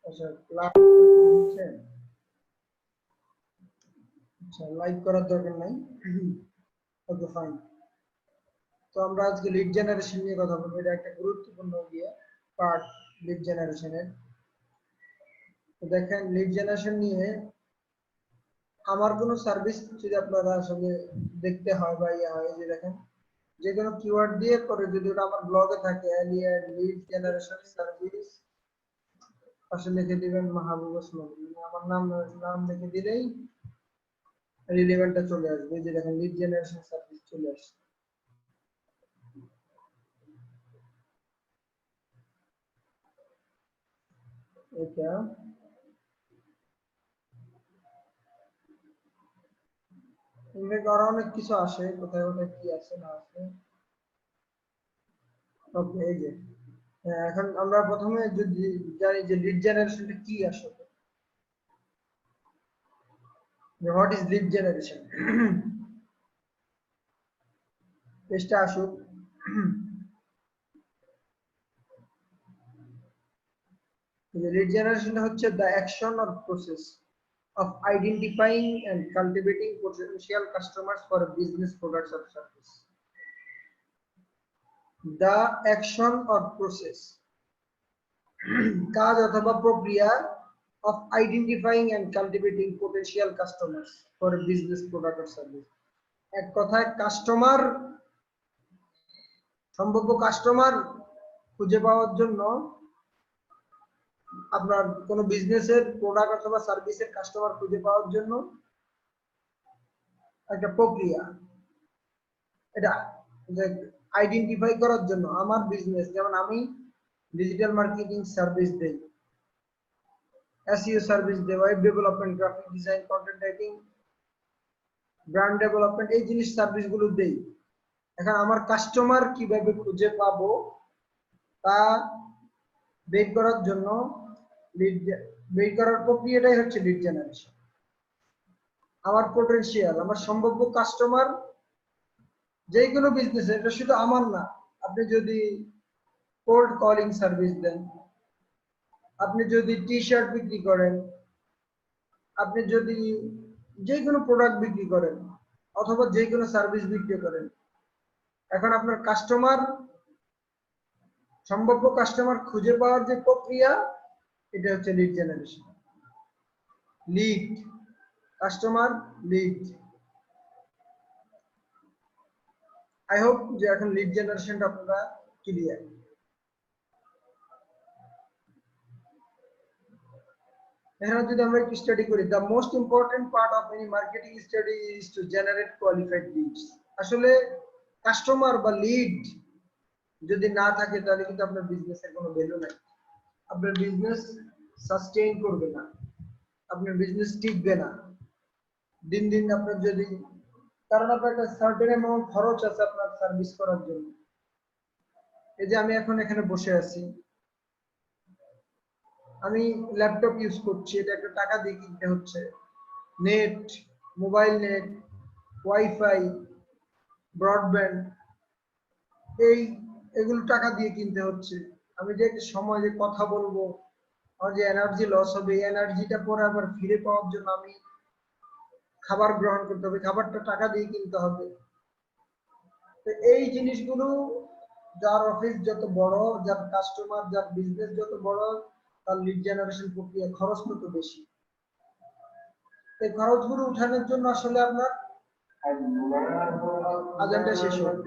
আচ্ছা, ক্লাস হচ্ছে। আচ্ছা, লাইক করার দরকার নাই। ওকে, ফাইন। তো আমরা আজকে লিড জেনারেশন নিয়ে কথা বলবো। এটা একটা গুরুত্বপূর্ণ পার্ট লিড জেনারেশনের। তো দেখেন, লিড জেনারেশন নিয়ে আমার কোনো সার্ভিস যদি আপনারা আসলে দেখতে হয় বা ইয়ে হয়, যে দেখেন যে কোনো কিওয়ার্ড দিয়ে করে যদি ওটা আমার ব্লগে থাকে, লিড জেনারেশন সার্ভিস, পাশে লিখে দিবেন মাহবুব ওসমান, আমার নাম নাম লিখে দিলেই রিলেভেন্টটা চলে আসবে। যে দেখেন লিড জেনারেশন সার্ভিস চলে আসছে। এটা ইনফ্যাক্ট আরো অনেক কিছু আসে, কোথায় কোথায় কি আছে না আছে। ওকে, এই যে এখন আমরা প্রথমে যদি জানি যে লিড জেনারেশনটা কি আসলে, হোয়াট ইজ লিড জেনারেশন। পেজটা আসুক। লিড জেনারেশন হচ্ছে the action or process of identifying and cultivating potential customers for a business products or service. The action or process, কাজ অথবা প্রক্রিয়া, of identifying and cultivating potential customers for a business product or service. এক কথায় customer, সম্ভাব্য customer খুঁজে পাওয়ার জন্য, আপনার কোন বিজনেসের প্রোডাক্ট অথবা সার্ভিসের কাস্টমার খুঁজে পাওয়ার জন্য একটা প্রক্রিয়া। এটা আইডেন্টিফাই করার জন্য আমার বিজনেস, যেমন আমি ডিজিটাল মার্কেটিং সার্ভিস দেই, এসইও সার্ভিস দেই, web development, graphic design, content writing, brand development, এই জিনিস সার্ভিসগুলো দেই। এখন আমার কাস্টমার কিভাবে খুঁজে পাবো তা বের করার জন্য বের করার প্রক্রিয়াটাই হচ্ছে লিড জেনারেশন। আমার পোটেনশিয়াল, আমার সম্ভাব্য কাস্টমার যে কোনো বিজনেস, এটা শুধু আমার না, আপনি যদি কোল্ড কলিং সার্ভিস দেন, আপনি যদি টি শার্ট বিক্রি করেন, আপনি যদি যে কোনো প্রোডাক্ট বিক্রি করেন, অথবা যে কোনো সার্ভিস বিক্রি করেন, এখন আপনার কাস্টমার, সম্ভাব্য কাস্টমার খুঁজে পাওয়ার যে প্রক্রিয়া, এটা হচ্ছে lead generation. Lead, customer, lead. I hope যে এখন লিড জেনারেশনটা আপনারা ক্লিয়ার। এখানে যদি আমরা একটু স্টাডি করি, the most important part of any marketing study is to generate qualified leads. আসলে কাস্টমার বা লিড যদি না থাকে, তাহলে কিন্তু আপনার বিজনেসের কোনো ভ্যালু নাই। আপনার বিজনেস সাস্টেইন করবে না, আপনার বিজনেস টিকবে না দিন দিন। আপনার যদি, কারণ আপনার একটা সার্টেন অ্যামাউন্ট খরচ আছে আপনার সার্ভিস করার জন্য। এই যে আমি এখন এখানে বসে আছি, আমি ল্যাপটপ ইউজ করছি, এটা একটা টাকা দিয়ে কিনতে হচ্ছে। Net, mobile net, wifi, broadband, এই এগুলো টাকা দিয়ে কিনতে হচ্ছে। আমি যে সময় যে কথা বলবো, আমার যে এনার্জি লস হবে, এই এনার্জিটা পরে আবার ফিরে পাওয়ার জন্য আমি খাবার গ্রহণ করতে হবে, খাবারটা টাকা দিয়ে কিনতে হবে। তো এই জিনিসগুলো, যার অফিস যত বড়, যার কাস্টমার, যার বিজনেস যত বড়, তার লিড জেনারেশন প্রক্রিয়া খরচ তত বেশি। এই খরচগুলো উঠানোর জন্য আসলে আপনার আজানটা শেষ হবে।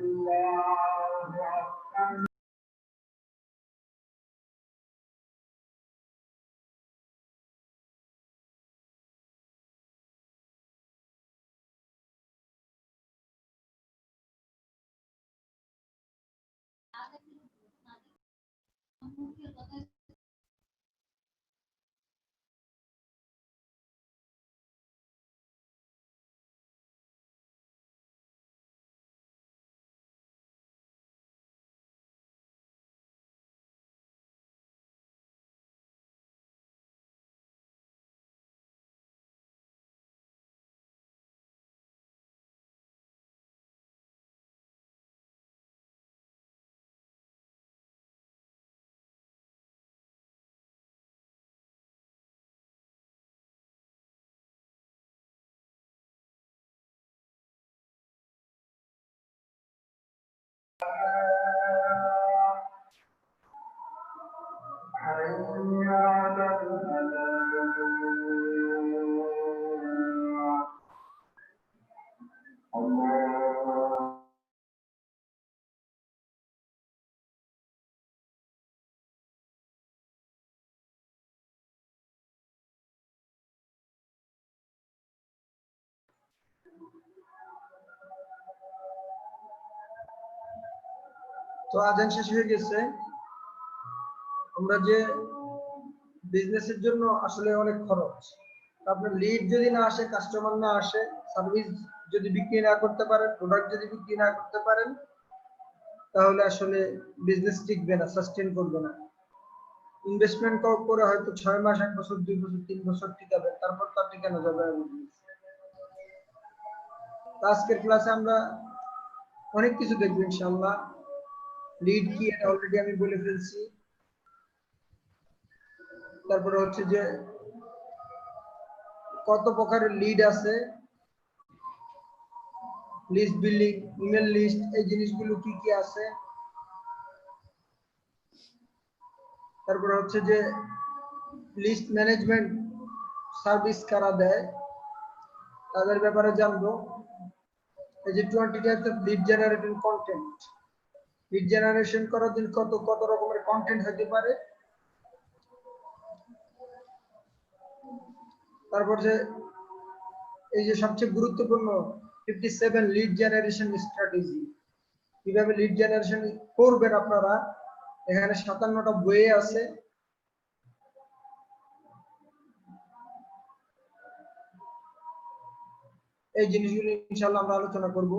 তো আজান শেষ হয়ে গেছে। আমরা যে বিজনেসের জন্য আসলে অনেক খরচ, আপনার লিড যদি না আসে, কাস্টমার না আসে, সার্ভিস যদি বিক্রি না করতে পারেন, প্রোডাক্ট যদি বিক্রি না করতে পারেন, তাহলে আসলে বিজনেস টিকবে না, সাস্টেইন করবে না। ইনভেস্টমেন্ট করে হয়তো 6 মাস, 1 বছর, 2 বছর, 3 বছর টিকাবে, তারপর তার টিকানো যাবে না। আজকের ক্লাসে আমরা অনেক কিছু দেখবো ইনশাআল্লাহ। লিড কি এটা অলরেডি আমি বলে ফেলছি। তারপরে হচ্ছে যে কত প্রকারের লিড আছে, লিস্ট বিল্ডিং, ইমেল লিস্ট, এই জিনিসগুলো কি কি আছে। তারপরে হচ্ছে যে লিস্ট ম্যানেজমেন্ট সার্ভিস কারা দেয় তাদের ব্যাপারে জানবো। এই যে 20 types of lead generating content, lead generation করার জন্য কত কত রকমের কন্টেন্ট হতে পারে। তারপর যে এই যে সবচেয়ে গুরুত্বপূর্ণ 57 লিড জেনারেশন স্ট্র্যাটেজি, কিভাবে লিড জেনারেশন করবেন আপনারা। এখানে 57টা বই আছে। এই জিনিসগুলো ইনশাআল্লাহ আমরা আলোচনা করব।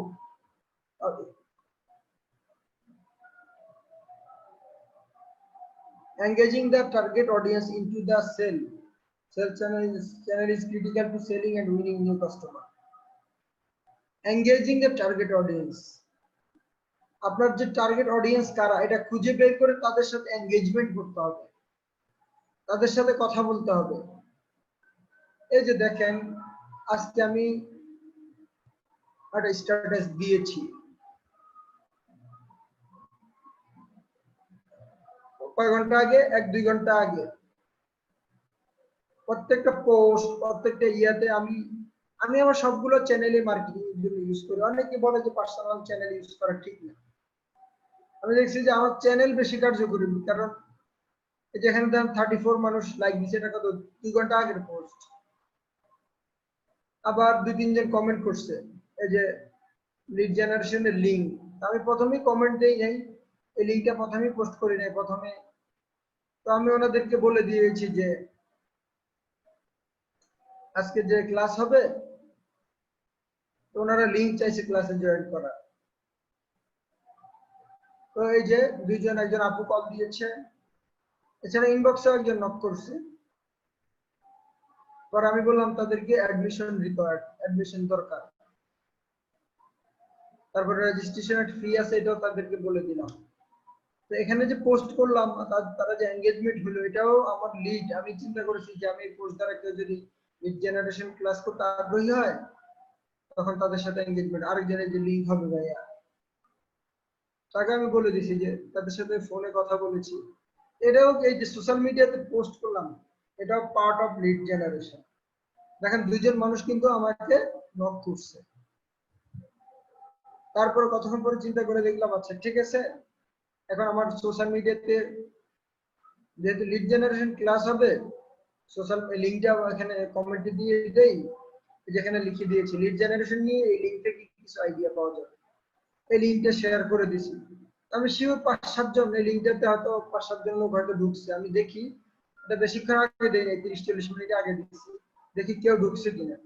Engaging the target audience into the sales channel is critical to selling and winning new customer. Engaging the target audience, আপনার যে টার্গেট অডিয়েন্স কারা এটা খুঁজে বের করে তাদের সাথে এনগেজমেন্ট করতে হবে, তাদের সাথে কথা বলতে হবে। এই যে দেখেন, আজকে আমি একটা স্ট্যাটাস দিয়েছি, কয় ঘন্টা আগে, 1-2 ঘন্টা আগে। প্রত্যেকটা পোস্ট, প্রত্যেকটা ইয়াতে আমি আমার সবগুলো চ্যানেলে মার্কেটিং এর জন্য ইউজ করি। অনেকে বলে যে পার্সোনাল চ্যানেল ইউজ করা ঠিক না। আমি দেখছি যে আমার চ্যানেল বেশি কার্যকরী, কারণ যেখানে ধরেন 34 মানুষ লাইক দিচ্ছে, এটা কত 2 ঘন্টা আগের পোস্ট। আবার 2-3 জন কমেন্ট করছে এই যে লিড জেনারেশনের লিংক, আমি প্রথমেই কমেন্ট দেই নাই, এই লিংকটা প্রথমেই পোস্ট করি নাই প্রথমে। তো আমি ওনাদেরকে বলে দিয়েছি যে আজকে যে ক্লাস হবে, তো ওনারা লিংক চাইছে ক্লাসে জয়েন করা। তো এই যে 2 জন, একজন আপু কল দিয়েছে, এছাড়া ইনবক্সে একজন নক করছে। পরে আমি বললাম তাদেরকে অ্যাডমিশন রিকোয়ার্ড, অ্যাডমিশন দরকার। তারপরে রেজিস্ট্রেশন ফি আছে, এটাও তাদেরকে বলে দিলাম। তো এখানে যে পোস্ট করলাম, তারা যে এনগেজমেন্ট হলো, এটাও আমার লিড। আমি চিন্তা করেছি যে আমি পোস্ট দ্বারা কেউ যদি লিড জেনারেশন ক্লাস করতে আগ্রহী হয়, তখন তাদের সাথে এনগেজমেন্ট, আরেকজনের যে লিঙ্ক হবে ভাইয়া, তাকে আমি বলে দিছি যে তাদের সাথে ফোনে কথা বলেছি। এটাও এই যে সোশ্যাল মিডিয়াতে পোস্ট করলাম, এটাও পার্ট অফ লিড জেনারেশন। দেখেন 2 জন মানুষ কিন্তু আমাকে নক করছে। তারপর কতক্ষণ পরে চিন্তা করে দেখলাম, আচ্ছা ঠিক আছে, এখন আমার সোশ্যাল মিডিয়াতে যেহেতু লিড জেনারেশন ক্লাস হবে, সোশ্যাল লিংকটা এখানে কমেন্টে দিয়ে দেই, যেখানে লিখে দিয়েছি লিড জেনারেশন নিয়ে এই লিংক থেকে কিছু আইডিয়া পাওয়া যাবে। এই লিংকটা শেয়ার করে দিছি। আমি শিওর 5-7 জন, এই লিংকটাতে হয়তো 5-7 জন লোক হয়তো ঢুকছে। আমি দেখি, এটা বেশিক্ষণ আগে দেই নাই, 30-40 মিনিট আগে দিচ্ছি, দেখি কেউ ঢুকছে কিনা।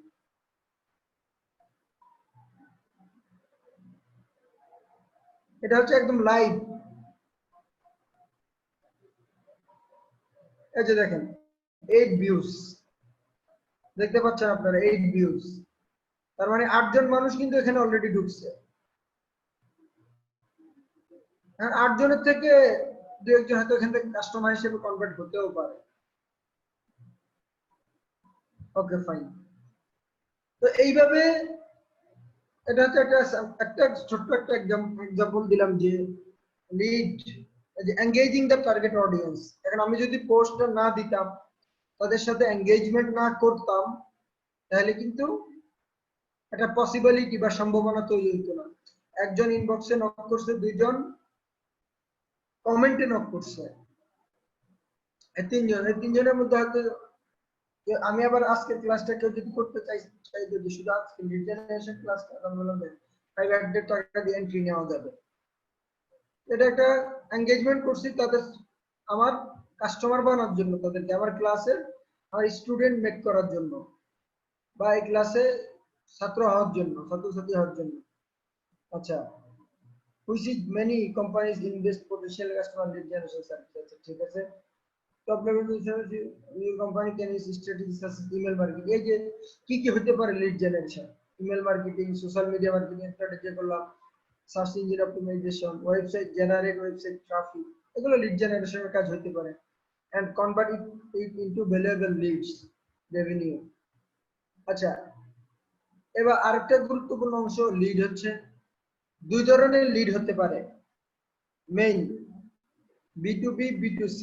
এটা হচ্ছে একদম লাইভ। এই যে দেখেন 8 ভিউজ, দেখতে পাচ্ছেন আপনারা 8 ভিউজ। তার মানে 8 জন মানুষ কিন্তু এখানে অলরেডি ঢুকছে। 8 জনের থেকে 2-1 জন হয়তো এখান থেকে কাস্টমার হিসেবে কনভার্ট হতেও পারে। Okay fine. তো এইভাবে এটা হচ্ছে একটা ছোট্ট একটা এক্সাম্পল দিলাম যে লিড, যে এনগেজিং দ্য টার্গেট অডিয়েন্স। এখন আমি যদি পোস্ট না দিতাম, তাদের সাথে এনগেজমেন্ট না করতাম, তাহলে কিন্তু একটা পসিবিলিটি বা সম্ভাবনা তৈরি হতো না। একজন ইনবক্সে নক করছে, 2 জন কমেন্টে নক করছে, এই 3 জন, এই 3 জনের মধ্যে হয়তো আমি আবার আজকের ক্লাসটা কেউ যদি করতে চাই যদি শুধু আজকে লিড জেনারেশন ক্লাসটা আমি বললাম 500 টাকা দিয়ে এন্ট্রি নেওয়া যাবে। এটা একটা এনগেজমেন্ট করছি তাদের আমার কাস্টমার বানানোর জন্য, তাদেরকে আমার ক্লাসে আমার স্টুডেন্ট মেক করার জন্য বা এই ক্লাসে ছাত্র হওয়ার জন্য, ছাত্রছাত্রী হওয়ার জন্য। আচ্ছা, which is many companies invest potential customer lead generation service। আচ্ছা ঠিক আছে, top level your company can use strategies such as email marketing। এই যে কি হতে পারে lead generation, email marketing, social media marketing strategy করলাম, search engine optimization, website generate website traffic, এগুলো লিড জেনারেশনের কাজ হতে পারে। and convert it into valuable leads revenue। আচ্ছা, এবার আরেকটা গুরুত্বপূর্ণ অংশ, লিড হচ্ছে দুই ধরনের লিড হতে পারে মেইন, B2B B2C।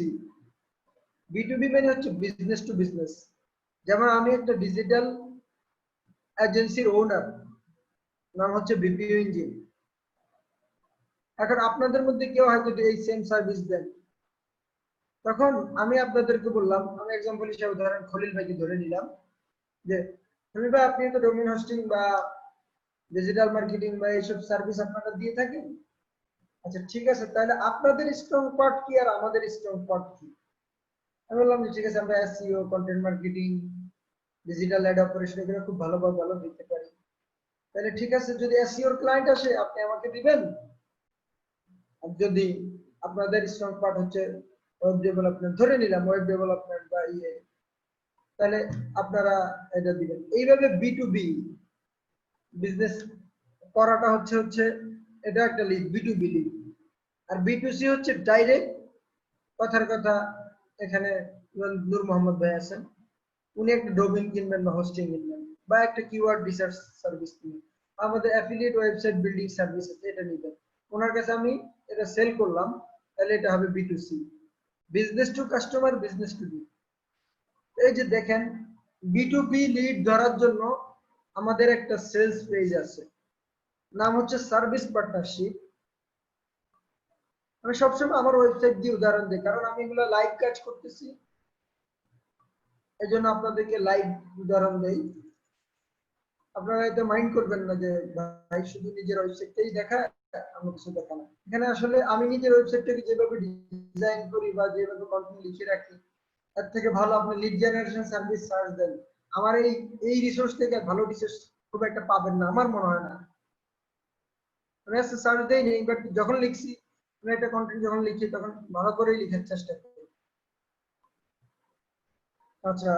B2B মানে হচ্ছে বিজনেস টু বিজনেস, যেমন আমি একটা ডিজিটাল এজেন্সির ওনার, নাম হচ্ছে বিপিও ইঞ্জিন। এখন আপনাদের মধ্যে কেউ হয়তো এই সেম সার্ভিস দেন, তখন আমি আপনাদেরকে বললাম, আমি এক্সাম্পল হিসেবে ধরেন খলিল ভাইকে ধরে নিলাম যে খলিল ভাই আপনি তো ডোমেইন হোস্টিং বা ডিজিটাল মার্কেটিং বা এইসব সার্ভিস আপনারা দিয়ে থাকেন। আচ্ছা ঠিক আছে, তাহলে আপনাদের স্ট্রং পার্ট কি আর আমাদের স্ট্রং পার্ট কি? আমি বললাম যে ঠিক আছে, আমরা SEO, content marketing, digital ad operation এগুলো খুব ভালো দিতে পারি। তাহলে ঠিক আছে, যদি এসইওর ক্লায়েন্ট আসে আপনি আমাকে দিবেন, আর যদি আপনাদের স্ট্রং পার্ট হচ্ছে ওয়েব ডেভেলপমেন্ট, ধরে নিলাম ওয়েব ডেভেলপমেন্ট বা তাহলে আপনারা এটা দিবেন। এইভাবে B2B বিজনেস করাটা হচ্ছে এটা একটা লিড, B2B লিড। আর B2C হচ্ছে ডাইরেক্ট, কথার কথা এখানে নূর মোহাম্মদ ভাই আছেন, উনি একটা ডোমেইন কিনবেন বা হোস্টিং কিনবেন বা একটা কিওয়ার্ড রিসার্চ সার্ভিস কিনবেন, আমাদের অ্যাফিলিয়েট ওয়েবসাইট বিল্ডিং সার্ভিস আছে, এটা নিবেন, ওনার কাছে আমি এটা সেল করলাম, তাহলে এটা হবে B2C, business to customer, business to B. এই যে দেখেন, B2B লিড ধরার জন্য আমাদের একটা সেলস পেজ আছে, নাম হচ্ছে সার্ভিস পার্টনারশিপ। আমি সবসময় আমার ওয়েবসাইট দিয়ে উদাহরণ দিই, কারণ আমি এগুলো লাইভ কাজ করতেছি, এই জন্য আপনাদেরকে লাইভ উদাহরণ দেই। আপনারা এতে মাইন্ড করবেন না যে ভাই শুধু নিজের ওয়েবসাইটটাই দেখায়, আমি কিছু দেখা না। এখানে আসলে আমি নিজের ওয়েবসাইটটাকে যেভাবে ডিজাইন করি বা যেভাবে কন্টেন্ট লিখে রাখি, এর থেকে ভালো আপনি লিড জেনারেশন সার্ভিস সার্চ দেন, আমার এই রিসোর্স থেকে ভালো রিসোর্স খুব একটা পাবেন না, আমার মনে হয় না। আমি আজকে সার্চ দেই নেই, বাট যখন লিখছি, আমি একটা কন্টেন্ট যখন লিখি তখন ভালো করেই লিখার চেষ্টা করি। আচ্ছা,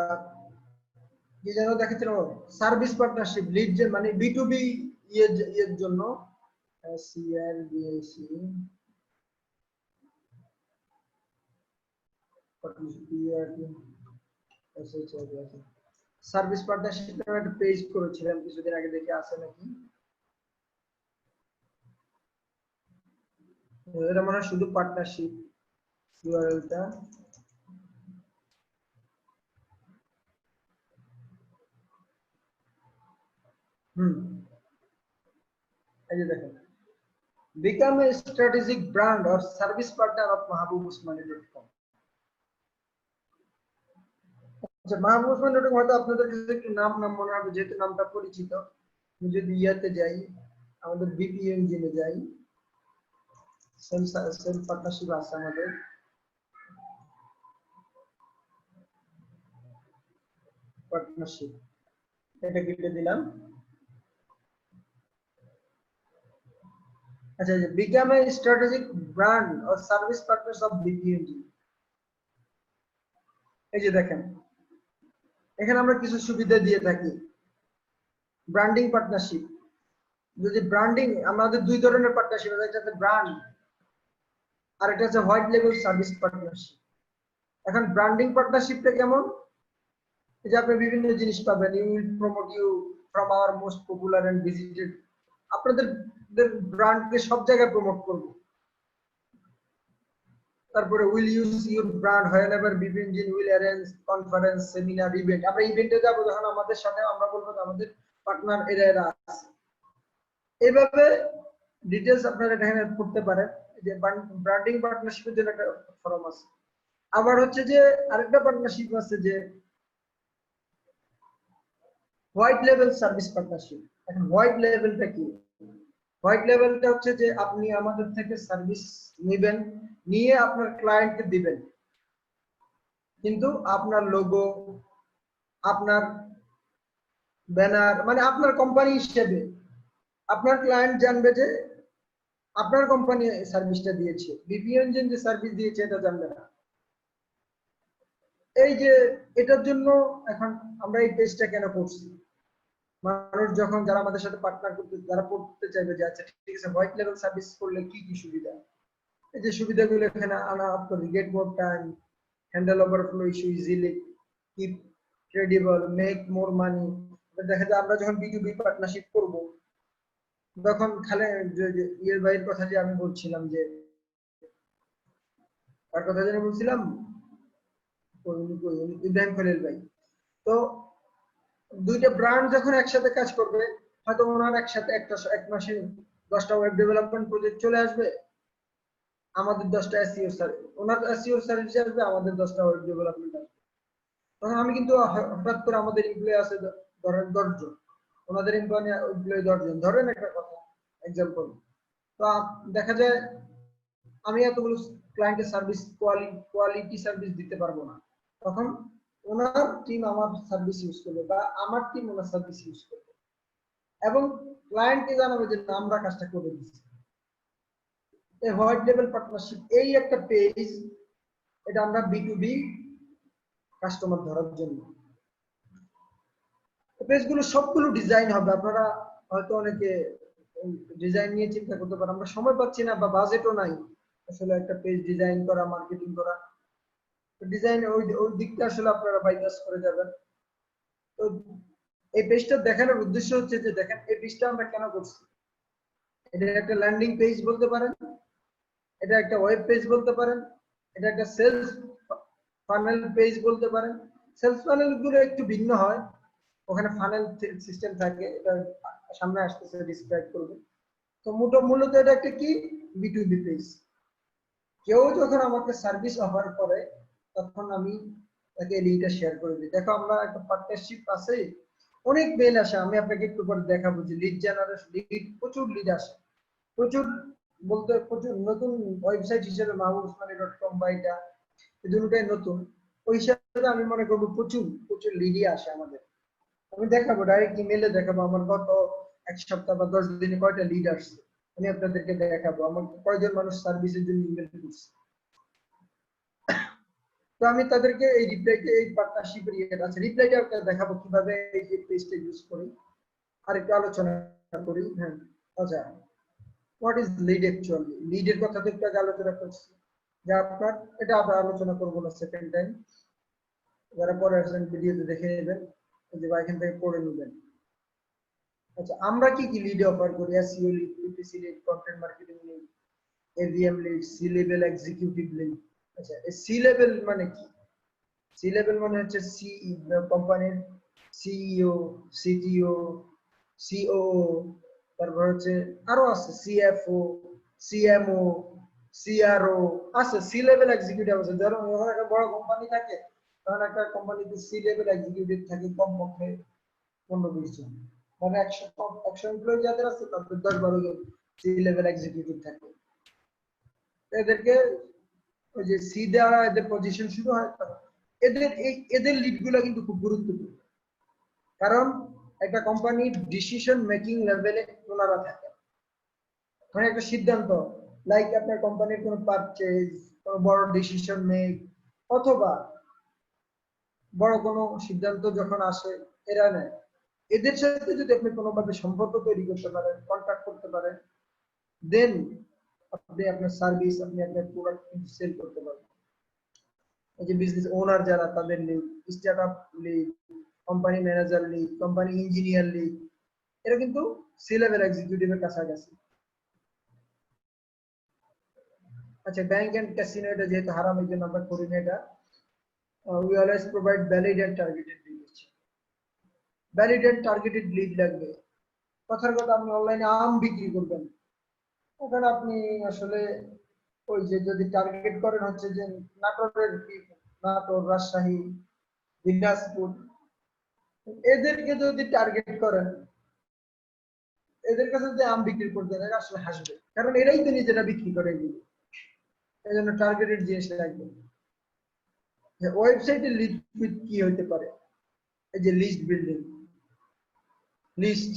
কি যেন দেখাচ্ছিল, সার্ভিস পার্টনারশিপ লিড যে মানে B2B এর জন্য CRBAC সার্ভিস পার্টনারশিপ নামে একটা পেজ করেছিলাম কিছুদিন আগে, দেখে আছে নাকি? এটা মনে হয় শুধু পার্টনারশিপ, ইউআরএলটা এই যে দেখেন, become a strategic brand or service partner of mahabubusmani.com। আচ্ছা, mahabubusmani.com হয়তো আপনাদের কাছে একটু নাম মনে হবে, যেহেতু নামটা পরিচিত। আমি যদি ইয়াতে যাই, আমাদের বিপিও ইঞ্জিনে যাই, সেম পার্টনারশিপ আছে আমাদের। পার্টনারশিপ এটা কেটে দিলাম। আচ্ছা, become a strategic brand or service partners of BPO engine. এই যে দেখেন, এখানে আমরা কিছু সুবিধা দিয়ে থাকি। ব্র্যান্ডিং পার্টনারশিপ, যদি ব্র্যান্ডিং, আমাদের দুই ধরনের পার্টনারশিপ আছে, একটা হচ্ছে ব্র্যান্ড আর একটা হচ্ছে হোয়াইট লেভেল সার্ভিস পার্টনারশিপ। এখন ব্র্যান্ডিং পার্টনারশিপটা কেমন? এই যে আপনি বিভিন্ন জিনিস পাবেন, you will promote you from our most popular and visited, আপনাদের ব্র্যান্ডকে সব জায়গায় প্রমোট করব। তারপরে will use your brand whenever BPO engine will arrange conference, seminar, event. আমরা ইভেন্টে যাব যখন আমাদের সাথে, আমরা বলবো আমাদের পার্টনার এরা আছে। এইভাবে ডিটেইলস আপনারা এখানে পড়তে পারেন, যে ব্র্যান্ডিং পার্টনারশিপের জন্য একটা ফর্ম আছে। আবার হচ্ছে যে আরেকটা পার্টনারশিপ আছে, যে হোয়াইট লেভেল সার্ভিস পার্টনারশিপ। এখন হোয়াইট লেভেলটা কি? হোয়াইট লেভেলটা হচ্ছে যে আপনি আমাদের থেকে সার্ভিস নেবেন, নিয়ে আপনার ক্লায়েন্টকে দিবেন, কিন্তু আপনার লোগো, আপনার ব্যানার, মানে আপনার কোম্পানি হিসেবে আপনার ক্লায়েন্ট জানবে যে আপনার কোম্পানি সার্ভিসটা দিয়েছে, বিপিএন যে সার্ভিস দিয়েছে এটা জানবে না। এই যে এটার জন্য এখন আমরা এই পেজটা কেন করছি, মানুষ যখন যারা আমাদের সাথে পার্টনার করতে, যারা পড়তে চাইবে যে আচ্ছা ঠিক আছে হোয়াইট লেভেল সার্ভিস করলে কি কি সুবিধা, এই যে সুবিধাগুলো এখানে আনা আপ করি। Get more time, handle overflow issue easily, keep credible, make more money. দেখা যায় আমরা যখন B2B পার্টনারশিপ করব, তখন খালে ইয়ের ভাইয়ের কথা যে আমি বলছিলাম, যে তার কথা যেন বলছিলাম, ইব্রাহিম খলিল ভাই। তো দুইটা ব্র্যান্ড যখন একসাথে কাজ করবে, হয়তো ওনার একসাথে এক মাসে 10টা ওয়েব ডেভেলপমেন্ট প্রজেক্ট চলে আসবে, আমাদের 10টা এসইও সার্ভিস, ওনার এসইও সার্ভিস আসবে, আমাদের 10টা ওয়েব ডেভেলপমেন্ট আসবে। তখন আমি কিন্তু হঠাৎ করে আমাদের এমপ্লয়ি আছে ধরেন 10 জন, ওনাদের এমপ্লয়ি 10 জন, ধরেন একটা কথা এক্সাম্পল। তো দেখা যায় আমি এতগুলো ক্লায়েন্টের সার্ভিস কোয়ালিটি সার্ভিস দিতে পারবো না। তখন ওনার টিম আমার সার্ভিস ইউজ করবে, বা আমার টিম ওনার সার্ভিস ইউজ করবে, এবং ক্লায়েন্টকে জানাবে যে আমরা কাজটা করে দিচ্ছি। এই হোয়াইট লেভেল পার্টনারশিপ, এই একটা পেজ, এটা আমরা B2B কাস্টমার ধরার জন্য। পেজগুলো সবগুলো ডিজাইন হবে, আপনারা হয়তো অনেকে ডিজাইন নিয়ে চিন্তা করতে পারেন, আমরা সময় পাচ্ছি না বা বাজেটও নাই আসলে একটা পেজ ডিজাইন করা, মার্কেটিং করা। ডিজাইন ওই দিকটা আসলে আপনারা বাইপাস করে যাবেন। তো এই পেজটা দেখানোর উদ্দেশ্য হচ্ছে যে দেখেন এই পেজটা আমরা কেন করছি। এটা একটা ল্যান্ডিং পেজ বলতে পারেন, এটা একটা ওয়েব পেজ বলতে পারেন, এটা একটা সেলস ফানেল পেজ বলতে পারেন। সেলস ফানেল গুলো একটু ভিন্ন হয়, ওখানে ফানেল সিস্টেম থাকে, এটা সামনে আসতেছে ডিসক্রাইব করবে। তো মূলত এটা একটা কি B2B পেজ। কেউ যখন আমাকে সার্ভিস অফার করে, তখন আমি তাকে লিডটা শেয়ার করে দিই। দেখো আমরা একটা পার্টনারশিপ আছে, অনেক মেল আসে, আমি আপনাকে একটু পরে দেখাবো যে লিড জেনারেশন, লিড প্রচুর লিড আসে, প্রচুর বলতে প্রচুর। নতুন ওয়েবসাইট হিসেবে mahbubusmani.com বা এটা এই দুটোই নতুন, ওই হিসাবে আমি মনে করবো প্রচুর প্রচুর লিডই আসে আমাদের। আমি দেখাবো, ডাইরেক্ট ইমেলে দেখাবো আমার গত 1 সপ্তাহ বা 10 দিনে কয়টা লিড আসছে, আমি আপনাদেরকে দেখাবো আমার কয়জন মানুষ সার্ভিসের জন্য ইমেল করছে। তো আমি তাদেরকে এই রিপ্লাইটা, এই পার্টনারশিপের ইয়েটা আছে, রিপ্লাইটা আপনাদের দেখাবো কিভাবে এই যে পেজটা ইউজ করি, আর একটু আলোচনা করি। হ্যাঁ, আচ্ছা, হোয়াট ইজ লিড অ্যাকচুয়ালি? লিডের কথা তো একটু আগে আলোচনা করছি, যে আপনার এটা আবার আলোচনা করবো না সেকেন্ড টাইম, যারা পরে আসবেন ভিডিওতে দেখে নেবেন, যে বা এখান থেকে পড়ে নেবেন। আচ্ছা, আমরা কি কি লিড অফার করি? SEO lead, PPC lead, content marketing lead, AVM lead, C level executive lead. আচ্ছা, এই সি লেভেল মানে কি? সি লেভেল মানে হচ্ছে কোম্পানির সিইও, সিটিও, সিও, তারপর হচ্ছে আরো আছে সিএফও, সিএমও, সিআরও আছে। সি লেভেল এক্সিকিউটিভ আছে, ধরুন যখন একটা বড় কোম্পানি থাকে, তখন একটা কোম্পানিতে সি লেভেল এক্সিকিউটিভ থাকে কমপক্ষে 15-20 জন, মানে 100 এমপ্লয়ি যাদের আছে তাদের 10-12 জন সি লেভেল এক্সিকিউটিভ থাকে। এদেরকে ওই যে সি দ্বারা এদের পজিশন শুরু হয়, এদের লিড গুলো কিন্তু খুব গুরুত্বপূর্ণ, কারণ একটা কোম্পানির ডিসিশন মেকিং লেভেলে ওনারা থাকে। মানে একটা সিদ্ধান্ত, লাইক আপনার কোম্পানির কোনো পারচেজ, কোনো বড় ডিসিশন মেক, অথবা বড় কোনো সিদ্ধান্ত যখন আসে, এরা নেয়। এদের সাথে যদি আপনি কোনোভাবে সম্পর্ক তৈরি করতে পারেন, কন্ট্যাক্ট করতে পারেন, দেন আপনি আপনার সার্ভিস, আপনি আপনার প্রোডাক্ট কিন্তু সেল করতে পারবেন। এই যে বিজনেস ওনার যারা, তাদের lead, startup lead, company manager lead, company engineer lead, এরা কিন্তু সি লেভেল এক্সিকিউটিভের কাছাকাছি। আচ্ছা, ব্যাংক এন্ড ক্যাসিনো, এটা যেহেতু হারাম, এই জন্য আমরা করি না এটা। We always provide valid and targeted lead. Valid and targeted lead লাগবে। কথার কথা, আপনি অনলাইনে আম বিক্রি করবেন, ওখানে আপনি আসলে ওই যে যদি টার্গেট করেন হচ্ছে যে নাটোর, রাজশাহী, দিনাজপুর, এদেরকে যদি টার্গেট করেন, এদের কাছে যদি আম বিক্রি করতে এরা আসলে হাসবে, কারণ এরাই তো নিজেরা বিক্রি করে এগুলো। এই জন্য টার্গেটেড জিনিস লাগবে। ওয়েবসাইটে লিড কি হইতে পারে? এই যে লিস্ট বিল্ডিং, লিস্ট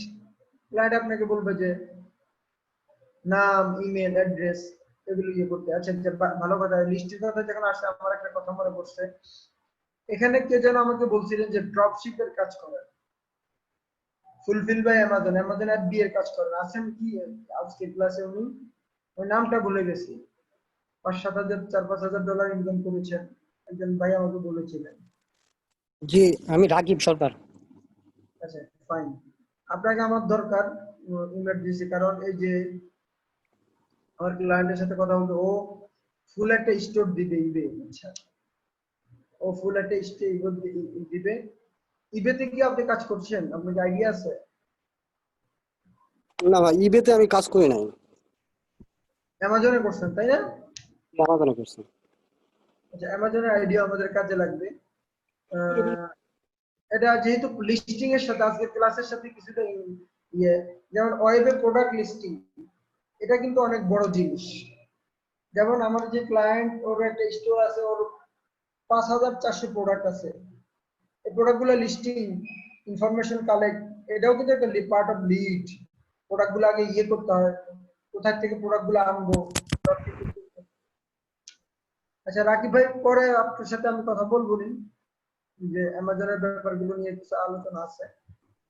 ক্লায়েন্ট আপনাকে বলবে যে নাম, ইমেল অ্যাড্রেস এগুলো ইয়ে করতে। আচ্ছা ভালো কথা, লিস্টের কথা যখন আসছে আমার একটা কথা মনে পড়ছে। এখানে কে যেন আমাকে বলছিলেন যে ড্রপশিপের কাজ করেন, fulfil by Amazon, Amazon FBA এর কাজ করেন, আছেন কি আজকে ক্লাসে উনি? ওই নামটা ভুলে গেছি। 5-7 হাজার $4-5 হাজার ইনকাম করেছেন, একজন ভাই আমাকে বলেছিলেন। জি, আমি রাকিব সরকার। আচ্ছা ফাইন, আপনাকে আমার দরকার ইমার্জেন্সি, কারণ এই যে আমার ক্লায়েন্টের সাথে কথা বলতে, ও ফুল একটা স্টোর দিবে ইবে। আচ্ছা, ও ফুল একটা স্টোর দিবে। ইবেতে কি আপনি কাজ করছেন? আপনার আইডিয়া আছে? না ভাই, ইবেতে আমি কাজ করি নাই, অ্যামাজনে করছেন তাই না? অ্যামাজনে করছি। আচ্ছা, অ্যামাজনের আইডিয়া আমাদের কাজে লাগবে। এটা যেহেতু লিস্টিং এর সাথে আজকের ক্লাসের সাথে কিছুটা ইয়ে, যেমন ওয়েবে প্রোডাক্ট লিস্টিং, এটা কিন্তু অনেক বড় জিনিস। যেমন আমার যে ক্লায়েন্ট, ওর একটা স্টোর আছে, ওর 5,400 প্রোডাক্ট আছে। এই প্রোডাক্টগুলো লিস্টিং, ইনফরমেশন কালেক্ট, এটাও কিন্তু একটা পার্ট অফ লিড। প্রোডাক্টগুলো আগে ইয়ে করতে হয়, কোথায় থেকে প্রোডাক্টগুলো আনবো। আচ্ছা রাকিব ভাই, পরে আপনার সাথে আমি কথা বলবো নি, যে অ্যামাজনের ব্যাপারগুলো নিয়ে কিছু আলোচনা আছে।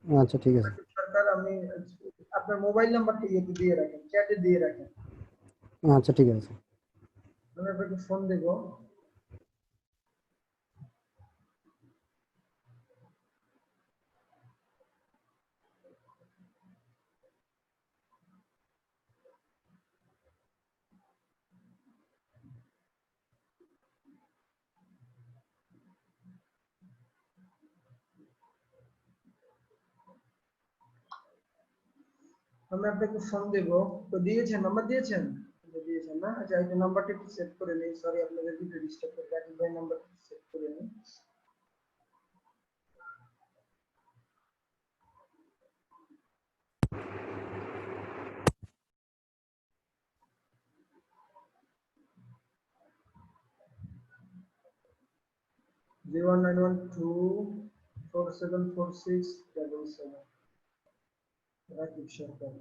আচ্ছা ঠিক আছে। সরকার, আমি আপনার মোবাইল নাম্বারটা ইয়েতে দিয়ে রাখেন, চ্যাটে দিয়ে রাখেন, আচ্ছা ঠিক আছে। আমি আপনাকে ফোন দেবো। আমি আপনাকে ফোন দেবো। তো দিয়েছেন, নাম্বার দিয়েছেন? দিয়েছেন না? আচ্ছা, এই নাম্বারটা একটু সেভ করে নিই। সরি আপনাদের একটু ডিস্টার্ব করে, রাকিব ভাই নাম্বারটা সেভ করে নিই। জিরো 9112474677, রাকিব সরকার।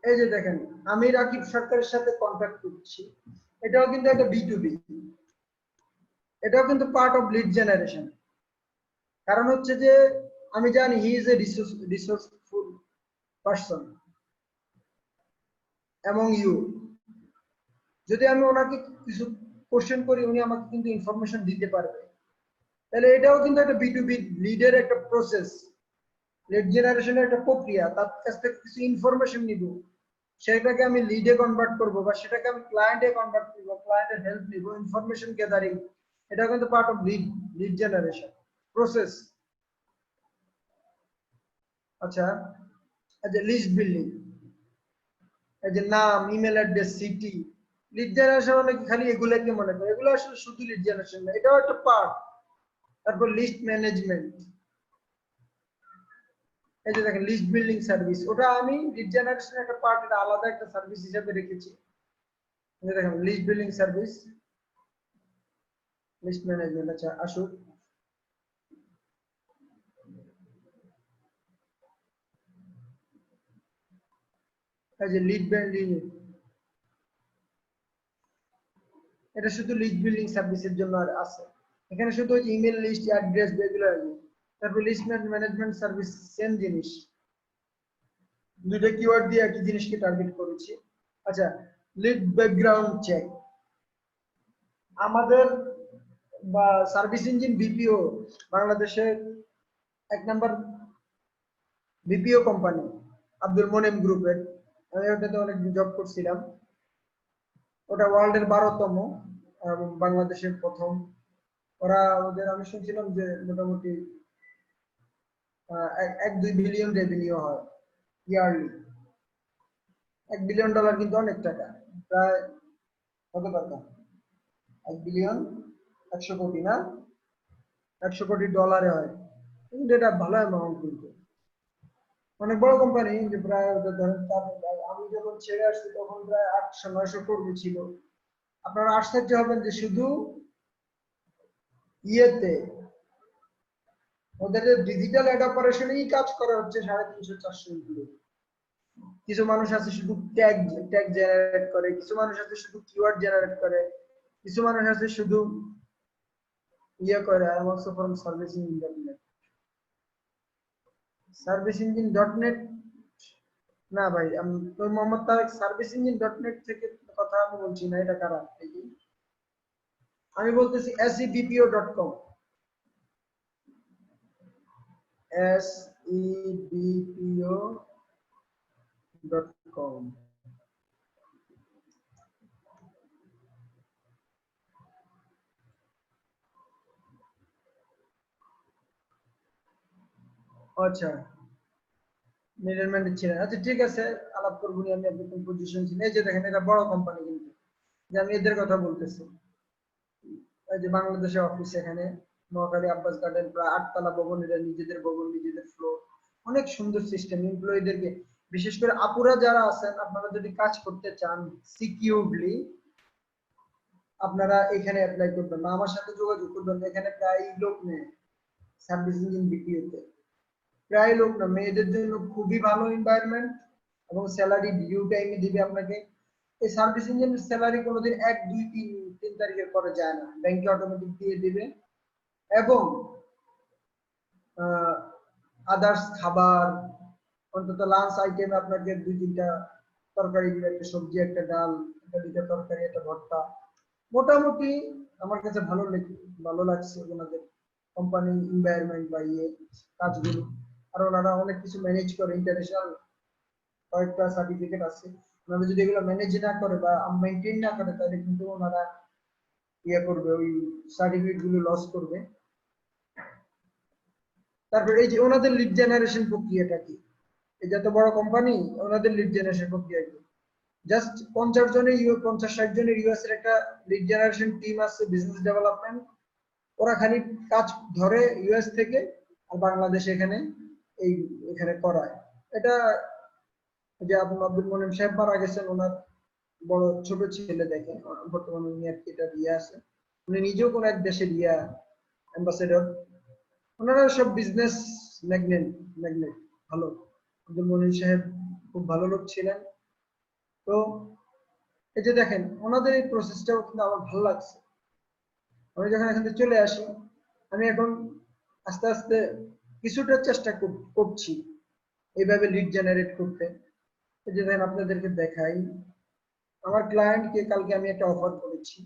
এই যে দেখেন, আমি রাকিব সরকারের সাথে কন্ট্যাক্ট করছি, এটাও কিন্তু একটা B2B, এটাও কিন্তু পার্ট অফ লিড জেনারেশন। কারণ হচ্ছে যে আমি জানি he is a resourceful person among you. যদি আমি ওনাকে কিছু কোশ্চেন করি, উনি আমাকে কিন্তু ইনফরমেশন দিতে পারবে। তাহলে এটাও কিন্তু একটা B2B লিডের একটা প্রসেস, লিড জেনারেশনের একটা প্রক্রিয়া। তার কাছ থেকে কিছু ইনফরমেশন নিব, সেটাকে আমি লিডে কনভার্ট করব, বা সেটাকে আমি ক্লায়েন্টে কনভার্ট করব, ক্লায়েন্টের হেল্প নিব, ইনফরমেশন গ্যাদারিং। এটা কিন্তু part of lead generation process. আচ্ছা, লিস্ট বিল্ডিং, এই যে নাম, email address, city, lead generation অনেকে খালি এগুলাকে মনে করে, এগুলো আসলে শুধু লিড জেনারেশন না, এটাও একটা পার্ট। তারপর লিস্ট ম্যানেজমেন্ট, এই যে দেখেন লিস্ট বিল্ডিং সার্ভিস, ওটা আমি লিড জেনারেশনের একটা পার্ট, এটা আলাদা একটা সার্ভিস হিসেবে রেখেছি। এই যে দেখেন list building service, list management. আচ্ছা আসুক, এই যে লিড বিল্ডিং, এটা শুধু লিস্ট বিল্ডিং সার্ভিসের জন্য আর আছে। এখানে শুধু ওই ইমেল লিস্ট, অ্যাড্রেস, এগুলো আছে। তারপর লিস্ট ম্যানেজমেন্ট সার্ভিস, সেম জিনিস, দুটো কিওয়ার্ড দিয়ে একই জিনিসকে টার্গেট করেছি। আচ্ছা, লিড ব্যাকগ্রাউন্ড চেক, আমাদের বা সার্ভিস ইঞ্জিন BPO বাংলাদেশের 1 নম্বর BPO কোম্পানি, আব্দুল মোনেম গ্রুপের। আমি ওটাতে অনেক জব করছিলাম। ওটা ওয়ার্ল্ডের 12তম এবং বাংলাদেশের প্রথম। ওরা ওদের আমি শুনছিলাম যে মোটামুটি 1-2 বিলিয়ন রেভিনিউ হয় ইয়ারলি। $1 বিলিয়ন কিন্তু অনেক টাকা, প্রায় কত টাকা? 1 বিলিয়ন 100 কোটি না, 100 কোটি ডলারে হয়, কিন্তু এটা ভালো অ্যামাউন্ট কিন্তু অনেক বড় কোম্পানি। যে প্রায় ওদের ধরেন আমি যখন ছেড়ে আসছি তখন প্রায় 800-900 কর্মী ছিল। আপনারা আশ্চর্য হবেন যে শুধু ইয়েতে ওদের ডিজিটাল অ্যাড অপারেশনেই কাজ করা হচ্ছে 350-400 এমপ্লয়ি। কিছু মানুষ আছে শুধু ট্যাগ ট্যাগ জেনারেট করে, কিছু মানুষ আছে শুধু কিওয়ার্ড জেনারেট করে, কিছু মানুষ আছে শুধু ইয়ে করে। I am also from service engine dot net. Service engine dot net না ভাই, আমি Mohammad Tarek service engine dot net থেকে কথা আমি বলছি না। এটা কারা? আমি বলতেছি sebpo.com, sebpo.com। আচ্ছা, মিডলম্যান ছিলেন। আচ্ছা ঠিক আছে, আলাপ করবো নি আমি। আপনি কোন পজিশন ছিলেন? এই যে দেখেন, এটা বড় কোম্পানি কিন্তু, যে আমি এদের কথা বলতেছি। এই যে বাংলাদেশের অফিস এখানে নোয়াখালী আব্বাস গার্ডেন, প্রায় 8 তলা ভবন। এটা নিজেদের ভবন, নিজেদের ফ্লোর, অনেক সুন্দর সিস্টেম। এমপ্লয়ীদেরকে, বিশেষ করে আপুরা যারা আছেন, আপনারা যদি কাজ করতে চান সিকিউরলি, আপনারা এখানে অ্যাপ্লাই করবেন না, আমার সাথে যোগাযোগ করবেন। এখানে প্রায় লোক নেই সার্ভিস ইঞ্জিন বিপিওতে, প্রায় লোক না। মেয়েদের জন্য খুবই ভালো এনভায়রনমেন্ট, এবং স্যালারি ডিউ টাইমে দিবে আপনাকে। এই সার্ভিস ইঞ্জিনের স্যালারি কোনোদিন 1, 2, 3 তারিখের পরে যায় না, ব্যাংকে অটোমেটিক দিয়ে দিবে। এবং আদার্স খাবার, অন্তত লাঞ্চ আইটেমে আপনাকে 2-3টা তরকারি দিবে, একটা সবজি, একটা ডাল, একটা 2টা তরকারি, একটা ভর্তা। মোটামুটি আমার কাছে ভালো লাগছে ওনাদের কোম্পানি এনভায়রনমেন্ট বা ইয়ে কাজগুলো। আর ওনারা অনেক কিছু ম্যানেজ করে, ইন্টারন্যাশনাল কয়েকটা সার্টিফিকেট আছে। ওনারা যদি এগুলো ম্যানেজ না করে বা মেনটেন না করে, তাহলে কিন্তু ওনারা ইয়ে করবে, ওই সার্টিফিকেট গুলো লস করবে। তারপর এই যে ওনাদের লিড জেনারেশন প্রক্রিয়াটা কি? এটা তো বড় কোম্পানি, ওনাদের লিড জেনারেশন প্রক্রিয়া কি? জাস্ট 50-60 জনের ইউএস এর একটা লিড জেনারেশন টিম আছে, বিজনেস ডেভেলপমেন্ট। ওরা খালি কাজ ধরে ইউএস থেকে, আর বাংলাদেশে এখানে করায়। এটা যে আপনার আব্দুল মনিম সাহেব মারা গেছেন, ওনার বড় ছোট ছেলে দেখে বর্তমানে উনি আর কি এটা দিয়ে আছে। উনি নিজেও কোন এক দেশের অ্যাম্বাসেডর। ওনারা সব বিজনেস ম্যাগনেট ম্যাগনেট ভালো। আব্দুল মনিম সাহেব খুব ভালো লোক ছিলেন। তো এই যে দেখেন, ওনাদের এই প্রসেসটাও কিন্তু আমার ভালো লাগছে। আমি যখন এখান থেকে চলে আসি, আমি এখন আস্তে আস্তে কিছুটা চেষ্টা করছি এইভাবে লিড জেনারেট করতে। এই যে দেখেন, আপনাদেরকে দেখাই, আমার ক্লায়েন্টকে কালকে আমি একটা অফার করেছি,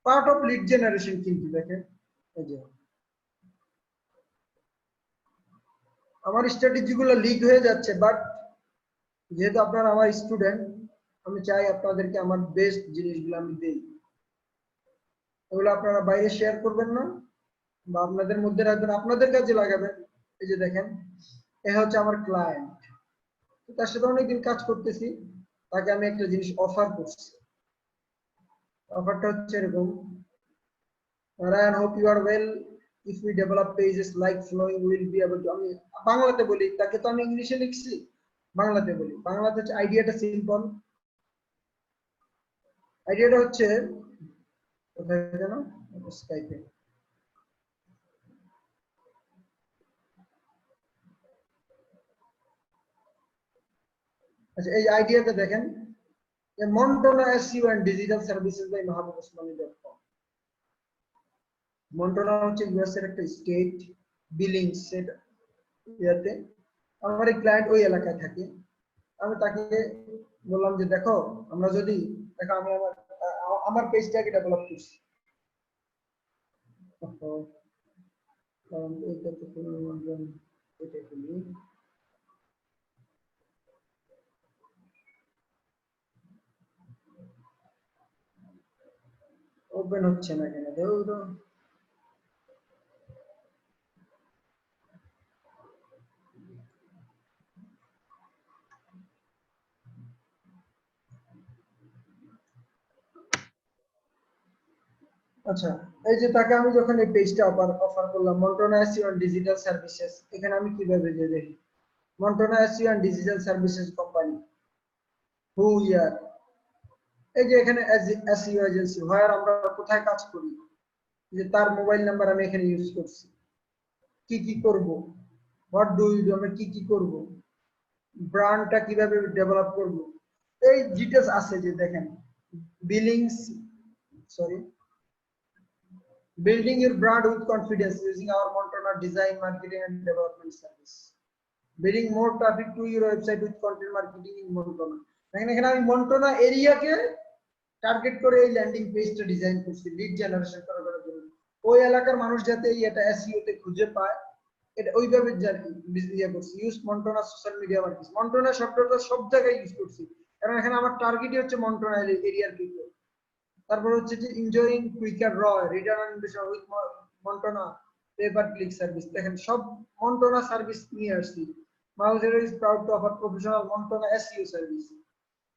পার্ট অফ লিড জেনারেশন কিন্তু দেখেন। এই যে আমার স্ট্র্যাটেজি গুলো লিক হয়ে যাচ্ছে, বাট যেহেতু আপনারা আমার স্টুডেন্ট, আমি চাই আপনাদেরকে আমার বেস্ট জিনিসগুলো আমি দেই। এগুলো আপনারা বাইরে শেয়ার করবেন না, বা আপনাদের মধ্যে রাখবেন, আপনাদের কাজে লাগাবেন। এই যে দেখেন, এ হচ্ছে আমার ক্লায়েন্ট, তার সাথে অনেকদিন কাজ করতেছি, তাকে আমি একটা জিনিস অফার করছি। অফারটা হচ্ছে এরকম: Ryan, hope you are well. If we develop pages like flowing, we will be able to. আমি বাংলাতে বলি, তাকে তো আমি ইংলিশে লিখছি, বাংলাতে বলি। বাংলাতে হচ্ছে আইডিয়াটা সিম্পল। আইডিয়াটা হচ্ছে, কোথায় যেন স্কাইপে, আচ্ছা এই আইডিয়াটা দেখেন, Montana SEO and digital services by mahabousmani.com। Montana হচ্ছে ইউএস এর একটা স্টেট, বিলিং সেট। ইয়াতে আমার এই ক্লায়েন্ট ওই এলাকায় থাকে। আমি তাকে বললাম যে দেখো, আমরা যদি দেখো, আমি আমার পেজটাকে ডেভেলপ করছি। এইটা তো কোনো এটা খুলি। ওপেন হচ্ছে না কেন ধরো। আচ্ছা, এই যে তাকে আমি যখন এই পেজটা অফার করলাম Montana SEO and digital services, এখানে আমি কিভাবে যে দেখি Montana SEO and digital services company, who are, এই যে এখানে এসইও এজেন্সি হোয়ার আমরা কোথায় কাজ করি, যে তার মোবাইল নাম্বার আমি এখানে ইউজ করছি, কি কি করব, হোয়াট ডু ইউ ডু, আমরা কি কি করব, ব্র্যান্ডটা কিভাবে ডেভেলপ করব, এই ডিটেলস আছে যে দেখেন billings, sorry, building your brand with confidence using our Montana design, marketing, and development service. Bringing more traffic to your website with content marketing in Montana. এখানে আমি মন্টনা এরিয়াকে টার্গেট করে এই ল্যান্ডিং পেজটা ডিজাইন করছি লিড জেনারেশন করার জন্য। ওই এলাকার মানুষ যাতে এই এটা এসইও তে খুঁজে পায়, এটা ওইভাবে ইয়ে করছি। ইউজ মন্টনা সোশ্যাল মিডিয়া মার্কেটিং, মন্টনা শব্দটা সব জায়গায় ইউজ করছি, কারণ এখানে আমার টার্গেটই হচ্ছে মন্টনা এরিয়ার পিপল। তারপর হচ্ছে যে এনজয়িং কুইকার র return on investment with Montana pay per click service, দেখেন সব মন্টনা সার্ভিস নিয়ে আসছি। Mauser is proud to offer professional Montana SEO service,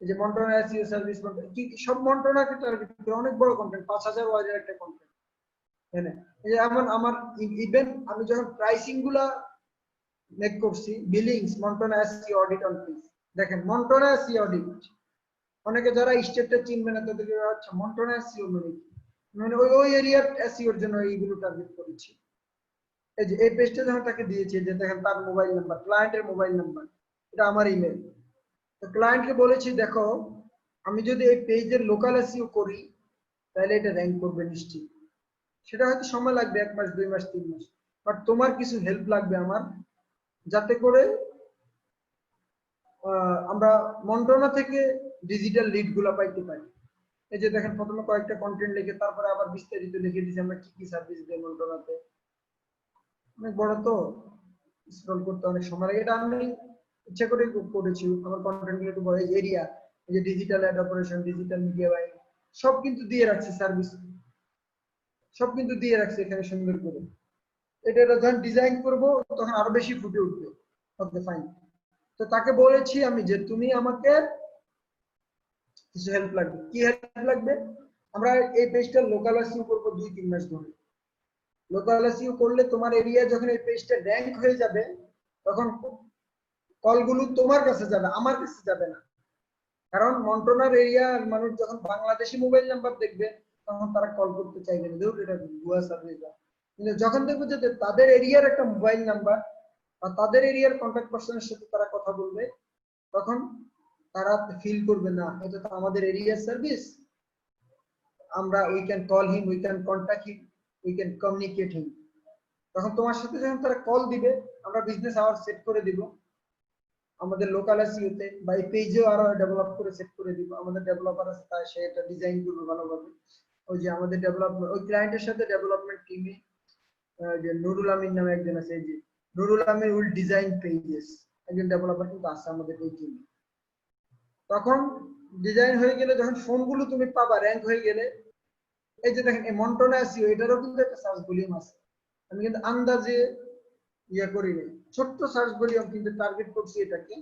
এই যে মন্টনা এসইও সার্ভিস কি সব মন্টনাকে টার্গেট করে অনেক বড় কন্টেন্ট, 5000 ওয়ার্ডের একটা কন্টেন্ট। হ্যাঁ, এই যে এমন আমার ইভেন আমি যখন প্রাইসিং গুলা মেক করছি, billings Montana SEO audit on please, দেখেন মন্টনা এসইও অডিট, অনেকে যারা স্টেটটা চিনবে না তাদেরকে আচ্ছা মন্টনা এসইও মানে কি, মানে ওই ওই এরিয়ার এসইওর জন্য এইগুলো টার্গেট করেছি। এই যে এই পেজটা যখন তাকে দিয়েছে, যে দেখেন তার মোবাইল নাম্বার, ক্লায়েন্টের মোবাইল নাম্বার, এটা আমার ইমেল, তো ক্লায়েন্টকে বলেছি দেখো আমি যদি এই পেজের লোকাল এসইও করি তাহলে এটা র‍্যাঙ্ক করবে নিশ্চিত, সেটা হয়তো সময় লাগবে 1 মাস 2 মাস 3 মাস, বাট তোমার কিছু হেল্প লাগবে আমার, যাতে করে আমরা মন্টনা থেকে ডিজিটাল লিড গুলা পাইতে পারি। এই যে দেখেন প্রথমে কয়েকটা কন্টেন্ট লিখে তারপরে আবার বিস্তারিত লিখে দিয়েছি আমরা কি কি সার্ভিস দেই মন্টনাতে, অনেক বড় তো স্ক্রল করতে অনেক সময় লাগে, এটা আমি ইচ্ছা করে করেছি। আমার কন্টেন্ট গুলো একটু বড়, এই এরিয়া, এই যে digital ad operation, digital media buy, সব কিন্তু দিয়ে রাখছি সার্ভিস, সব কিন্তু দিয়ে রাখছি এখানে সুন্দর করে। এটা যখন ডিজাইন করব তখন আরো বেশি ফুটে উঠবে। ওকে ফাইন, তো তাকে বলেছি আমি যে তুমি আমাকে কিছু হেল্প লাগবে, কি হেল্প লাগবে, আমরা এই পেজটা লোকাল এসইও করব 2-3 মাস ধরে। লোকাল এসইও করলে তোমার এরিয়া যখন এই পেজটা র‍্যাঙ্ক হয়ে যাবে তখন কলগুলো তোমার কাছে যাবে, আমার কাছে যাবে না, কারণ মন্টনার এরিয়ার মানুষ যখন বাংলাদেশি মোবাইল নাম্বার দেখবে তখন তারা কল করতে চাইবে না, ধরুন এটা ভুয়া সার্ভিস। কিন্তু যখন দেখবে যে তাদের এরিয়ার একটা মোবাইল নাম্বার বা তাদের এরিয়ার কন্ট্যাক্ট পার্সনের সাথে তারা কথা বলবে, তখন তারা ফিল করবে না এটা তো আমাদের এরিয়ার সার্ভিস, আমরা we can call him, we can contact him, we can communicate him. তখন তোমার সাথে যখন তারা কল দিবে আমরা বিজনেস আওয়ার সেট করে দিব আমাদের লোকাল এসইওতে, বা এই পেজেও আরো ডেভেলপ করে সেট করে দিব। আমাদের ডেভেলপার আছে, তাই সে এটা ডিজাইন করবে ভালোভাবে। ওই যে আমাদের ডেভেলপমেন্ট ওই ক্লায়েন্টের সাথে ডেভেলপমেন্ট টিমে যে নুরুল আমিন নামে একজন আছে, এই যে Nurul Amin will design pages, একজন ডেভেলপার কিন্তু আছে আমাদের এই টিমে। তখন ডিজাইন হয়ে গেলে যখন ফোনগুলো তুমি পাবা র‍্যাঙ্ক হয়ে গেলে, এই যে দেখেন এই মন্টনা এসইও এটারও কিন্তু একটা সার্চ ভলিউম আছে, আমি কিন্তু আন্দাজে ইয়ে করি নাই, ছোট্ট সার্চ ভলিউম কিন্তু টার্গেট করছি এটাকে।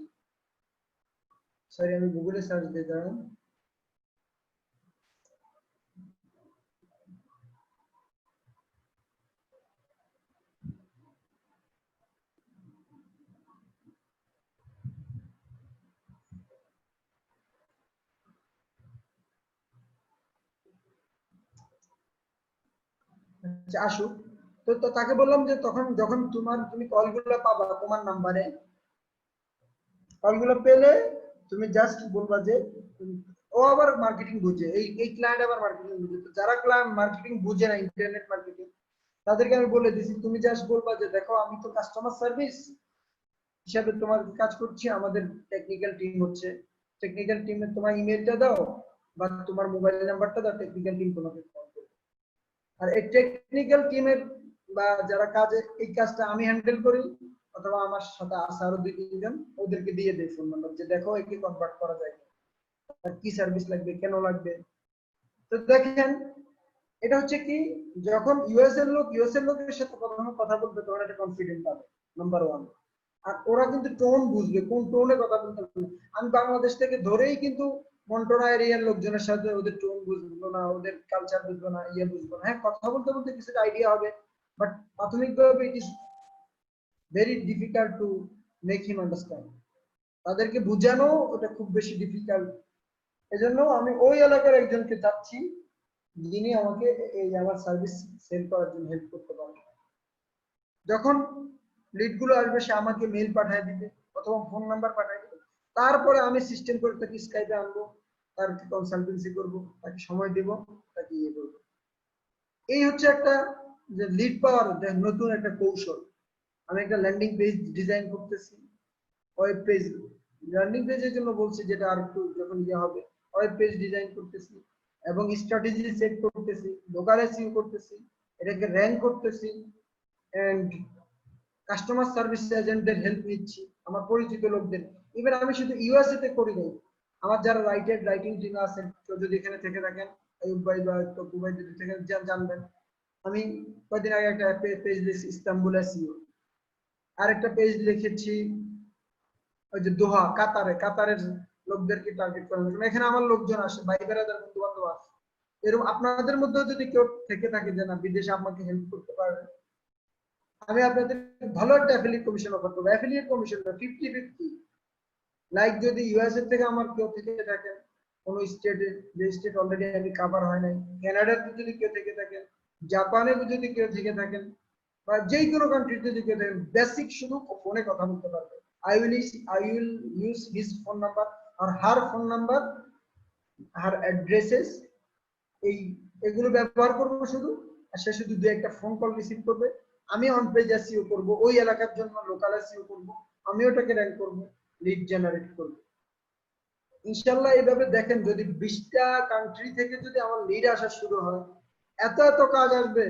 সরি আমি গুগলে সার্চ দিয়ে দাঁড়ান, আচ্ছা আসুক। তো তাকে বললাম যে তখন যখন তুমি কলগুলো পাবা তোমার নাম্বারে, কলগুলো পেলে তুমি জাস্ট বলবা যে ও আবার মার্কেটিং বুঝে, এই ক্লায়েন্ট আবার মার্কেটিং বুঝে, তো যারা ক্লায়েন্ট মার্কেটিং বুঝে না ইন্টারনেট মার্কেটিং তাদেরকে আমি বলে দিছি তুমি জাস্ট বলবা যে দেখো আমি তো কাস্টমার সার্ভিস হিসাবে তোমার কাজ করছি, আমাদের টেকনিক্যাল টিম হচ্ছে, টেকনিক্যাল টিমে তোমার ইমেলটা দাও বা তোমার মোবাইল নাম্বারটা দাও, টেকনিক্যাল টিম তোমাকে কল করবে। আর এই টেকনিক্যাল টিমের বা যারা কাজে এই কাজটা আমি হ্যান্ডেল করি অথবা আমার সাথে আছে আরো 2-3 জন, ওদেরকে দিয়ে দেই ফোন নাম্বার যে দেখো একে কনভার্ট করা যায়, আর কি সার্ভিস লাগবে কেন লাগবে। তো দেখেন এটা হচ্ছে কি, যখন ইউএস এর লোকের সাথে প্রথমে কথা বলবে তখন একটা কনফিডেন্ট পাবে, নাম্বার ওয়ান। আর ওরা কিন্তু টোন বুঝবে, কোন টোনে কথা বলতে হবে। আমি বাংলাদেশ থেকে ধরেই কিন্তু মন্টনা এরিয়ার লোকজনের সাথে ওদের টোন বুঝবো না, ওদের কালচার বুঝবো না, ইয়ে বুঝবো না। হ্যাঁ, কথা বলতে বলতে কিছুটা আইডিয়া হবে, বাট প্রাথমিকভাবে it is very difficult to make him understand. তাদেরকে বোঝানো ওটা খুব বেশি ডিফিকাল্ট। এজন্য আমি ওই এলাকার একজনকে চাচ্ছি যিনি আমাকে এই আমার সার্ভিস সেল করার জন্য হেল্প করতে পারবে। যখন লিড গুলো আসবে সে আমাকে মেইল পাঠিয়ে দিবে অথবা ফোন নাম্বার পাঠিয়ে দিবে। তারপরে আমি সিস্টেম করে তাকে স্কাইপে আনবো, তার কনসালটেন্সি করব, তাকে সময় দেব, তাকে ইয়ে করবো। এই হচ্ছে একটা যে লিড পাওয়ার নতুন একটা কৌশল। আমি একটা ল্যান্ডিং পেজ ডিজাইন করতেছি, ওয়েব পেজ, ল্যান্ডিং পেজের জন্য বলছি যেটা আর একটু যখন ইয়ে হবে, ওয়েব পেজ ডিজাইন করতেছি এবং স্ট্র্যাটেজি সেট করতেছি, লোকাল এসইও করতেছি, এটাকে র‍্যাঙ্ক করতেছি, এন্ড কাস্টমার সার্ভিস এজেন্টদের হেল্প নিচ্ছি, আমার পরিচিত লোকদের। ইভেন আমি শুধু ইউএসএ তে করি নাই, আমার যারা রাইটিং টিম আছেন, কেউ যদি এখানে থেকে থাকেন, আইয়ুব ভাই বা তপু ভাই যদি থেকে জানবেন, আমি কয়েকদিন আগে একটা পেজ লিখেছি ইস্তাম্বুল এসইও, আর একটা পেজ লিখেছি ওই যে দোহা, কাতারের লোকদেরকে টার্গেট করার। এখানে আমার লোকজন আসে, ভাই বেড়াদার বন্ধু বান্ধব আছে। এরকম আপনাদের মধ্যে যদি কেউ থেকে থাকে যে না বিদেশে আমাকে হেল্প করতে পারবে, আমি আপনাদের ভালো একটা অ্যাফিলিয়েট কমিশন অফার করবো। অ্যাফিলিয়েট কমিশনটা 50-50। লাইক যদি ইউএসএ থেকে আমার কেউ থেকে থাকেন, কোন স্টেটে, যে স্টেট অলরেডি আমি কভার হয় নাই, কানাডাতে যদি কেউ থেকে থাকেন, জাপানে যদি কেউ থেকে থাকেন, বা যে কোনো কান্ট্রিতে যদি কেউ থাকেন, বেসিক শুধু ফোনে কথা বলতে পারবে। I will use his phone number or her phone number, her addresses, এগুলো ব্যবহার করবো শুধু। আর সে শুধু দুই একটা ফোন কল রিসিভ করবে। আমি অন পেজ এসইও করবো, ওই এলাকার জন্য লোকাল এসইও করবো, আমি ওটাকে র‍্যাঙ্ক করবো, লিড জেনারেট করবো। ইনশাআল্লাহ এইভাবে দেখেন, যদি 20টা কান্ট্রি থেকে যদি আমার লিড আসা শুরু হয়, এত কাজ আসবে।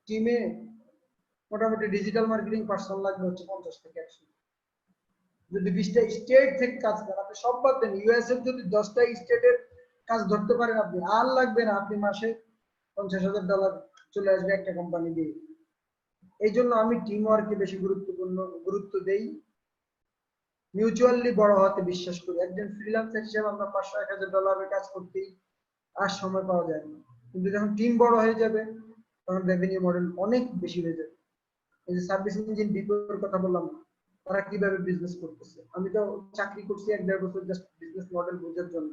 টিমে মোটামুটি ডিজিটাল মার্কেটিং পার্সন লাগবে হচ্ছে 50 থেকে 100। যদি 20টা স্টেট থেকে কাজ করেন, আপনি সব বাদ দেন, ইউএস এর যদি 10টা স্টেটের কাজ ধরতে পারেন, আপনি আর লাগবে না, আপনি মাসে $50,000 চলে আসবে একটা কোম্পানি দিয়ে। এই জন্য আমি টিম ওয়ার্কে বেশি গুরুত্ব দেই, মিউচুয়ালি বড় হতে বিশ্বাস করি। একজন ফ্রিল্যান্সার হিসেবে আমরা $500-1000 কাজ করতেই আর সময় পাওয়া যায় না, কিন্তু যখন টিম বড় হয়ে যাবে তখন রেভিনিউ মডেল অনেক বেশি হয়ে যাবে। এই যে সার্ভিস ইঞ্জিন বিপোর কথা বললাম, তারা কিভাবে বিজনেস করতেছে, আমি তো চাকরি করছি 1-1.5 বছর জাস্ট বিজনেস মডেল বোঝার জন্য,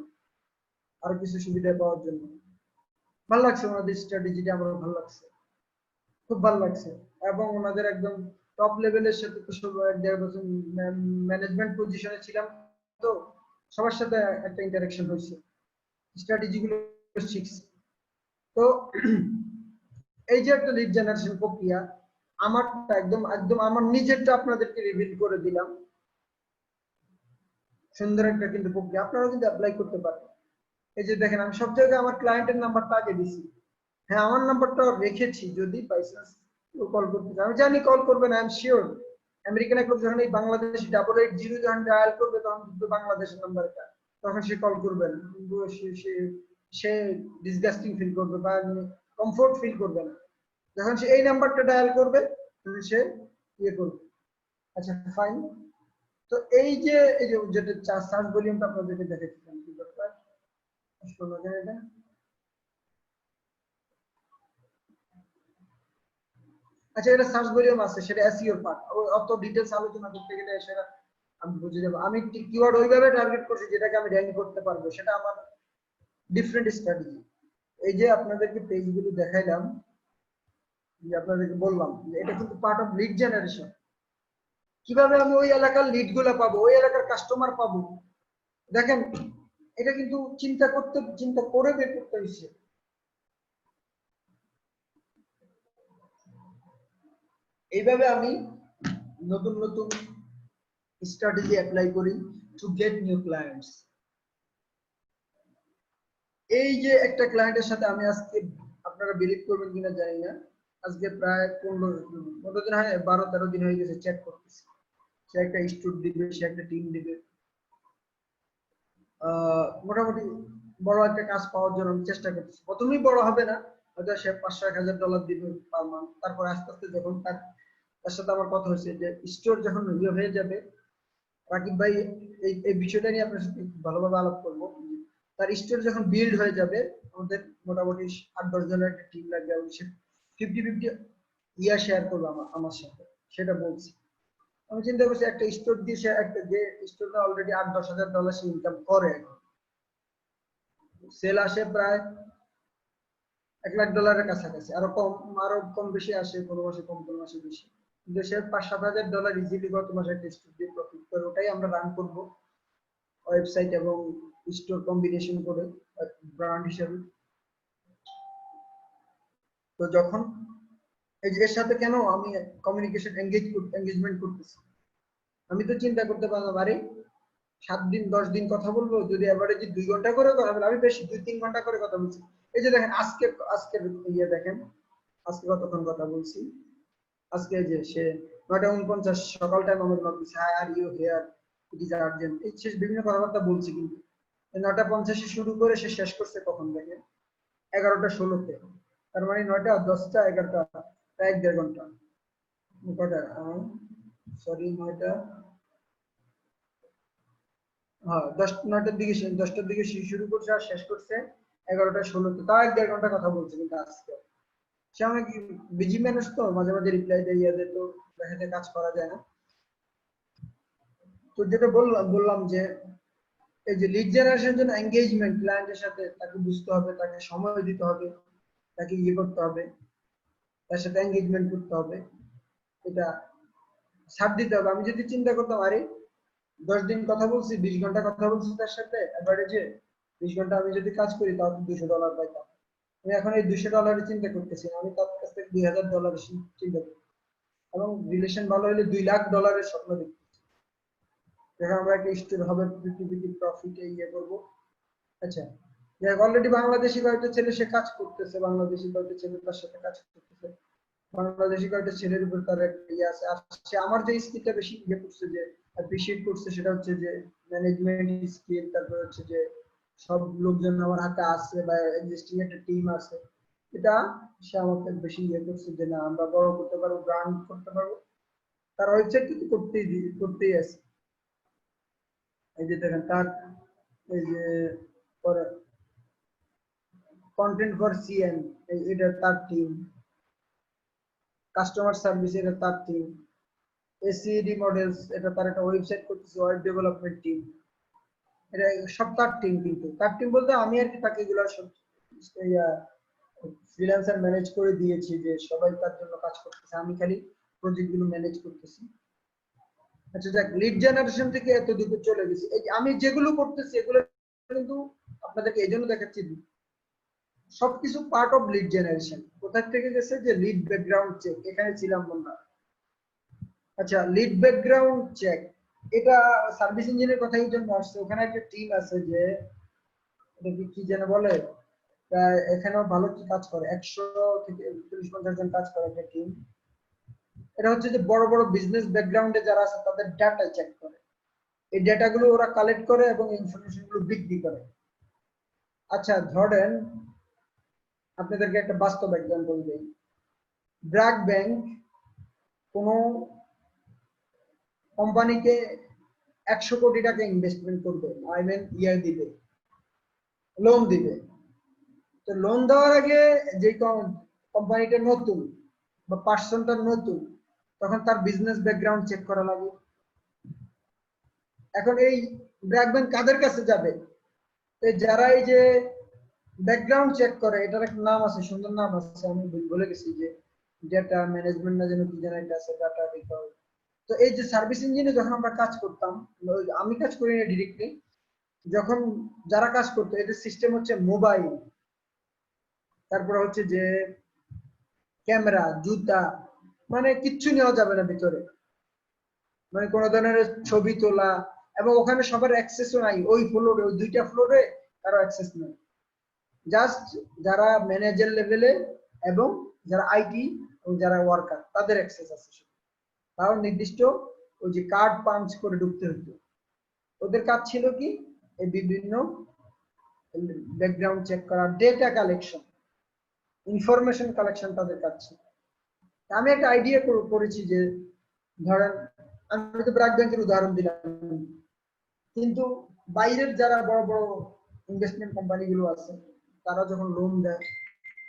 আর কিছু সুবিধা পাওয়ার জন্য। ভালো লাগছে ওনাদের স্ট্র্যাটেজিটা, আমার ভালো লাগছে, খুব ভালো লাগছে। এবং ওনাদের একদম টপ লেভেলের সাথে তো সব 1.5 বছর ম্যানেজমেন্ট পজিশনে ছিলাম, তো সবার সাথে একটা ইন্টারাকশন হয়েছে, স্ট্র্যাটেজি গুলো শিখছি। তো এই যে একটা লিড জেনারেশন প্রক্রিয়া, আমারটা একদম আমার নিজেরটা আপনাদেরকে রিভিল করে দিলাম। সুন্দর একটা কিন্তু প্রক্রিয়া, আপনারাও কিন্তু অ্যাপ্লাই করতে পারেন। এই যে দেখেন, আমি সব জায়গায় আমার ক্লায়েন্টের নাম্বারটা আগে দিছি। হ্যাঁ, আমার নাম্বারটা রেখেছি, যদি বাই চান্স কেউ কল করতে চায়, আমি জানি কল করবে না, আই এম শিওর। আমেরিকান এক লোক যখন এই বাংলাদেশ 880 যখন ডায়াল করবে, তখন কিন্তু বাংলাদেশের নাম্বার এটা, তখন সে কল করবে না, সে ডিসগাস্টিং ফিল করবে বা কমফোর্ট ফিল করবে না। যখন সে এই নাম্বারটা ডায়াল করবে তখন সে ইয়ে করবে। আচ্ছা ফাইন। তো এই যে যেটা সার্চ ভলিউমটা আপনাদেরকে দেখাচ্ছিলাম, কি ব্যাপার শোনা যায় এটা। আচ্ছা, এটা সার্চ ভলিউম আছে, সেটা এসইও পার্ট, অত ডিটেইলস আলোচনা করতে গেলে সেটা আমি বুঝে যাব। আমি কিওয়ার্ড ওইভাবে টার্গেট করছি যেটাকে আমি র‍্যাঙ্ক করতে পারবো, সেটা আমার ডিফারেন্ট স্ট্র্যাটেজি। এই যে আপনাদেরকে পেজগুলো দেখাইলাম, যে আপনাদেরকে বললাম যে এটা কিন্তু পার্ট অফ লিড জেনারেশন। কিভাবে আমি ওই এলাকার লিড গুলা পাবো, ওই এলাকার কাস্টমার পাবো, দেখেন এটা কিন্তু চিন্তা করে বের করতে হয়েছে। এইভাবে আমি নতুন স্ট্র্যাটেজি অ্যাপ্লাই করি টু গেট নিউ ক্লায়েন্টস। এই যে একটা ক্লায়েন্টের সাথে আমি আজকে, আপনারা বিলিভ করবেন কিনা জানি না, আজকে প্রায় 15 দিন হয়, 12-13 দিন হয়ে গেছে চ্যাট করতেছি। সে একটা স্টুড দিবে, সে একটা টিম দিবে, মোটামুটি বড় একটা কাজ পাওয়ার জন্য আমি চেষ্টা করতেছি। প্রথমেই বড় হবে না, হয়তো সে $500-1000 দিবে পার মান্থ। তারপর আস্তে আস্তে যখন তার সাথে আমার কথা হয়েছে যে স্টোর যখন ইয়ে হয়ে যাবে, রাকিব ভাই এই বিষয়টা নিয়ে আপনার সাথে ভালোভাবে আলাপ করবো। তার স্টোর যখন বিল্ড হয়ে যাবে, আমাদের মোটামুটি 8-10 জনের একটা টিম লাগবে এবং সে 50-50 ইয়া শেয়ার করবে আমার সাথে, সেটা বলছি। আমি চিন্তা করছি একটা স্টোর দিয়ে সে একটা যে স্টোরটা অলরেডি $8-10 সে ইনকাম করে, এখন সেল আসে প্রায় $1 লাখ কাছাকাছি, আরো কম বেশি আসে, কোনো মাসে কম কোনো মাসে বেশি, কিন্তু সে $5-7 ইজিলি গত মাসে একটা স্টোর দিয়ে প্রফিট করে। ওটাই আমরা রান করব ওয়েবসাইট এবং স্টোর কম্বিনেশন করে ব্র্যান্ড হিসেবে। তো যখন এই যে এর সাথে কেন আমি কমিউনিকেশন এঙ্গেজমেন্ট করতেছি, আমি তো চিন্তা করতে পারলাম আরে 7 দিন 10 দিন কথা বলবো, যদি এভারেজে 2 ঘন্টা করে কথা বলি, আমি বেশি 2-3 ঘন্টা করে কথা বলছি। এই যে দেখেন আজকের ইয়ে দেখেন, আজকে কতক্ষণ কথা বলছি। আজকে যে সে 9:49 সকাল টাইম আমাকে নক দিচ্ছে, hi are you here, it is urgent, এই শেষ বিভিন্ন কথাবার্তা বলছি, কিন্তু 9:50 শুরু করে সে শেষ করছে কখন দেখেন 11:16-তে। তার মানে 9টা 10টা 11টা, প্রায় 1.5 ঘন্টা। কটা সরি 9টা, হ্যাঁ 10টার দিকে শুরু করছে আর শেষ করছে 11:16-তে, তাও 1.5 ঘন্টা কথা বলছে। কিন্তু আজকে সে অনেক বিজি মানুষ, তো মাঝে মাঝে রিপ্লাই দেয়, ইয়াতে তো দেখা যায় কাজ করা যায় না। তো যেটা বললাম যে এই যে লিড জেনারেশনের জন্য এঙ্গেজমেন্ট, ক্লায়েন্টের সাথে তাকে বুঝতে হবে, তাকে সময় দিতে হবে, তাকে ইয়ে করতে হবে, তার সাথে এঙ্গেজমেন্ট করতে হবে, এটা ছাড় দিতে হবে। আমি যদি চিন্তা করতাম আরে 10 দিন কথা বলছি, 20 ঘন্টা কথা বলছি তার সাথে এভারেজে 20 ঘন্টা আমি যদি কাজ করি তাও $200 পাইতাম। আমি এখন এই $200 চিন্তা করতেছি না, আমি তার কাছ থেকে $2000 চিন্তা করি, এবং রিলেশন ভালো হলে $2 লাখ স্বপ্ন দেখতেছি। যখন আমরা একটা স্টোর হবে 50-50 প্রফিটে ইয়ে করবো। আচ্ছা, অলরেডি বাংলাদেশি কয়েকটা ছেলে সে কাজ করতেছে, বাংলাদেশি কয়েকটা ছেলে তার সাথে কাজ করতেছে, বাংলাদেশি কয়েকটা ছেলের উপর তার একটা ইয়ে আছে। আর সে আমার যে স্কিলটা বেশি ইয়ে করছে, যে অ্যাপ্রিসিয়েট করছে, সেটা হচ্ছে যে ম্যানেজমেন্ট স্কিল, তারপর হচ্ছে যে সব লোকজন আমার হাতে আছে বা এক্সিস্টিং একটা টিম আছে, এটা সে আমাকে বেশি ইয়ে করছে যে না আমরা বড় করতে পারবো, ব্র্যান্ড করতে পারবো। তার ওয়েবসাইট কিন্তু করতেই আছে। এই যে দেখেন তার এই যে পরে কন্টেন্ট ফর সিএম, এটা তার টিম, কাস্টমার সার্ভিস এটা তার টিম, এসিডি মডেলস এটা তার একটা ওয়েবসাইট করতেছে, ওয়েব ডেভেলপমেন্ট টিম, এটা সব তার টিম। কিন্তু তার টিম বলতে আমি আর কি তাকে এগুলো সব ফ্রিল্যান্সার ম্যানেজ করে দিয়েছি, যে সবাই তার জন্য কাজ করতেছে, আমি খালি প্রজেক্ট গুলো ম্যানেজ করতেছি। আচ্ছা যাক, লিড জেনারেশন থেকে এত দূরে চলে গেছি, এই আমি যেগুলো করতেছি এগুলো কিন্তু আপনাদেরকে এই জন্য দেখাচ্ছি, সবকিছু পার্ট অফ লিড জেনারেশন। কোথা থেকে গেছে যে লিড ব্যাকগ্রাউন্ড চেক, এখানে ছিলাম আমরা। আচ্ছা, লিড ব্যাকগ্রাউন্ড চেক এটা সার্ভিস ইঞ্জিনের কথা এই জন্য আসছে, ওখানে একটা টিম আছে যে এটা কি যেন বলে, এখানেও ভালো কি কাজ করে, 100 থেকে 40-50 জন কাজ করে একটা টিম। এটা হচ্ছে যে বড় বড় বিজনেস ব্যাকগ্রাউন্ডে যারা আছে তাদের ডাটা চেক করে, এই ডাটাগুলো ওরা কালেক্ট করে এবং ইনফরমেশন গুলো বিক্রি করে। আচ্ছা ধরেন আপনাদেরকে একটা বাস্তব এক্সাম্পল দিই, ব্র্যাক ব্যাংক কোনো কোম্পানিকে 100 কোটি টাকা ইনভেস্টমেন্ট করবে, আই মিন ইয়ার দিবে, লোন দিবে। তো লোন দেওয়ার আগে যে কোম্পানিটা নতুন বা পার্সনটা নতুন, তখন তার বিজনেস ব্যাকগ্রাউন্ড চেক করা লাগে। এখন এই ব্র্যাক ব্যাংক কাদের কাছে যাবে, যারা এই যে ব্যাকগ্রাউন্ড চেক করে, এটার একটা নাম আছে, সুন্দর নাম আছে, আমি বলে গেছি, যে ডেটা ম্যানেজমেন্ট না যেন কি যেন একটা আছে, ডাটা রিকভারি। তো এই যে সার্ভিস ইঞ্জিনে যখন আমরা কাজ করতাম, আমি কাজ করি না ডিরেক্টলি, যখন যারা কাজ করতো এদের সিস্টেম হচ্ছে মোবাইল, তারপরে হচ্ছে যে ক্যামেরা, জুতা, মানে কিচ্ছু নেওয়া যাবে না ভিতরে, মানে কোন ধরনের ছবি তোলা, এবং ওখানে সবার অ্যাক্সেসও নাই, ওই ফ্লোরে, ওই 2টা ফ্লোরে কারো অ্যাক্সেস নেই, জাস্ট যারা ম্যানেজার লেভেলে এবং যারা আইটি এবং যারা ওয়ার্কার তাদের অ্যাক্সেস আছে। তাও নির্দিষ্ট ওই যে কার্ড পাঞ্চ করে ঢুকতে হতো। ওদের কাজ ছিল কি এই বিভিন্ন ব্যাকগ্রাউন্ড চেক করা, ডেটা কালেকশন, ইনফরমেশন কালেকশন তাদের কাজ ছিল। আমি একটা আইডিয়া করেছি যে ধরেন আমি তো ব্র্যাক ব্যাংকের উদাহরণ দিলাম, কিন্তু বাইরের যারা বড় বড় ইনভেস্টমেন্ট কোম্পানিগুলো আছে তারা যখন লোন দেয়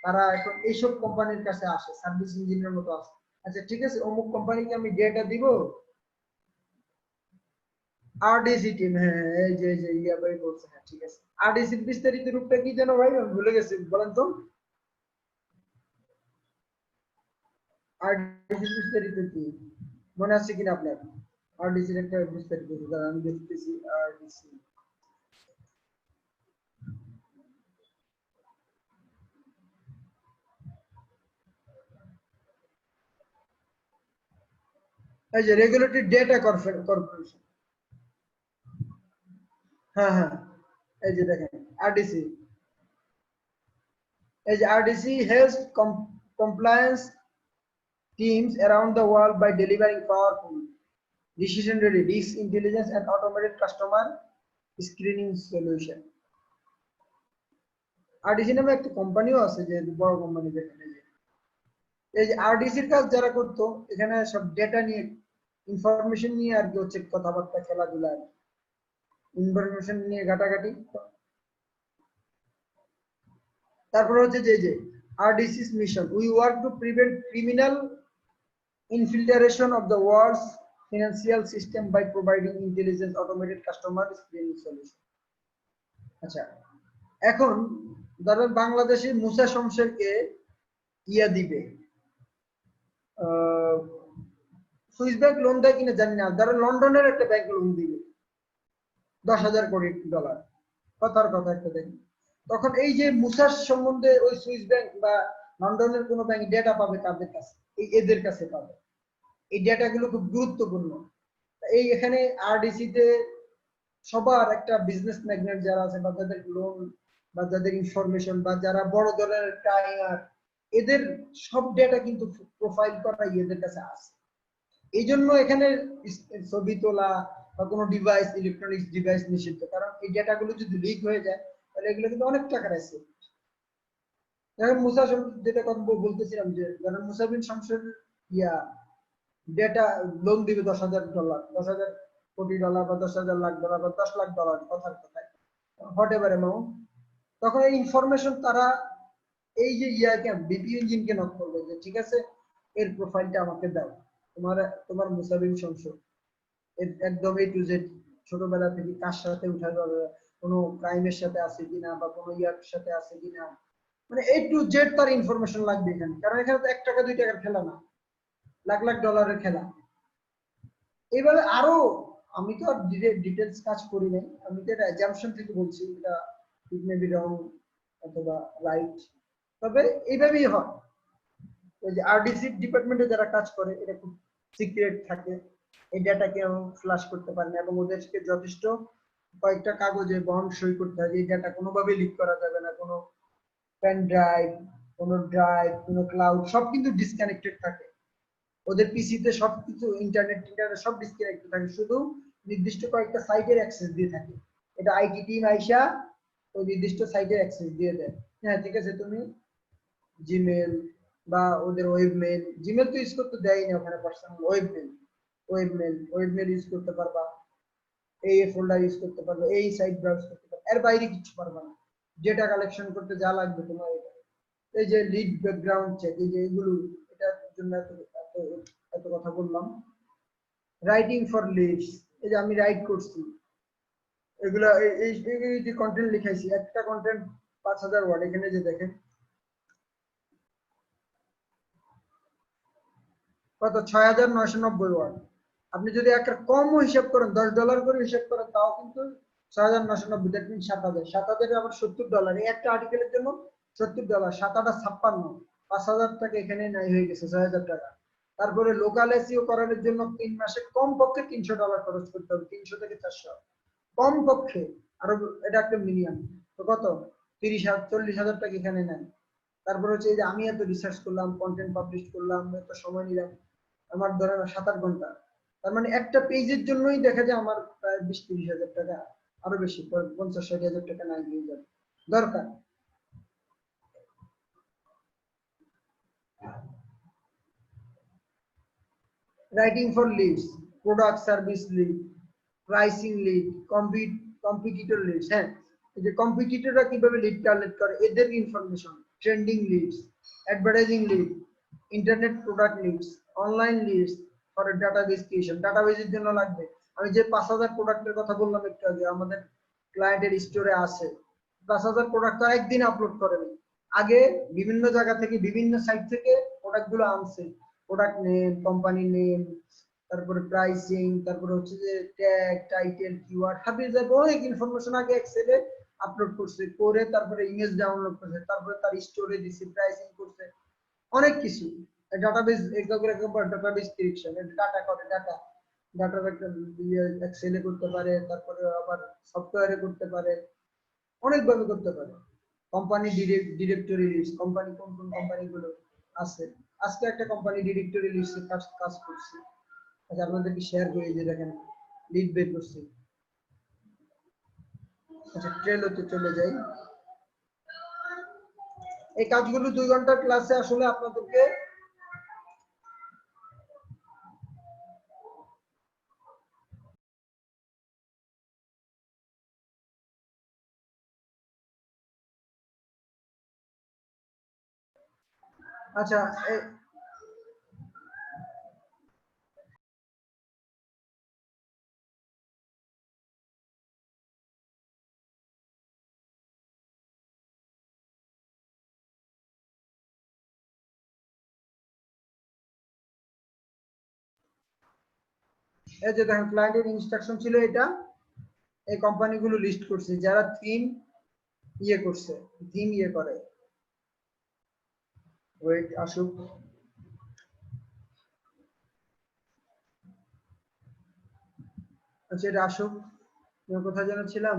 তারা এখন এইসব কোম্পানির কাছে আসে, সার্ভিস ইঞ্জিনিয়ার মতো আসে। আচ্ছা ঠিক আছে, অমুক কোম্পানিকে আমি ডেটা দিব, আরডিসি টিম, হ্যাঁ এই যে ইয়া ভাই বলছে, হ্যাঁ ঠিক আছে। আরডিসির বিস্তারিত রূপটা কি যেন ভাই, আমি ভুলে গেছি, বলেন তো। আরডিসির বিস্তারিত কি মনে আছে কিনা আপনার? আরডিসির একটা বিস্তারিত আমি দেখতেছি। আরডিসি এই যে রেগুলেটরি ডেটা কর্পোরেশন, হ্যাঁ হ্যাঁ, এই যে দেখেন আরডিসি, এই যে RDC helps compliance teams around the world by delivering powerful decision ready risk intelligence and automated customer screening solution. RDC নামে একটা কোম্পানিও আছে, যে বড় কোম্পানি যেখানে, এই যে আরডিসির কাজ যারা করতো এখানে সব ডেটা নিয়ে, ইনফরমেশন নিয়ে আর কি হচ্ছে কথাবার্তা, খেলাধুলা, ইনফরমেশন নিয়ে ঘাটাঘাটি। তারপরে হচ্ছে যে RDC's mission, we work to prevent criminal infiltration of the world's financial system by providing intelligent automated customer screening solution. আচ্ছা, এখন ধরেন বাংলাদেশে মুসা শমশেরকে ইয়া দিবে, সুইস ব্যাংক লোন দেয় কিনা জানি না, ধরেন লন্ডনের একটা ব্যাংক লোন দিবে 10,000 কোটি ডলার, কথার কথা একটা দেখি, তখন এই যে মুসার সম্বন্ধে ওই সুইস ব্যাংক বা লন্ডনের কোনো ব্যাংক ডেটা পাবে কাদের কাছে? এই এদের কাছে পাবে। এই ডেটাগুলো খুব গুরুত্বপূর্ণ। এই এখানে আরডিসি তে সবার একটা বিজনেস ম্যাগনেট যারা আছে, বা যাদের লোন বা যাদের ইনফরমেশন বা যারা বড় ধরনের টাইমার, এদের সব ডেটা কিন্তু প্রোফাইল করা এদের কাছে আছে। এই জন্য এখানে ছবি তোলা বা কোনো ডিভাইস, ইলেকট্রনিক্স ডিভাইস নিষিদ্ধ, কারণ এই ডেটাগুলো যদি লিক হয়ে যায় তাহলে এগুলো কিন্তু অনেক টাকার আছে। এখন মুসা যেটা কথা বলতেছিলাম, যে যারা মুসা বিন শমসের ইয়া ডেটা লোন দিবে $10,000, 10,000 কোটি ডলার বা 10,000 লাখ ডলার বা 10 লাখ ডলার, কথার কথায় হোয়াট এভার অ্যামাউন্ট, তখন এই ইনফরমেশন তারা এই যে ইয়াকে বিপি ইঞ্জিনকে নক করবে যে ঠিক আছে এর প্রোফাইলটা আমাকে দাও, তোমার মুসা বিন শমস একদম A to Z, ছোটবেলা থেকে কার সাথে উঠা যাবে, কোনো ক্রাইমের সাথে আছে কিনা বা কোনো ইয়ার সাথে আছে কিনা, মানে A to Z তার ইনফরমেশন লাগবে এখানে, কারণ এখানে তো 1 টাকা 2 টাকার খেলা না, লাখ লাখ ডলারের খেলা। এইভাবে আরো, আমি তো আর ডিটেলস কাজ করি নাই, আমি তো এটা অ্যাজাম্পশন থেকে বলছি, এটা ইট মে বি রং অথবা রাইট, তবে এইভাবেই হয়। ওই যে আরডিসি ডিপার্টমেন্টে যারা কাজ করে এটা খুব সিক্রেট থাকে, এই ডাটা কেউ ফ্ল্যাশ করতে পারে না, এবং ওদেরকে যথেষ্ট কয়েকটা কাগজে বন্ড সই করতে হয়, এই ডাটা কোনোভাবে লিক করা যাবে না, কোনো পেন ড্রাইভ, কোনো ড্রাইভ, কোনো ক্লাউড সব কিন্তু ডিসকানেক্টেড থাকে, ওদের পিসিতে সবকিছু ইন্টারনেট সব ডিসকানেক্টেড থাকে, শুধু নির্দিষ্ট কয়েকটা সাইটের অ্যাক্সেস দিয়ে থাকে। এটা আইটি টিম আইসা ওই নির্দিষ্ট সাইটের অ্যাক্সেস দিয়ে দেয়, হ্যাঁ ঠিক আছে তুমি জিমেল বা ওদের ওয়েব মেল, জিমেল তো ইউজ করতে দেয় না ওখানে, পার্সোনাল ওয়েব মেল ইউজ করতে পারবা, এই ফোল্ডার ইউজ করতে পারবে, এই সাইট ব্রাউজ করতে পারবে, এর বাইরে কিছু পারবা না। ডেটা কালেকশন করতে যা লাগবে তোমার এটা, এই যে লিড ব্যাকগ্রাউন্ড চেক, এই যে এগুলো, এটার জন্য এত কথা বললাম। রাইটিং ফর লিডস, এই যে আমি রাইট করছি এগুলা, এই যে কন্টেন্ট লিখাইছি, একটা কন্টেন্ট 5,000 ওয়ার্ড, এখানে যে দেখেন কত, 6,990 ওয়ার্ড। আপনি যদি একটা কমও হিসাব করেন, $10 করে হিসাব করেন, তাও কিন্তু 6,990, দ্যাট মিন 7,000, 7,000 আবার $70, এই একটা আর্টিকেলের জন্য $70, 7,856, 5,000 টাকা এখানে নাই হয়ে গেছে, 6,000 টাকা। তারপরে লোকাল এসইও করানোর জন্য 3 মাসে কম পক্ষে $300 খরচ করতে হবে, 300 থেকে 400 কম পক্ষে, আরো এটা একটা মিনিমাম, তো কত 40,000 টাকা এখানে নেন। তারপর হচ্ছে এই যে আমি এত রিসার্চ করলাম, কন্টেন্ট পাবলিশ করলাম, এত সময় নিলাম, আমার ধরেন 7-8 ঘন্টা, তার মানে একটা পেজের জন্যই দেখা যায় আমার প্রায় 20-30 হাজার টাকা, আরো বেশি 50-60 হাজার টাকা নাই হয়ে যাবে দরকার। writing for leads, product service lead, pricing lead, competitor leads, হ্যাঁ এই যে কম্পিটিটররা কিভাবে লিড কালেক্ট করে এদের information, trending leads, advertising lead, internet product leads, online leads for database creation, ডাটাবেসের জন্য লাগবে। আমি যে 5000 প্রোডাক্টের কথা বললাম একটু আগে আমাদের ক্লায়েন্টের স্টোরে আছে, 5000 প্রোডাক্ট আর একদিন আপলোড করেনি, আগে বিভিন্ন জায়গা থেকে বিভিন্ন সাইট থেকে প্রোডাক্টগুলো আনছে, প্রোডাক্ট নেম, কোম্পানি নেম, তারপরে প্রাইসিং, তারপরে হচ্ছে যে ট্যাগ, টাইটেল, কিওয়ার্ড, হাবিজ অনেক ইনফরমেশন আগে এক্সেলে আপলোড করছে, করে তারপরে ইমেজ ডাউনলোড করছে, তারপরে তার স্টোরে দিছে, প্রাইসিং করছে, অনেক কিছু। ডাটাবেস ডাটাবেস ক্রিয়েশন, ডাটা করে, ডাটার একটা এক্সেলে করতে পারে, তারপরে আবার সফটওয়্যারে করতে পারে, অনেক ভাবে করতে পারে। কোম্পানি ডিরেক্টরি লিস্ট, কোম্পানি কোন কোন কোম্পানিগুলো আছে, আজকে একটা কোম্পানি ডিরেক্টরি লিস্টে কাজ করছি, আচ্ছা আপনাদেরকে শেয়ার করি, যে দেখেন লিড বের করছি। আচ্ছা ট্রেলোতে চলে যাই। এই কাজগুলো 2 ঘন্টার ক্লাসে আসলে আপনাদেরকে আচ্ছা এই যে দেখেন ক্লায়েন্টের ইনস্ট্রাকশন ছিল এটা, এই কোম্পানিগুলো লিস্ট করছে যারা থিম করছে, থিম করে। ওয়েট আসুক, আচ্ছা এটা আসুক, কোথায় যেন ছিলাম,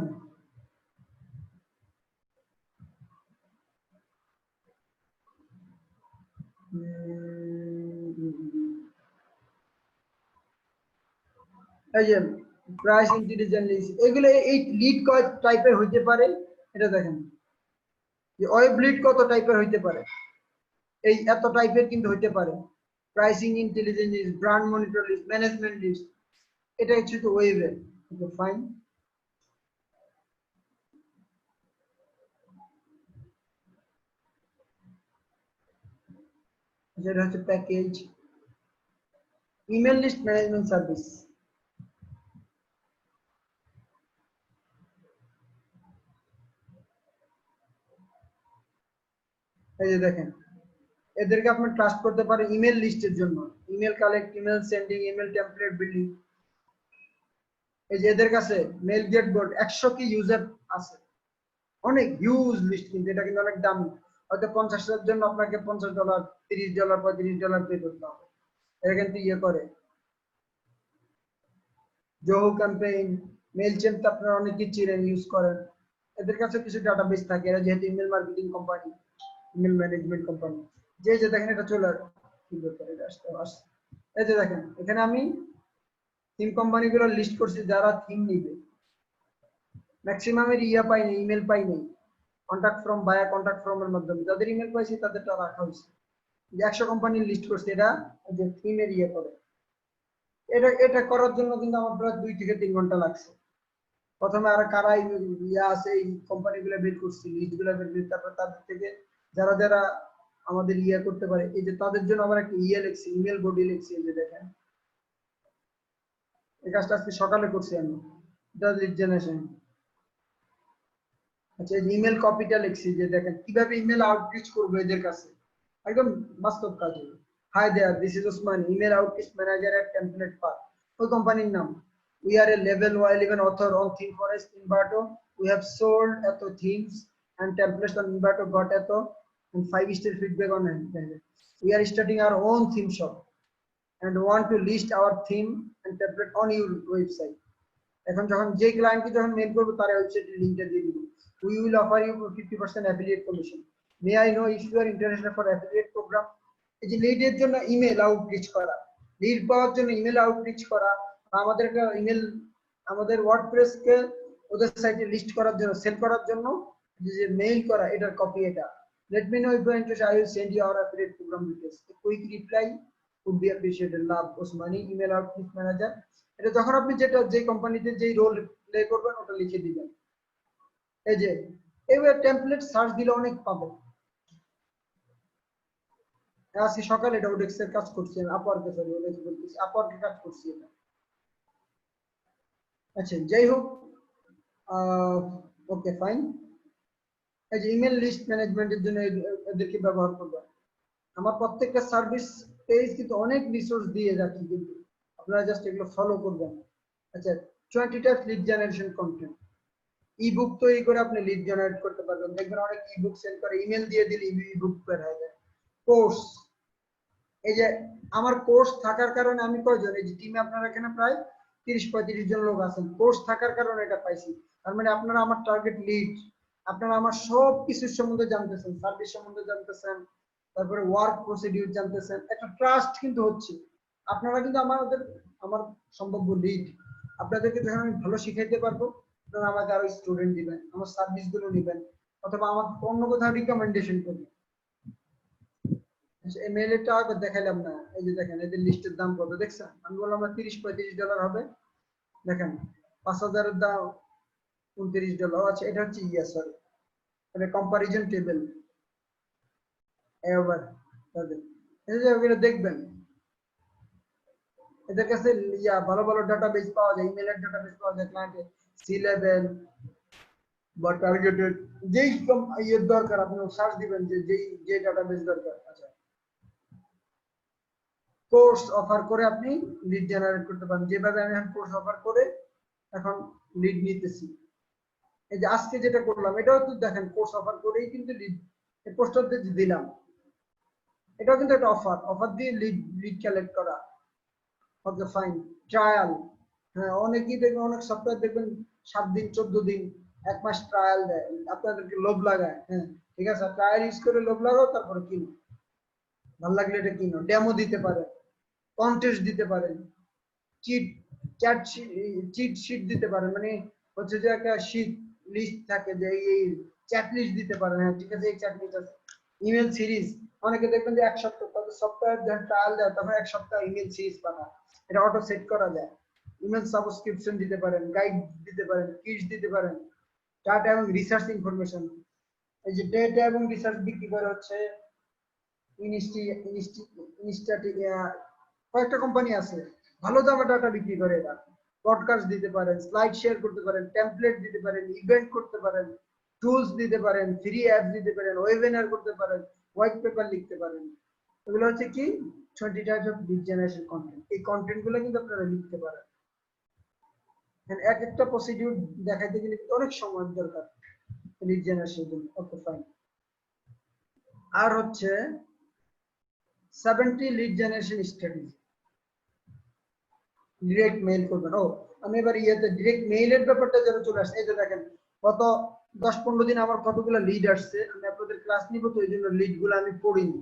এই যে প্রাইস ইন্টেলিজেন্ট লিস্ট, এগুলো এই লিড কয় টাইপের হইতে পারে এটা দেখেন, যে ওয়েব লিড কত টাইপের হইতে পারে, এই এত টাইপের কিন্তু হইতে পারে। Pricing intelligence list, brand monitor list, management list, এটা হচ্ছে তো ওয়েবে। ওকে ফাইন, যেটা হচ্ছে package, email list management service. এই যে দেখেন এদেরকে আপনি ট্রাস্ট করতে পারেন ইমেল লিস্টের জন্য, email collect, email sending, email template building. এই যে এদের কাছে মেল গেট বোর্ড 100 কি ইউজার আছে, অনেক হিউজ লিস্ট, কিন্তু এটা কিন্তু অনেক দামি, হয়তো 50,000 জন্য আপনাকে $50, $30, $35 পে করতে হবে। এটা কিন্তু করে জোহো ক্যাম্পেইন, মেইলচেম্প আপনারা অনেকেই চিনেন, ইউজ করেন। এদের কাছে কিছু ডাটাবেস থাকে, এরা যেহেতু email marketing company, email management company. যে দেখেন এটা চলে আসছে, এই যে দেখেন এখানে আমি থিম কোম্পানিগুলো লিস্ট করছি যারা থিম নিবে। ম্যাক্সিমামের পাইনি, ইমেল পাইনি, কন্টাক্ট ফ্রম বায়া কন্টাক্ট ফ্রম এর মাধ্যমে যাদের ইমেল পাইছি তাদেরটা রাখা হয়েছে। 100 কোম্পানির লিস্ট করছে, এটা যে থিমের করে। এটা করার জন্য কিন্তু আমার প্রায় 2 থেকে 3 ঘন্টা লাগছে। প্রথমে আর কারা আছে এই কোম্পানিগুলো বের করছি, লিস্টগুলো বের করছি, তারপর তাদের থেকে যারা যারা আমাদের করতে পারে, এই যে তাদের জন্য আমরা একটা লিখছি, ইমেল বডি লিখছি, এই যে দেখেন এই কাজটা আজকে সকালে করছি আমি, এটা লিড জেনারেশন। আচ্ছা এই ইমেল কপিটা লিখছি, যে দেখেন কিভাবে ইমেল আউটরিচ করবো এদের কাছে, একদম বাস্তব কাজ। Hi there, this is Osman, email outreach manager at template park, ওই কোম্পানির নাম। We are a level 11 author on theme forest Inverto. We have sold eto themes and templates on Inverto, got eto and 5-star feedback on it. We are starting our own theme shop and want to list our theme and template on your website. এখন যখন যে ক্লায়েন্টকে যখন mail করব তার ওয়েবসাইটের লিংকটা দিয়ে দিব। We will offer you 50% affiliate commission. May I know if you are interested for affiliate program? এই যে লিডের জন্য ইমেল আউটরিচ করা, লিড পাওয়ার জন্য ইমেল আউটরিচ করা, আমাদের একটা ইমেল, আমাদের ওয়ার্ডপ্রেস কে ওদের সাইটে লিস্ট করার জন্য, সেল করার জন্য যে মেইল করা, এটার কপি এটা। Let me know if you're interested. I will send you our affiliate program details. A quick reply would be appreciated. Love Osmani, email our please manager. এটা যখন আপনি যে কোম্পানিতে যেই রোল প্লে করবেন ওটা লিখে দিবেন। এই যে এবার টেমপ্লেট সার্চ দিলে অনেক পাবেন। আজকে সকালে এটা ওডেক্সের কাজ করছি, আপওয়ার্কে সরি ওডেক্স বলতেছি, আপওয়ার্কে কাজ করছি এটা। আচ্ছা যাই হোক, ওকে ফাইন। এই যে ইমেল লিস্ট ম্যানেজমেন্টের জন্য এদেরকে ব্যবহার করবেন। আমার প্রত্যেকটা সার্ভিস পেজ কিন্তু অনেক রিসোর্স দিয়ে যাচ্ছি, কিন্তু আপনারা জাস্ট এগুলো ফলো করবেন। আচ্ছা 20 types lead generation content, ebook তৈরি করে আপনি লিড জেনারেট করতে পারবেন। দেখবেন অনেক ইবুক সেন্ড করে, ইমেল দিয়ে দিলে ইবুক বের হয়ে যায়। কোর্স, এই যে আমার কোর্স থাকার কারণে আমি কয়জন, এই যে টিমে আপনারা এখানে প্রায় 30-35 জন লোক আছেন, কোর্স থাকার কারণে এটা পাইছি। তার মানে আপনারা আমার টার্গেট লিড, আপনারা আমার সব কিছুর সম্বন্ধে জানতেছেন, সার্ভিস সম্বন্ধে জানতেছেন, তারপরে ওয়ার্ক প্রসিডিউর জানতেছেন, একটা ট্রাস্ট কিন্তু হচ্ছে। আপনারা কিন্তু আমার সম্ভাব্য লিড, আপনাদেরকে যখন আমি ভালো শিখাইতে পারবো, আপনারা আমাকে আরো স্টুডেন্ট দিবেন, আমার সার্ভিস গুলো নিবেন, অথবা আমাকে অন্য কোথাও রিকমেন্ডেশন করবেন। এই মেইলটা আগে দেখাইলাম না, এই যে দেখেন এদের লিস্টের দাম কত দেখছেন। আমি বললাম না $30-35 হবে, দেখেন 5000 এর দাম $29। আচ্ছা এটা হচ্ছে সরি, এটা কম্পারিজন টেবিল। এবার এই যে ওগুলো দেখবেন, এদের কাছে ভালো ভালো ডাটাবেস পাওয়া যায়, ইমেলের ডাটাবেস পাওয়া যায়, ক্লায়েন্টের সি লেভেল বা টার্গেটেড যেই ইয়ের দরকার আপনি সার্চ দিবেন যে ডাটাবেস দরকার। আচ্ছা কোর্স অফার করে আপনি লিড জেনারেট করতে পারেন, যেভাবে আমি এখন কোর্স অফার করে এখন লিড নিতেছি। এই যে আজকে যেটা করলাম এটাও তো দেখেন কোর্স অফার করেই কিন্তু লিড, এই পোস্টারতে দিলাম, এটাও কিন্তু একটা অফার দিয়ে লিড কালেক্ট করা। Okay fine. ট্রায়াল, হ্যাঁ অনেকেই দেখবেন, অনেক সফটওয়্যার দেখবেন 7 দিন 14 দিন 1 মাস ট্রায়াল দেয়, আপনাদেরকে লোভ লাগায়। হ্যাঁ ঠিক আছে, ট্রায়াল ইউজ করে লোভ লাগাও, তারপরে কিনো, ভালো লাগলে এটা কিনো। ডেমো দিতে পারেন, কন্টেস্ট দিতে পারেন, চিট চিট শিট দিতে পারেন, মানে হচ্ছে যে একটা শিট লিস্ট থাকে যে এই চ্যাট লিস্ট দিতে পারেন। হ্যাঁ ঠিক আছে, এই চ্যাট লিস্ট আছে। ইমেল সিরিজ, অনেকে দেখবেন যে 1 সপ্তাহ, তাদের সফটওয়্যার যখন ট্রায়াল দেয় তখন 1 সপ্তাহ ইমেল সিরিজ পাঠায়, এটা অটো সেট করা যায়। ইমেল সাবস্ক্রিপশন দিতে পারেন, গাইড দিতে পারেন, কিটস দিতে পারেন, ডাটা এবং রিসার্চ ইনফরমেশন। এই যে ডেটা এবং রিসার্চ বিক্রি করে হচ্ছে কয়েকটা কোম্পানি আছে, ভালো দামে ডাটা বিক্রি করে। এরা পডকাস্ট দিতে পারেন, স্লাইড শেয়ার করতে পারেন, টেমপ্লেট দিতে পারেন, ইভেন্ট করতে পারেন, টুলস দিতে পারেন, ফ্রি অ্যাপ দিতে পারেন, ওয়েবিনার করতে পারেন, হোয়াইট পেপার লিখতে পারেন। এগুলো হচ্ছে কি 20 types of lead generation content. এই কন্টেন্ট গুলো কিন্তু আপনারা লিখতে পারেন। এক একটা প্রসিডিউর দেখাইতে গেলে অনেক সময় দরকার লিড জেনারেশনের জন্য। Okay fine. আর হচ্ছে 70 lead generation strategy. Direct mail করবেন। ও আমি এবার ডিরেক্ট মেইলের ব্যাপারটা যেন চলে আসছে। এই যে দেখেন গত 10-15 দিন আমার কতগুলো লিড আসছে, আমি আপনাদের ক্লাস নিব তো এই জন্য লিড গুলো আমি পড়িনি।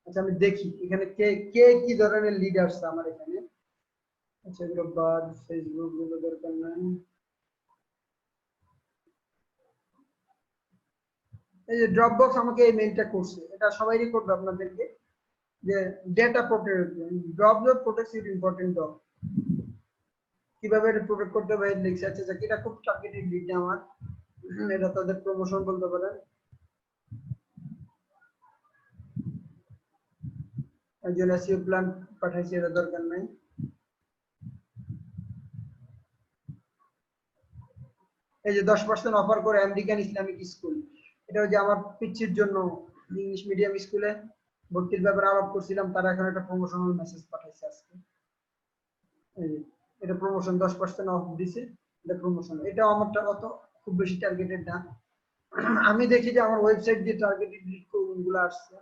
আচ্ছা আমি দেখি এখানে কে কে কি ধরনের লিড আসছে আমার এখানে। আচ্ছা এগুলো বাদ, ফেসবুক গুলো দরকার নাই। এই যে ড্রপবক্স আমাকে এই মেইলটা করছে, এটা সবাইই করবে আপনাদেরকে, যে data protect, Dropbox protects is important doc, কিভাবে এটা প্রোটেক্ট করতে হবে লিখছে। আচ্ছা আচ্ছা এটা খুব টার্গেটেড লিড আমার, এটা তাদের প্রমোশন বলতে পারেন। একজন এসইও প্ল্যান পাঠাইছে, এটা দরকার নাই। এই যে 10% অফার করে আমেরিকান ইসলামিক স্কুল, এটা যে আমার পিচ্ছির জন্য ইংলিশ মিডিয়াম স্কুলে ভর্তির ব্যাপারে আলাপ করছিলাম, তারা এখন একটা প্রমোশনাল মেসেজ পাঠাইছে আজকে। এটা প্রমোশন 10% অফ দিছে, এটা প্রমোশন। এটা আমারটা অত খুব বেশি টার্গেটেড না। আমি দেখি যে আমার ওয়েবসাইট দিয়ে টার্গেটেড লিড গুলো আসছে,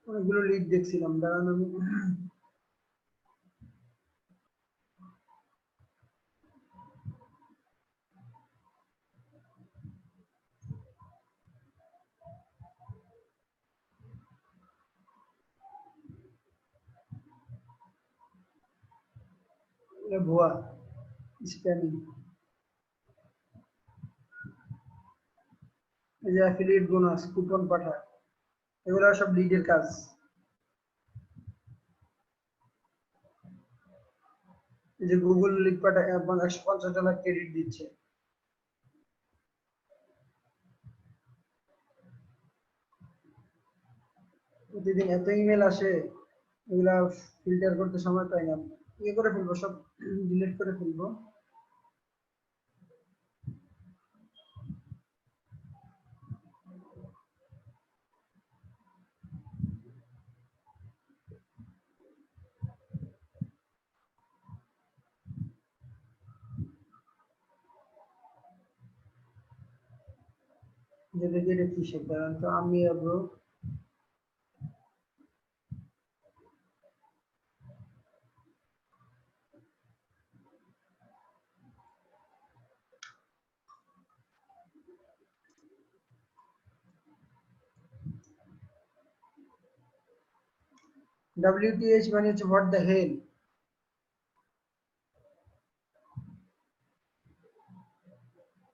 অনেকগুলো লিড দেখছিলাম, দাঁড়ান আমি ভুয়া স্প্যামিং। এই যে অ্যাফিলিয়েট বোনাস, কুপন পাঠায়, এগুলো সব লিডের কাজ। এই যে গুগল লিড পাঠায় এবং $150 ক্রেডিট দিচ্ছে। প্রতিদিন এত ইমেল আসে, এগুলা ফিল্টার করতে সময় পাই না। ইয়ে করে ফেলবো, সব ডিলিট করে ফেলবো। যে দেখি এটা কিসের, কারণ তো আমি ব্রো WTH মানে হচ্ছে হোয়াট দ্য হেল।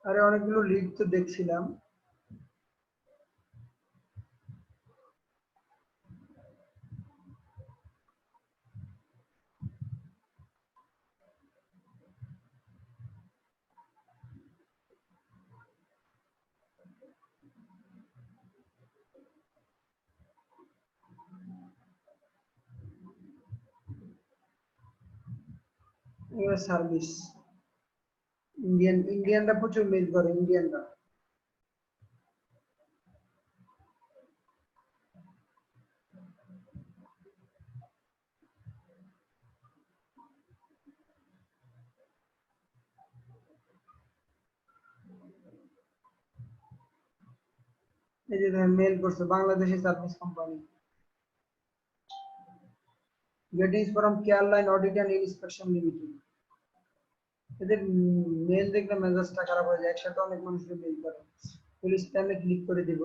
আরে অনেকগুলো লিড তো দেখছিলাম। এগুলো সার্ভিস, ইন্ডিয়ানরা প্রচুর মেল করে, ইন্ডিয়ানরা। এই যে মেল করছে বাংলাদেশের service company, greetings from Careline audit and inspection limited. এদের মেল দেখলে মেজাজটা খারাপ হয়ে যায়, একসাথে অনেক মানুষকে মেল করে। পুলিশ স্প্যামে ক্লিক করে দিব।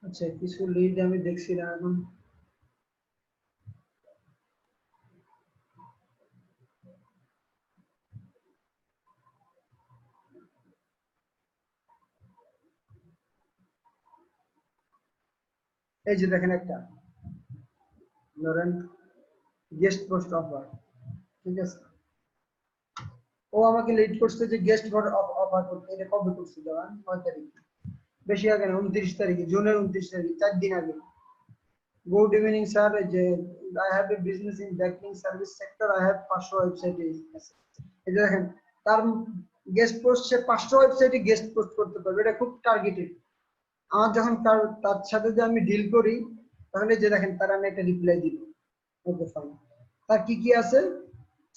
আচ্ছা, কিছু লিড আমি দেখছিলাম এখন। এই যে দেখেন একটা, ধরেন গেস্ট পোস্ট অফার, ঠিক আছে। ও আমাকে লিড করছে যে গেস্ট অফার করতে, এটা কবে করছে জানেন? 9 তারিখ, বেশি আগে না, 29 তারিখে, জুনের 29 তারিখে, 4 দিন আগে। গুড ইভিনিং স্যার, যে I have a business in banking service sector, I have 500 ওয়েবসাইটে। এই যে দেখেন, তার গেস্ট পোস্ট, সে 500 ওয়েবসাইটে গেস্ট পোস্ট করতে পারবে, এটা খুব টার্গেটেড। আমার যখন তার সাথে যে আমি ডিল করি, তাহলে যে দেখেন তার আমি একটা রিপ্লাই দিব, ওকে ফাইন। তার কি কি আছে,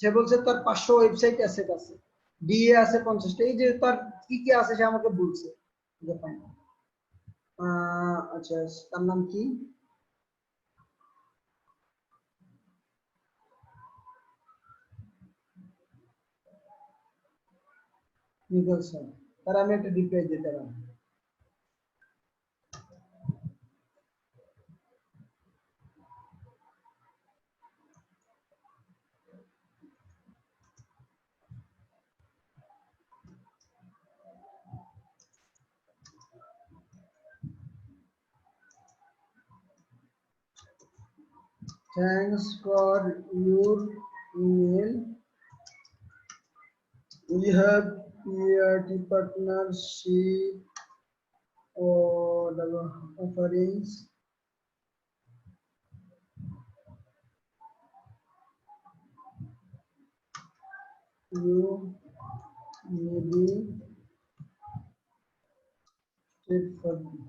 সে বলছে তার 500 ওয়েবসাইট অ্যাসেট আছে, ডিএ আছে 50টা। এই যে তার কি কি আছে সে আমাকে বলছে, ওকে ফাইন। আচ্ছা, তার নাম কি? নিকলসন। তার আমি একটা রিপ্লাই দিতে পারি। Thanks for your email. We have PRT partnership or the offerings. You may be straightforward.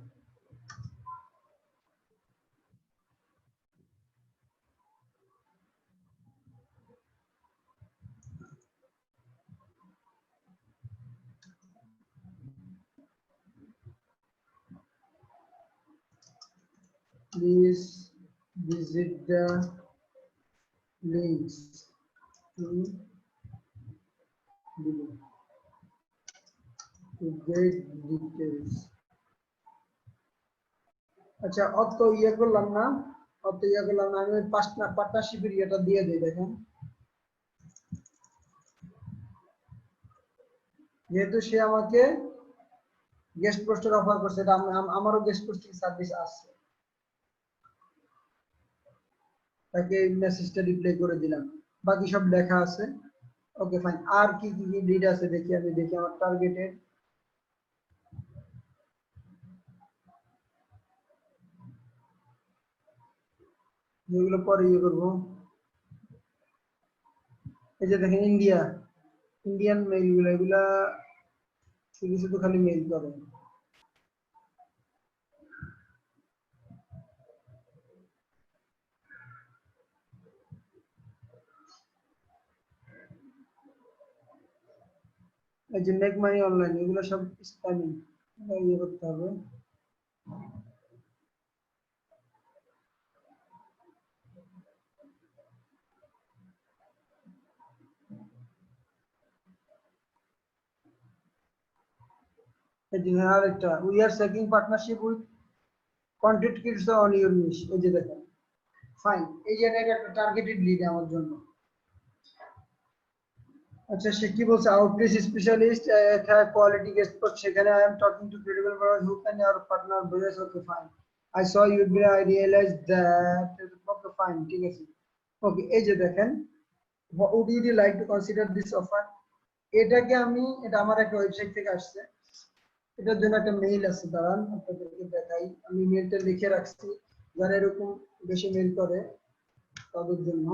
Please visit the links below to get details. আচ্ছা অত ইয়ে করলাম না, আমি পার্টনারশিপের ইয়েটা দিয়ে দিই। দেখেন যেহেতু সে আমাকে গেস্ট পোস্টের অফার করছে, এটা আমারও গেস্ট পোস্টিং সার্ভিস আছে, তাকে মেসেজটা রিপ্লাই করে দিলাম, বাকি সব লেখা আছে। Okay fine. আর কি কি লিড আছে দেখি, আমি দেখি আমার টার্গেটেড যেগুলো পরে ইয়ে করবো। এই যে দেখেন ইন্ডিয়ান মেইল গুলো, এগুলা শুধু শুধু খালি মেইল করে। এই যে মেক মানি অনলাইন, এগুলো সব স্প্যামিং, ইয়ে করতে হবে। এই যে আরেকটা, we are seeking partnership with content creators on your niche. এই যে দেখেন ফাইন, এই যে এটা একটা টার্গেটেড লিড আমার জন্য। আচ্ছা সে কি বলছে, outreach specialist quality guest post, সেখানে I am talking to credible browser who can your partner base. Okay fine, I saw your video, I realize that. Okay fine, ঠিক আছে। ওকে এই যে দেখেন, would you like to consider this offer, এটাকে আমি, এটা আমার একটা ওয়েবসাইট থেকে আসছে, এটার জন্য একটা মেইল আছে, দাঁড়ান আপনাদেরকে দেখাই। আমি মেইলটা লিখে রাখছি, যারা এরকম বেশি মেইল করে তাদের জন্য।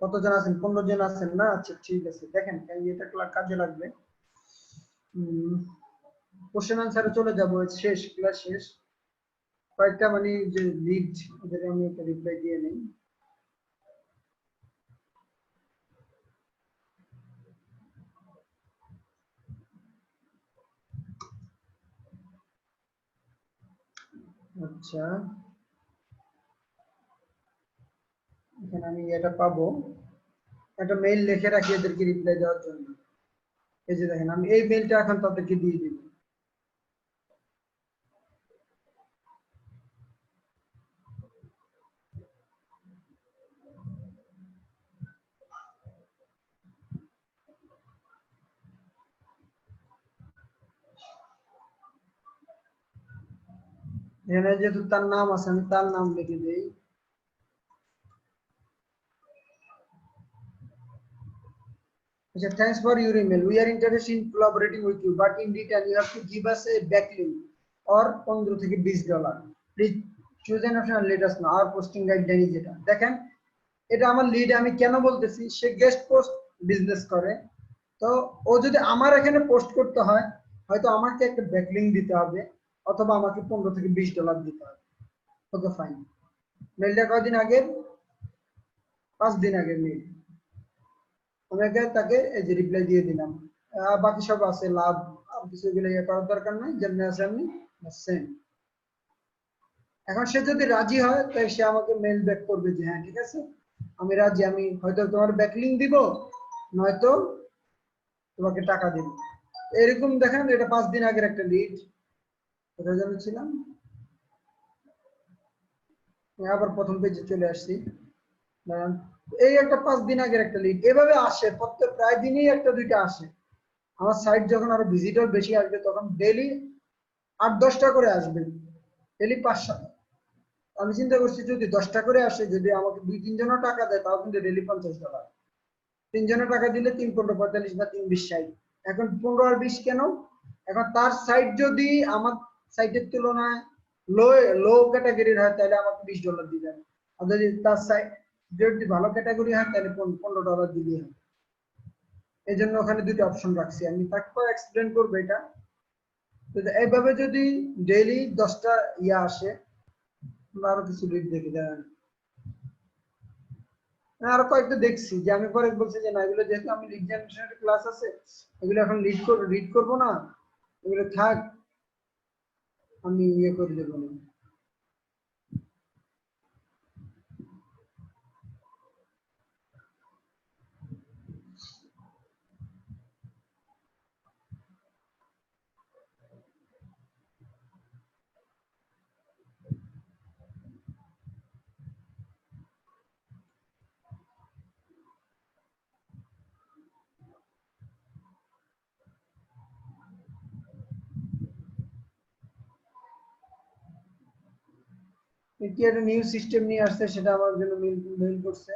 কতজন আছেন? 15 জন আছেন না? আচ্ছা ঠিক আছে, দেখেন এটা কাজে লাগবে। কোশ্চেন আনসারে চলে যাবো, শেষ ক্লাস শেষ। কয়েকটা মানে যে লিড, ওদের আমি একটা রিপ্লাই দিয়ে নেই। আচ্ছা এখানে আমি এটা পাবো, একটা মেইল লিখে রাখি এদেরকে রিপ্লাই দেওয়ার জন্য। এই যে দেখেন, আমি এই মেইলটা এখন তাদেরকে দিয়ে দিব। এখানে যেহেতু তার নাম আছে, আমি তার নাম লিখে দিই। আচ্ছা, thanks for your email. We are interested in collaborating with you, but in return you have to give us a backlink or 15 থেকে $20. Please choose an option and let us know. Our posting guideline is এটা। দেখেন এটা আমার lead, আমি কেন বলতেছি, সে guest post business করে, তো ও যদি আমার এখানে পোস্ট করতে হয়, হয়তো আমাকে একটা ব্যাকলিঙ্ক দিতে হবে, অথবা আমাকে 15 থেকে $20 দিতে হবে। Okay fine. মেলটা কয়দিন আগের? 5 দিন আগের মেল। আমি তাকে এই যে রিপ্লাই দিয়ে দিলাম। বাকি সব আছে, লাভ আর কিছু এগুলো ইয়ে করার দরকার নাই, যেমনি আছে আমি সেম। এখন সে যদি রাজি হয়, তাই সে আমাকে মেল ব্যাক করবে যে হ্যাঁ ঠিক আছে আমি রাজি, আমি হয়তো তোমার ব্যাকলিঙ্ক দিব, নয়তো তোমাকে টাকা দিব। এরকম দেখেন, এটা 5 দিন আগের একটা লিড। কোথায় ছিলাম, আবার প্রথম পেজে চলে আসছি। এই একটা 5 দিন আগের একটা লিড, এভাবে আসে প্রত্যেক প্রায় দিনই একটা দুইটা আসে। আমার সাইট যখন আরো ভিজিটর বেশি আসবে, তখন ডেইলি 8-10টা করে আসবে, ডেইলি 5-7। আমি চিন্তা করছি যদি 10টা করে আসে, যদি আমাকে 2-3 জনও টাকা দেয়, তাও কিন্তু ডেইলি $50। 3 জনের টাকা দিলে 3-15-45 বা 3-20-60। এখন 15 আর 20 কেন? এখন তার সাইট যদি আমার সাইটের তুলনায় লো লো ক্যাটাগরির হয়, তাহলে আমাকে $20 দিবেন। আর যদি তার সাইট যদি ভালো ক্যাটাগরি হয়, তাহলে $15 দিবি। এই জন্য ওখানে দুটো অপশন রাখছি, আমি তারপর এক্সপ্লেন করবো এটা। এইভাবে যদি ডেইলি 10টা ইয়া আসে, আরো কিছু লিড দেখে দেন। আরো কয়েকটা দেখছি যে আমি পরে বলছি যে না এগুলো যেহেতু আমি লিড জেনারেশনের ক্লাস আছে এগুলো এখন রিড করবো না, এগুলো থাক, আমি ইয়ে করে দেবো না। কি একটা নিউ সিস্টেম নিয়ে আসছে সেটা আমার জন্য মেইল করছে,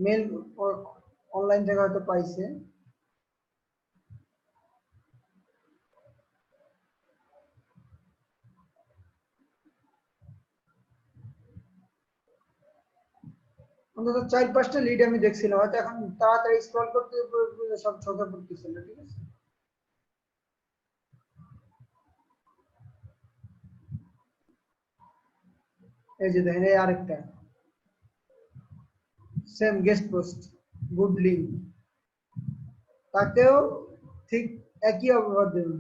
মেইল অনলাইন থেকে হয়তো পাইছে। অন্তত 4-5টা লিড আমি দেখছিলাম, হয়তো এখন তাড়াতাড়ি স্ক্রল করতে সব চোখে পড়তেছে না, ঠিক আছে। এই যে দেখেন এই আরেকটা same guest post good link, তাতেও ঠিক একই অপবাদ দেবেন।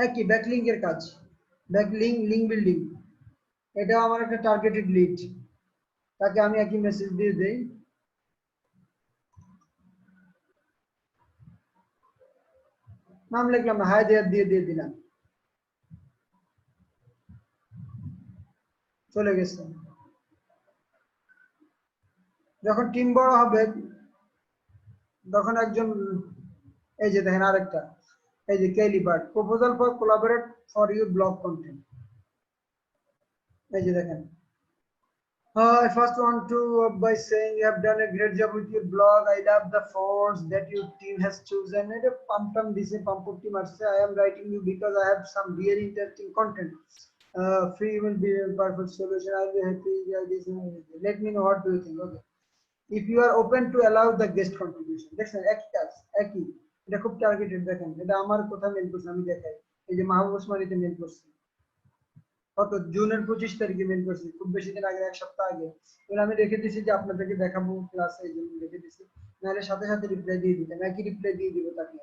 একই ব্যাকলিঙ্কের কাজ, লিঙ্ক বিল্ডিং, এটা আমার একটা টার্গেটেড লিড, তাকে আমি একই মেসেজ দিয়ে দেই, নাম লিখলাম হাই দেয়ার দিয়ে দিলাম, চলে গেছে। যখন টিম বড় হবে তখন একজন, এই যে দেখেন আরেকটা, এই যে Kelly Bird proposal for collaborate for your blog content, এই যে দেখেন I first want to by saying you have done a great job with your blog. I love the force that your team has chosen. And a pump this pump team. I am writing you because I have some really interesting content. Free will be a perfect solution. I'll be happy. Yeah, let me know what do you think. Okay. If you are open to allow the guest contribution. দেখেন একই কাজ, একই, এটা খুব targeted. দেখেন এটা আমার কথা মেল করছে, আমি দেখাই, এই যে মাহবুব ওসমানীতে মেল করছি কত জুনের 25 তারিখে মেল করছি, খুব বেশি দিন আগে, এক সপ্তাহ আগে। এবার আমি রেখে দিছি যে আপনাদেরকে দেখাবো ক্লাসে, এই জন্য রেখে দিছি, নাহলে সাথে সাথে রিপ্লাই দিয়ে দিতাম, একই রিপ্লাই দিয়ে দিব তাকে।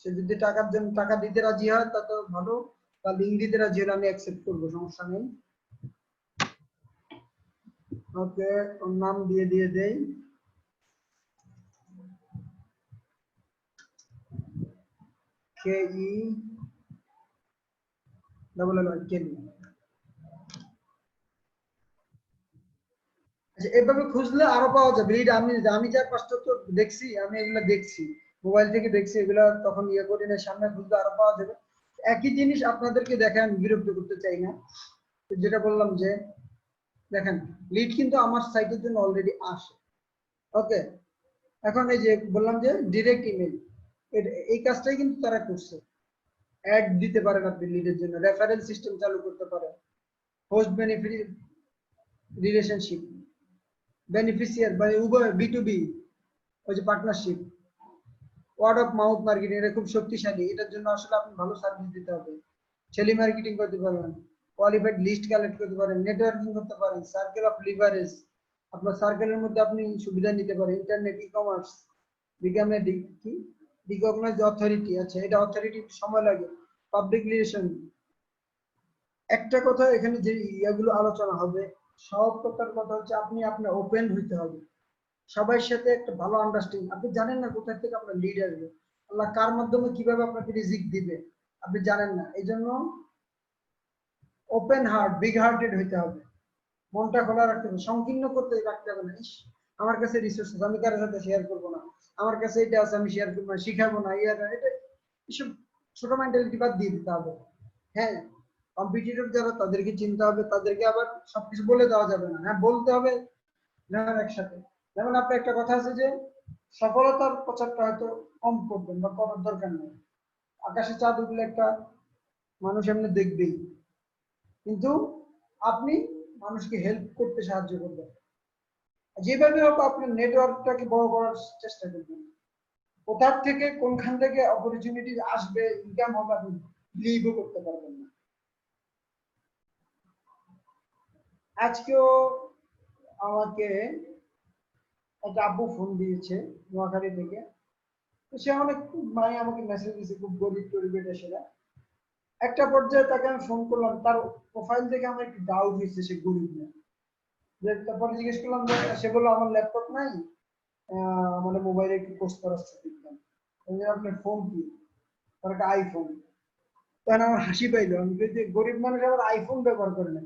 সে যদি টাকার জন্য টাকা দিতে রাজি হয় তা তো ভালো, বা লিঙ্ক দিতে রাজি হলে আমি অ্যাকসেপ্ট করবো, সমস্যা নেই। ওকে, ওর নাম দিয়ে দেই, KE ডাবল এল কেলি। আচ্ছা, এভাবে খুঁজলে আরো পাওয়া যাবে লিড। আমি যা কষ্ট তো দেখছি, আমি এগুলো দেখছি মোবাইল থেকে দেখছি, এগুলো তখন ইয়ে করি না, সামনে খুঁজলে আরো পাওয়া যাবে। একই জিনিস আপনাদেরকে দেখে আমি বিরক্ত করতে চাই না, যেটা বললাম যে দেখেন লিড কিন্তু আমার সাইটের জন্য অলরেডি আসে। ওকে, এখন এই যে বললাম যে ডিরেক্ট ইমেল, এই কাজটাই কিন্তু তারা করছে। অ্যাড দিতে পারেন আপনি লিডের জন্য, রেফারেল সিস্টেম চালু করতে পারেন, হোস্ট বেনিফিট রিলেশনশিপ, বেনিফিশিয়ার বা উভয় B2B, ওই যে partnership, word of mouth marketing, এটা খুব শক্তিশালী। এটার জন্য আসলে আপনি ভালো সার্ভিস দিতে হবে। টেলি মার্কেটিং করতে পারবেন, কোয়ালিফাইড লিস্ট কালেক্ট করতে পারেন, নেটওয়ার্কিং করতে পারেন, সার্কেল অফ লিভারেজ, আপনার সার্কেলের মধ্যে আপনি সুবিধা নিতে পারেন, internet e commerce, become a কি রিকগনাইজ অথরিটি। আচ্ছা, এটা অথরিটি সময় লাগে, পাবলিক রিলেশন। একটা কথা এখানে যে ইয়াগুলো আলোচনা হবে, সব কথার কথা হচ্ছে আপনি আপনার ওপেন হইতে হবে সবার সাথে, একটা ভালো আন্ডারস্ট্যান্ডিং। আপনি জানেন না কোথা থেকে আপনার লিড আসবে, আল্লাহ কার মাধ্যমে কিভাবে আপনাকে রিজিক দিবে, আপনি জানেন না। এই জন্য ওপেন হার্ট, বিগ হার্টেড হইতে হবে, মনটা খোলা রাখতে হবে, সংকীর্ণ করতে রাখতে হবে না। আমার কাছে রিসোর্স আছে, আমি কারোর সাথে শেয়ার করবো না, আমার কাছে এটা আছে আমি শেয়ার করবো না, শিখাবো না, এটা এসব ছোট মেন্টালিটি বাদ দিয়ে দিতে হবে। হ্যাঁ, কম্পিটিটর যারা তাদেরকে চিনতে হবে, তাদেরকে আবার সবকিছু বলে দেওয়া যাবে না, হ্যাঁ বলতে হবে না একসাথে। যেমন আপনার একটা কথা আছে যে সফলতার প্রচারটা হয়তো কম করবেন বা করার দরকার নেই, আকাশে চাঁদ উঠলে একটা মানুষ এমনি দেখবেই, কিন্তু আপনি মানুষকে হেল্প করতে সাহায্য করবেন। যেভাবে হোক আপনার নেটওয়ার্কটাকে বড় করার চেষ্টা করবেন। কোথার থেকে কোনখান থেকে অপরচুনিটি আসবে, ইনকাম হবে, আপনি বিলিভও করতে পারবেন না। আজকেও আমাকে একটা আব্বু ফোন দিয়েছে নোয়াখালী থেকে। তো সে অনেক মানে আমাকে মেসেজ দিয়েছে, খুব গরিব টরিবের সেটা। একটা পর্যায়ে তাকে আমি ফোন করলাম, তার প্রোফাইল থেকে আমার একটু ডাউট হয়েছে সে গরিব না। তারপরে জিজ্ঞেস করলাম, সে বললো আমার ল্যাপটপ নাই, মানে মোবাইলে একটু পোস্ট করার দেখলাম। আপনার ফোন কি? তার একটা আইফোন। তখন আমার হাসি পাইলো, আমি যে গরিব মানুষ আবার আইফোন ব্যবহার করে না,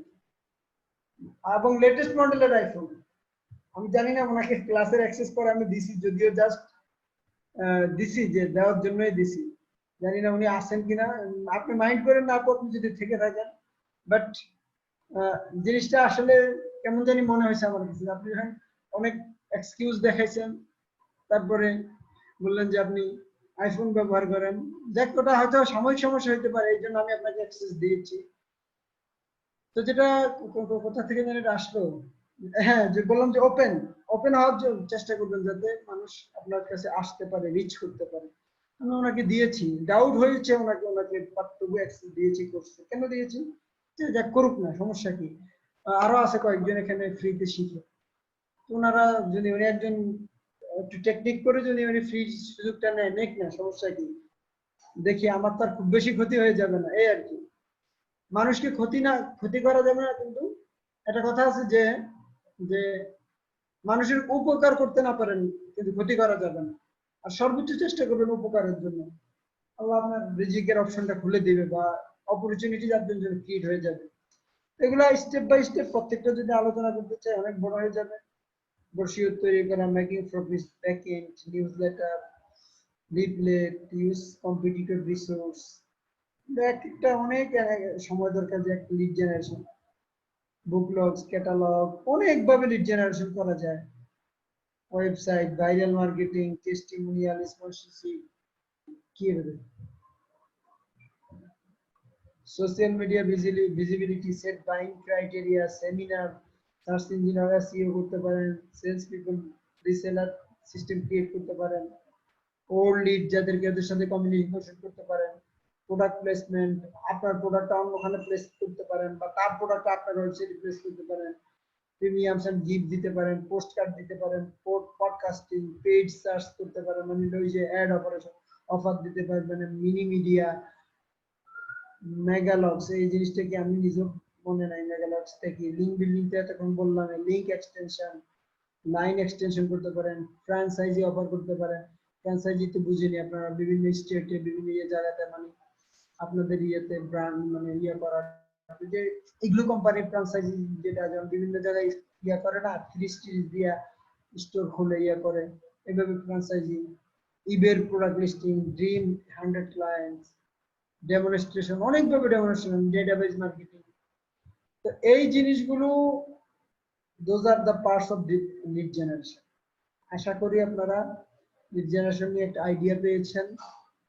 এবং লেটেস্ট মডেলের আইফোন। আমি জানি না ওনাকে ক্লাসের অ্যাক্সেস করে আমি দিছি, যদিও জাস্ট দিছি, যে দেওয়ার জন্যই দিছি। জানি না উনি আসেন কিনা, আপনি মাইন্ড করেন না আপনি যদি থেকে থাকেন। বাট জিনিসটা আসলে কেমন জানি মনে হয়েছে আমার কাছে। আপনি যখন অনেক এক্সকিউজ দেখাইছেন, তারপরে বললেন যে আপনি আইফোন ব্যবহার করেন, যাক ওটা হয়তো সাময়িক সমস্যা হতে পারে, এই জন্য আমি আপনাকে অ্যাক্সেস দিয়েছি। তো যেটা কোথা থেকে জানি এটা আসলো, হ্যাঁ, যে বললাম যে ওপেন ওপেন হওয়ার জন্য চেষ্টা করবেন, যাতে মানুষ আপনার কাছে আসতে পারে, রিচ করতে পারে। আমি ওনাকে দিয়েছি, ডাউট হয়েছে ওনাকে ওনাকে তবু অ্যাক্সেস দিয়েছি, করছে। কেন দিয়েছি? যে যাক করুক না, সমস্যা কি। আরো আছে কয়েকজন এখানে ফ্রিতে শিখে। তো ওনারা যদি উনি একজন একটু টেকনিক করে যদি উনি ফ্রি সুযোগটা নেয়, নেক না, সমস্যা কি। দেখি আমার তার খুব বেশি ক্ষতি হয়ে যাবে না, এই আর কি। মানুষকে ক্ষতি করা যাবে না, কিন্তু একটা কথা আছে যে যে মানুষের উপকার করতে না পারেন কিন্তু ক্ষতি করা যাবে না। আর সর্বোচ্চ চেষ্টা করবেন উপকারের জন্য। আল্লাহ আপনার রিজিকের অপশনটা খুলে দিবে, বা অপরচুনিটি আপনার জন্য ক্রিয়েট হয়ে যাবে। এগুলা স্টেপ বাই স্টেপ প্রত্যেকটা যদি আলোচনা করতে চাই অনেক বড় হয়ে যাবে। ব্রোশিওর তৈরি করা, making profit, backend, newsletter, leaflet, use competitive resource, একটা অনেক সময় দরকার, যে একটা লিড জেনারেশন, বুকলগস, ক্যাটালগ, অনেকভাবে লিড জেনারেশন করা যায়। Website, viral marketing, testimonial, sponsorship, কি হবে, social media visibility, set buying criteria, seminar, search engine SEO করতে পারেন, sales people reseller system create করতে পারেন, ওল্ড লিড যাদেরকে ওদের সাথে কমিউনিকেশন করতে পারেন, প্রোডাক্ট প্লেসমেন্ট, আপনার প্রোডাক্টটা অন্যখানে প্লেস করতে পারেন, বা তার প্রোডাক্টটা আপনার ওয়েবসাইটে প্লেস করতে পারেন, প্রিমিয়ামস এন্ড গিফট দিতে পারেন, পোস্ট কার্ড দিতে পারেন, পডকাস্টিং, পেইড সার্চ করতে পারেন, মানে ওই যে অ্যাড অপারেশন অফার দিতে পারেন, মানে মিনি মিডিয়া, মেগালক্স, এই জিনিসটা কি আমি নিজেও মনে নাই, মেগালক্সটা কি। লিঙ্ক বিল্ডিংটা এতক্ষণ বললাম, লিঙ্ক এক্সটেনশন, লাইন এক্সটেনশন করতে পারেন, ফ্র্যাঞ্চাইজি অফার করতে পারেন। ফ্র্যাঞ্চাইজি তো বুঝিনি আপনারা, বিভিন্ন স্টেটে বিভিন্ন জায়গাতে, মানে আপনাদের ইয়েতে ব্র্যান্ড মানে করার, যে ইগলু কোম্পানির ফ্র্যাঞ্চাইজি, যেটা যেমন বিভিন্ন জায়গায় করে না, 3 দিয়া স্টোর খুলে করে, এইভাবে ফ্র্যাঞ্চাইজি। ইবের product listing, dream 100 clients, demonstration, অনেকভাবে ডেমনস্ট্রেশন, ডেটাবেজ মার্কেটিং। তো এই জিনিসগুলো, those are the parts of lead generation. আশা করি আপনারা লিড জেনারেশন নিয়ে একটা আইডিয়া পেয়েছেন।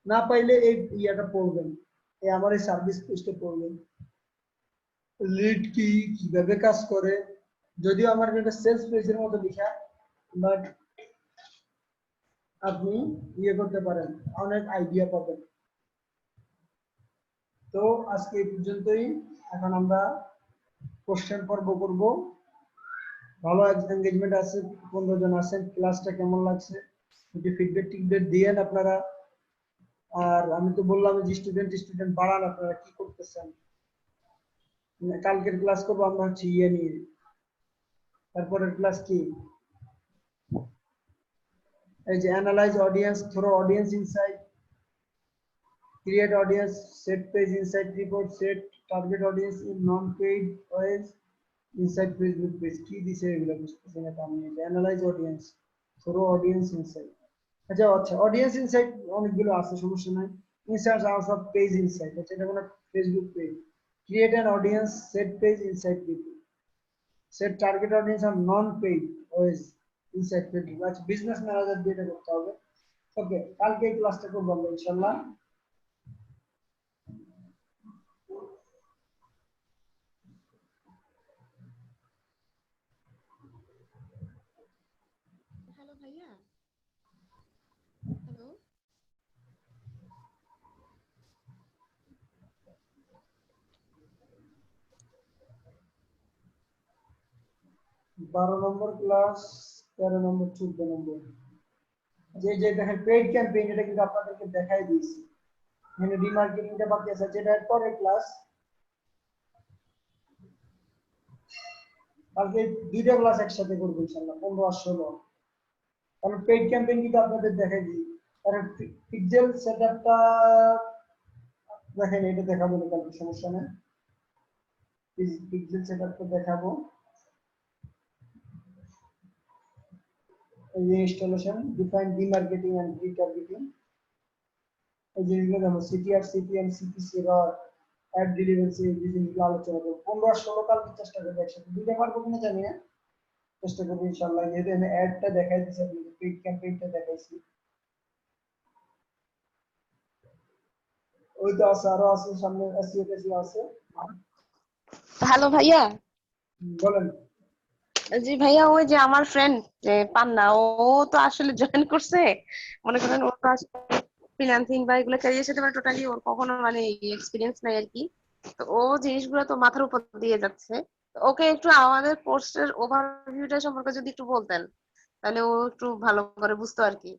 না পাইলে এই ইয়াটা পড়বেন, এই আমার এই সার্ভিস পেজটা পড়বেন, লিড কি, কিভাবে কাজ করে। যদিও আমার এটা সেলস পেজের মতো লেখা, বাট আপনি করতে পারেন, অনেক আইডিয়া পাবেন। তো আজকে এই পর্যন্তই। এখন আমরা কোশ্চেন পর্ব করব। ভালো এনগেজমেন্ট আছে, 15 জন আছেন। ক্লাসটা কেমন লাগছে একটু ফিডব্যাক দিয়েন আপনারা। আর আমি তো বললাম যে স্টুডেন্ট বাড়ান, আপনারা কি করতেছেন। কালকের ক্লাস করবো আমরা হচ্ছে নিয়ে, তারপরের ক্লাস কি, এই যে analyse audience through audience insight, create audience, set page insight report, set target audience in non-paid ways inside Facebook page, কি দিছে এগুলো বুঝতেছেন না আমি। analyze audience through audience insight, আচ্ছা audience insight অনেকগুলো আছে, সমস্যা নাই। insights out of page insight, আচ্ছা এটা কোনো Facebook page, create an audience, set page insight people, set target audience on non-paid ways inside Facebook, আচ্ছা বিজনেস ম্যানেজার দিয়ে এটা করতে হবে। ওকে, কালকে এই ক্লাসটা করব আমরা ইনশাআল্লাহ। 12 নম্বর ক্লাস, 13 নম্বর, 14 নম্বর। যে যে দেখেন পেইড ক্যাম্পেইন, এটা কিন্তু আপনাদেরকে দেখাই দিয়েছি। এখানে রিমার্কেটিংটা বাকি আছে, যেটা পরের ক্লাস। কালকে দুইটা ক্লাস একসাথে করবো ইনশাআল্লাহ, 15 আর 16। কারণ পেইড ক্যাম্পেইন কিন্তু আপনাদের দেখাই দিই। কারণ পিক্সেল সেটআপটা দেখেন, এটা দেখাবো না কালকে, সমস্যা নেই। পিক্সেল সেটআপটা দেখাবো। এই যে installation, define demarketing and retargeting. এই জিনিসগুলো যেমন সিটিআর, সিপিএম, সিপিসি, রড, অ্যাড রিলেভেন্সি, এই জিনিসগুলো আলোচনা করবো। 15 আর 16 কালকে চেষ্টা করবো একসাথে, দুইটা পারবো কিনা জানি না, চেষ্টা করবো ইনশাআল্লাহ। যেহেতু আমি অ্যাডটা দেখাই দিচ্ছি, আপনাদের পেইড ক্যাম্পেইনটা দেখাইছি। ওই তো আছে, আরো আছে সামনে, এসইও টেসইও আছে। হ্যালো ভাইয়া। বলেন। জি ভাইয়া, ওই যে আমার ফ্রেন্ড যে পান্না, ও তো আসলে জয়েন করছে। মনে করেন ওর তো আসলে ফ্রিল্যান্সিং বা এগুলো ক্যারিয়ার সাথে টোটালি ওর কখনো এক্সপিরিয়েন্স নাই আর কি। তো ও জিনিসগুলো তো মাথার উপর দিয়ে যাচ্ছে। তো ওকে একটু আমাদের কোর্সের ওভারভিউটা সম্পর্কে যদি একটু বলতেন, তাহলে ও একটু ভালো করে বুঝতো আর কি,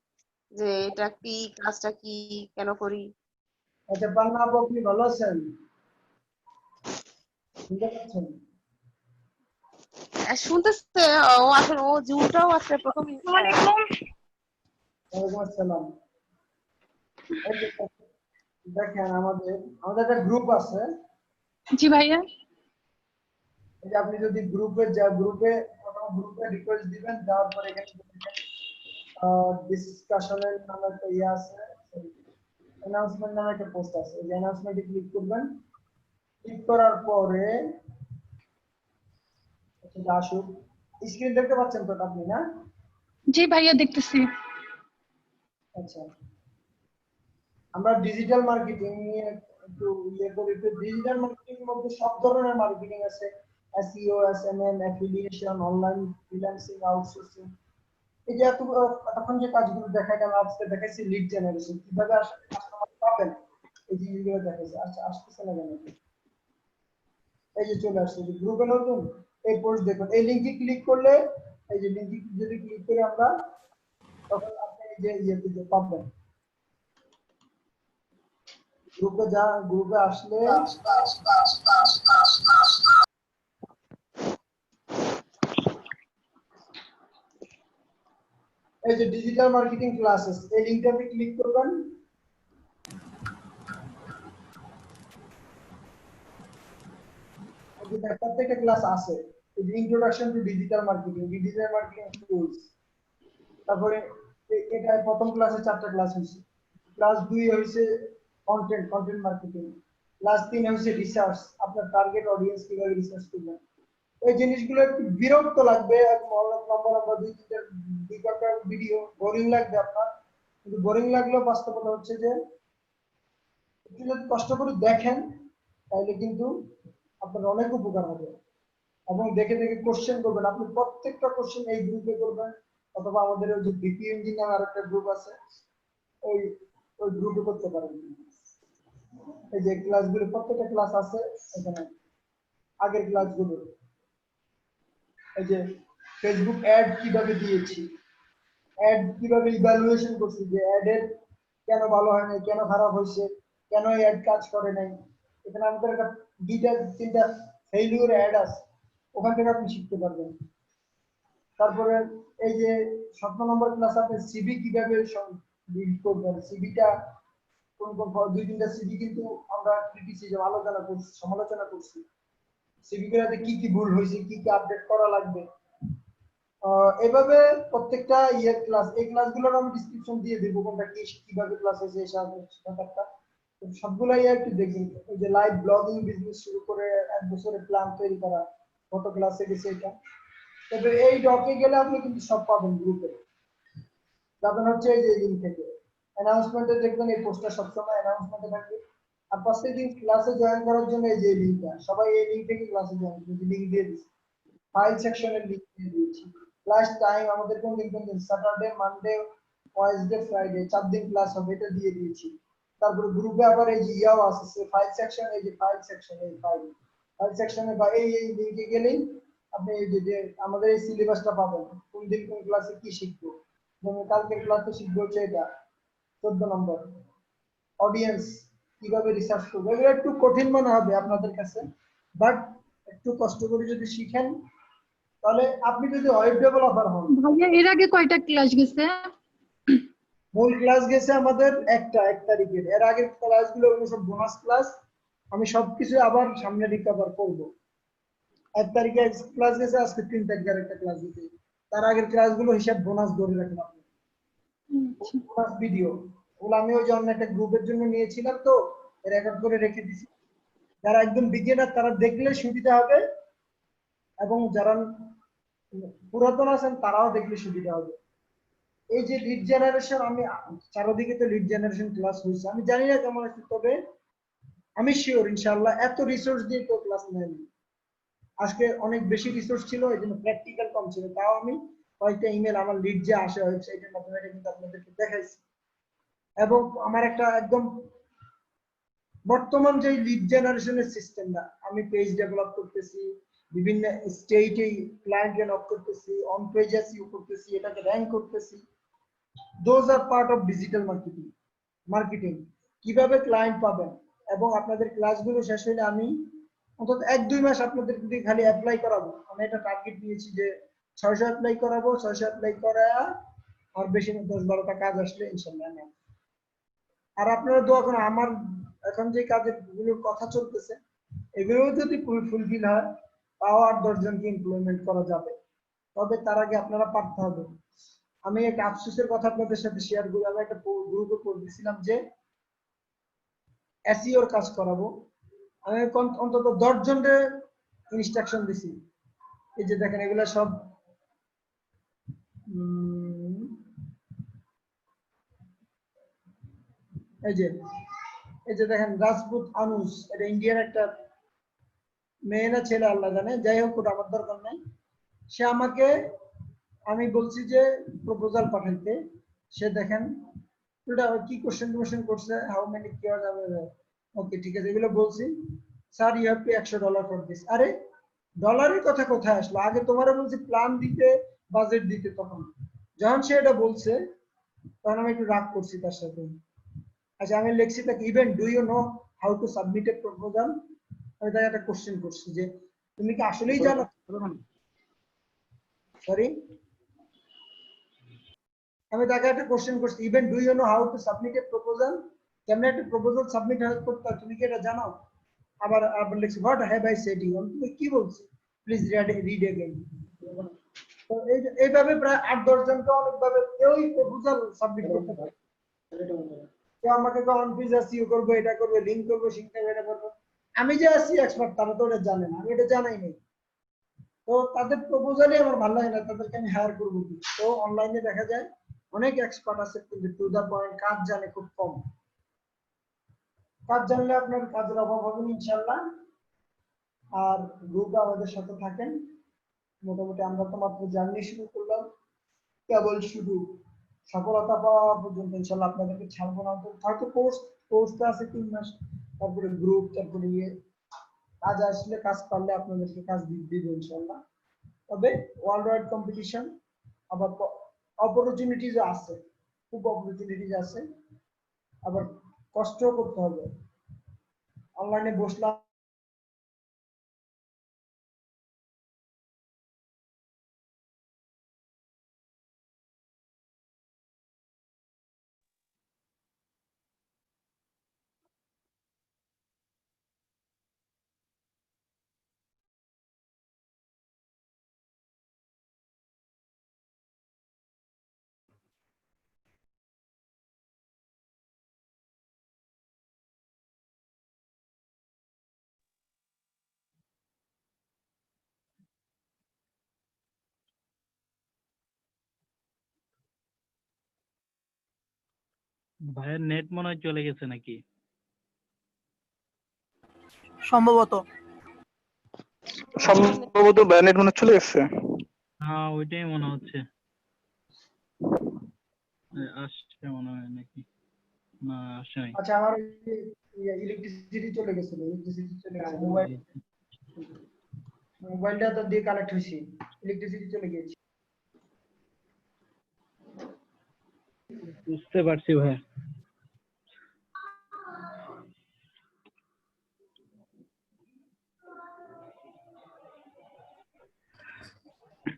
যে এটা কি, কাজটা কি, কেন করি। আচ্ছা পান্না আপু, আপনি ভালো আছেন? শুনতে পাচ্ছেন? শুনতেছে। ও আসলে ও জুনটাও আছে প্রথম। ওয়ালাইকুম আসসালাম। এই যে দেখেন, আমাদের আমাদের একটা গ্রুপ আছে। জি ভাইয়া। এই যে আপনি যদি গ্রুপে প্রথম গ্রুপে রিকোয়েস্ট দিবেন, দেওয়ার পরে এখানে ডিসকাশনের নামে একটা ইয়ে আছে, অ্যানাউন্সমেন্ট নামে একটা পোস্ট আছে। এই অ্যানাউন্সমেন্টে ক্লিক করবেন। ক্লিক করার পরে সেটা আসুক। স্ক্রিন দেখতে পাচ্ছেন তো আপনি, না? জি ভাইয়া, দেখতেছি। আচ্ছা, আমরা ডিজিটাল মার্কেটিং নিয়ে একটু ইয়ে করি। তো ডিজিটাল মার্কেটিং এর মধ্যে সব ধরনের মার্কেটিং আছে, SEO, SMM, affiliation, online freelancing, outsourcing. এই যে এতক্ষণ যে কাজগুলো দেখাইলাম, আজকে দেখাইছি লিড জেনারেশন, কিভাবে আসলে কাস্টমার পাবেন, এই জিনিসগুলো দেখাইছি। আচ্ছা, আসতেছে না কেন? এই যে চলে আসছে, যে গ্রুপে নতুন এই পোস্ট দেখুন। এই লিংকে ক্লিক করলে, এই যে লিংকে যদি ক্লিক করি আমরা, তখন আপনি এই যে ইয়েতে পাবেন। গ্রুপে আসলে এই যে ডিজিটাল মার্কেটিং ক্লাসেস, এই লিংকটাতে ক্লিক করবেন। এই যে প্রত্যেকটা ক্লাস আছে। এই যে introduction to digital marketing, digital marketing tools. তারপরে এটা প্রথম ক্লাসে 4টা ক্লাস হয়েছে। ক্লাস 2 হয়েছে কন্টেন্ট মার্কেটিং। ক্লাস 3 হয়েছে রিসার্চ, আপনার টার্গেট অডিয়েন্স কিভাবে রিসার্চ করবেন। এই জিনিসগুলো একটু বিরক্ত লাগবে, লম্বা লম্বা 2 ঘন্টা ভিডিও, বোরিং লাগবে আপনার। কিন্তু বোরিং লাগলেও বাস্তবতা হচ্ছে যে একটু যদি কষ্ট করে দেখেন, তাহলে কিন্তু আপনার অনেক উপকার হবে। এবং দেখে দেখে কোশ্চেন করবেন। আপনি প্রত্যেকটা কোশ্চেন এই গ্রুপে করবেন, অথবা আমাদের ওই যে বিপি ইঞ্জিন নামে আরেকটা গ্রুপ আছে, ওই ওই গ্রুপে করতে পারেন। এই যে ক্লাসগুলো, প্রত্যেকটা ক্লাস আছে এখানে, আগের ক্লাসগুলো। এই যে ফেসবুক অ্যাড কিভাবে দিয়েছি, অ্যাড কিভাবে ইভ্যালুয়েশন করছি, যে অ্যাডের কেন ভালো হয় নাই, কেন খারাপ হয়েছে, কেন এই অ্যাড কাজ করে নাই। এখানে আমাদের একটা 2-3টা ফেইলিউর অ্যাড আছে, ওখান থেকে আপনি শিখতে পারবেন। তারপরে এই যে 17 নম্বর ক্লাস, আপনি সিভি কিভাবে বিল্ড করবেন। সিভিটা কোন কোন 2-3টা সিভি কিন্তু আমরা ক্রিটিসিজম আলোচনা করছি, সমালোচনা করছি। সিভি গুলোতে কি কি ভুল হয়েছে, কি কি আপডেট করা লাগবে। এভাবে প্রত্যেকটা ক্লাস, এই ক্লাসগুলোর আমি ডেসক্রিপশন দিয়ে দেব, কোনটা কিভাবে ক্লাস হয়েছে ব্যাপারটা। সবগুলো একটু দেখবেন। এই যে লাইভ ব্লগিং বিজনেস শুরু করে 1 বছরের প্ল্যান তৈরি করা, কত ক্লাসে গেছে এটা। তবে এই ডকে গেলে আপনি কিন্তু সব পাবেন গ্রুপে। যাবেন হচ্ছে এই যে লিংক থেকে, অ্যানাউন্সমেন্টে দেখবেন এই পোস্টটা সবসময় অ্যানাউন্সমেন্টে থাকবে। আর প্রত্যেকদিন ক্লাসে জয়েন করার জন্য এই যে লিংকটা, সবাই এই লিংক থেকে ক্লাসে জয়েন করবে। লিংক দিয়ে দিচ্ছি, ফাইল সেকশনের লিংক দিয়ে দিয়েছি। ক্লাস টাইম আমাদের কোন দিন স্যাটারডে, মানডে, ওয়েডনেসডে, ফ্রাইডে, 4 দিন ক্লাস হবে, এটা দিয়ে দিয়েছি। তারপরে গ্রুপে আবার এই যে ইয়াও আছে, ফাইল সেকশন, এই যে ফাইল সেকশন, এই ফাইল সেকশনে বা এই লিংকে গেলেই আপনি এই যে আমাদের এই সিলেবাসটা পাবেন, কোন দিন কোন ক্লাসে কি শিখবো। যেমন কালকের ক্লাসে শিখবো হচ্ছে এটা 14 নম্বর, অডিয়েন্স কিভাবে রিসার্চ করবো। এগুলো একটু কঠিন মনে হবে আপনাদের কাছে, বাট একটু কষ্ট করে যদি শিখেন, তাহলে আপনি যদি ওয়েব ডেভেলপার হন। ভাইয়া এর আগে কয়টা ক্লাস গেছে? মূল ক্লাস গেছে আমাদের একটা 1 তারিখের। এর আগের ক্লাসগুলো সব বোনাস ক্লাস। আমি সবকিছু আবার সামনে রিকভার করব। 1 তারিখে ক্লাস গেছে, আজকে 3 তারিখের একটা ক্লাস গেছে। তার আগের ক্লাসগুলো হিসাব বোনাস ধরে রাখলাম আপনি, আচ্ছা। Bonus video. ওগুলো আমি ওই যে অন্য একটা গ্রুপের জন্য নিয়েছিলাম, তো রেকর্ড করে রেখে দিছি। যারা একদম বিগিনার তারা দেখলে সুবিধা হবে, এবং যারা পুরাতন আছেন তারাও দেখলে সুবিধা হবে। এই যে লিড জেনারেশন, আমি চারদিকে তো লিড জেনারেশন ক্লাস হয়েছে, আমি জানি না কেমন আছে, তবে আমি শিওর ইনশাআল্লাহ এত রিসোর্স দিয়ে তো ক্লাস নেয়নি। আজকে অনেক বেশি রিসোর্স ছিল, এই জন্য প্র্যাকটিক্যাল কম ছিল। তাও আমি কয়েকটা ইমেল আমার লিড যে আসে ওয়েবসাইটের মাধ্যমে, এটা কিন্তু আপনাদেরকে দেখাইছি। এবং আমার একটা একদম বর্তমান যে লিড জেনারেশনের সিস্টেমটা, আমি পেজ ডেভেলপ করতেছি, বিভিন্ন স্টেটে ক্লায়েন্ট লক করতেছি, অন পেজ এসইও করতেছি, এটাকে র‍্যাঙ্ক করতেছি। Those are part of digital marketing. কিভাবে ক্লায়েন্ট পাবেন, এবং আপনাদের ক্লাসগুলো শেষ হলে আমি অন্তত 1-2 মাস আপনাদের যদি খালি অ্যাপ্লাই করাবো। আমি একটা টার্গেট নিয়েছি যে 600 অ্যাপ্লাই করাবো, 600 অ্যাপ্লাই করায়া আর বেশি না 10-12টা কাজ আসলে ইনশাআল্লাহ না। আর আপনারা দোয়া করেন, আমার এখন যে কাজগুলোর কথা চলতেছে এগুলো যদি ফুলফিল হয়, তাও আর 10 জনকে এমপ্লয়মেন্ট করা যাবে। তবে তার আগে আপনারা পারতে হবে। আমি একটা আফসোসের কথা আপনাদের সাথে শেয়ার করি। আমি একটা গ্রুপে পড়তেছিলাম যে এসইওর কাজ করাবো। আমি অন্তত 10 জনের ইনস্ট্রাকশন দিছি। এই যে দেখেন, এগুলা সব এই যে দেখেন, রাজপুত আনুস, এটা ইন্ডিয়ার একটা মেয়ে না ছেলে আল্লাহ জানে, যাই হোক ওটা আমার দরকার নাই। সে আমাকে, আমি বলছি যে প্রপোজাল পাঠাইতে, সে দেখেন ওটা কি কোশ্চেন করছে, হাউ মেনি কিওয়ার্ড। ওকে ঠিক আছে, এগুলো বলছি। Sir you have to $100 for this. আরে ডলারের কথা কোথায় আসলো? আগে তোমারে বলছি প্ল্যান দিতে, বাজেট দিতে। তখন যখন সে এটা বলছে, তখন আমি একটু রাগ করছি তার সাথে। আচ্ছা, আমি লিখছি তাকে, even do you know how to submit a proposal. আমি তাকে একটা কোশ্চেন করছি যে তুমি কি আসলেই জানো, সরি, আমি তাকে একটা কোশ্চেন করছি, even do you know how to submit a proposal. কেমনে একটা প্রপোজাল সাবমিট করতে হয় তুমি কি এটা জানো? আবার আবার লিখছি, what have I said you. তুমি কি বলছি, প্লিজ রিড এগেইন। তো এইভাবে প্রায় 8-10 জনকে অনেকভাবে ওই প্রপোজাল সাবমিট করতে পারে। কেউ আমাকে অন পেজ এসইও করবো, এটা করবো, লিংক করবো, শিখতে হবে, এটা করবো। আমি যে আছি এক্সপার্ট, তারা তো এটা জানে না, আমি এটা জানাই নেই। তো তাদের প্রপোজালই আমার ভালো লাগে না, তাদেরকে আমি হায়ার করবো কি? তো অনলাইনে দেখা যায় অনেক এক্সপার্ট আছে, কিন্তু টু দা পয়েন্ট কাজ জানে খুব কম। কাজ জানলে আপনার কাজের অভাব হবে না ইনশাআল্লাহ। আর গ্রুপে আমাদের সাথে থাকেন। মোটামুটি আমরা তো মাত্র জার্নি শুরু করলাম, কেবল শুধু সফলতা পাওয়া পর্যন্ত ইনশাআল্লাহ আপনাদেরকে ছাড়বো না। হয়তো কোর্সটা আছে 3 মাস, তারপরে গ্রুপ, তারপরে কাজ আসলে, কাজ পারলে আপনাদেরকে কাজ দিব ইনশাআল্লাহ। তবে ওয়ার্ল্ড ওয়াইড কম্পিটিশন, আবার অপরচুনিটিজ আছে, খুব অপরচুনিটিজ আছে। আবার কষ্ট করতে হবে। অনলাইনে বসলাম, ভাইয়ের নেট মনে হয় চলে গেছে নাকি? সম্ভবত নেট মনে হয় চলে গেছে। হ্যাঁ, ওইটাই মনে হচ্ছে। আসছে মনে হয় নাকি? না, আসে নাই। আচ্ছা আমার ইলেকট্রিসিটি চলে গেছিল, মোবাইল। মোবাইলটা তো দিয়ে কানেক্ট হয়েছি, ইলেকট্রিসিটি চলে গিয়েছে। বুঝতে পারছি ভাই।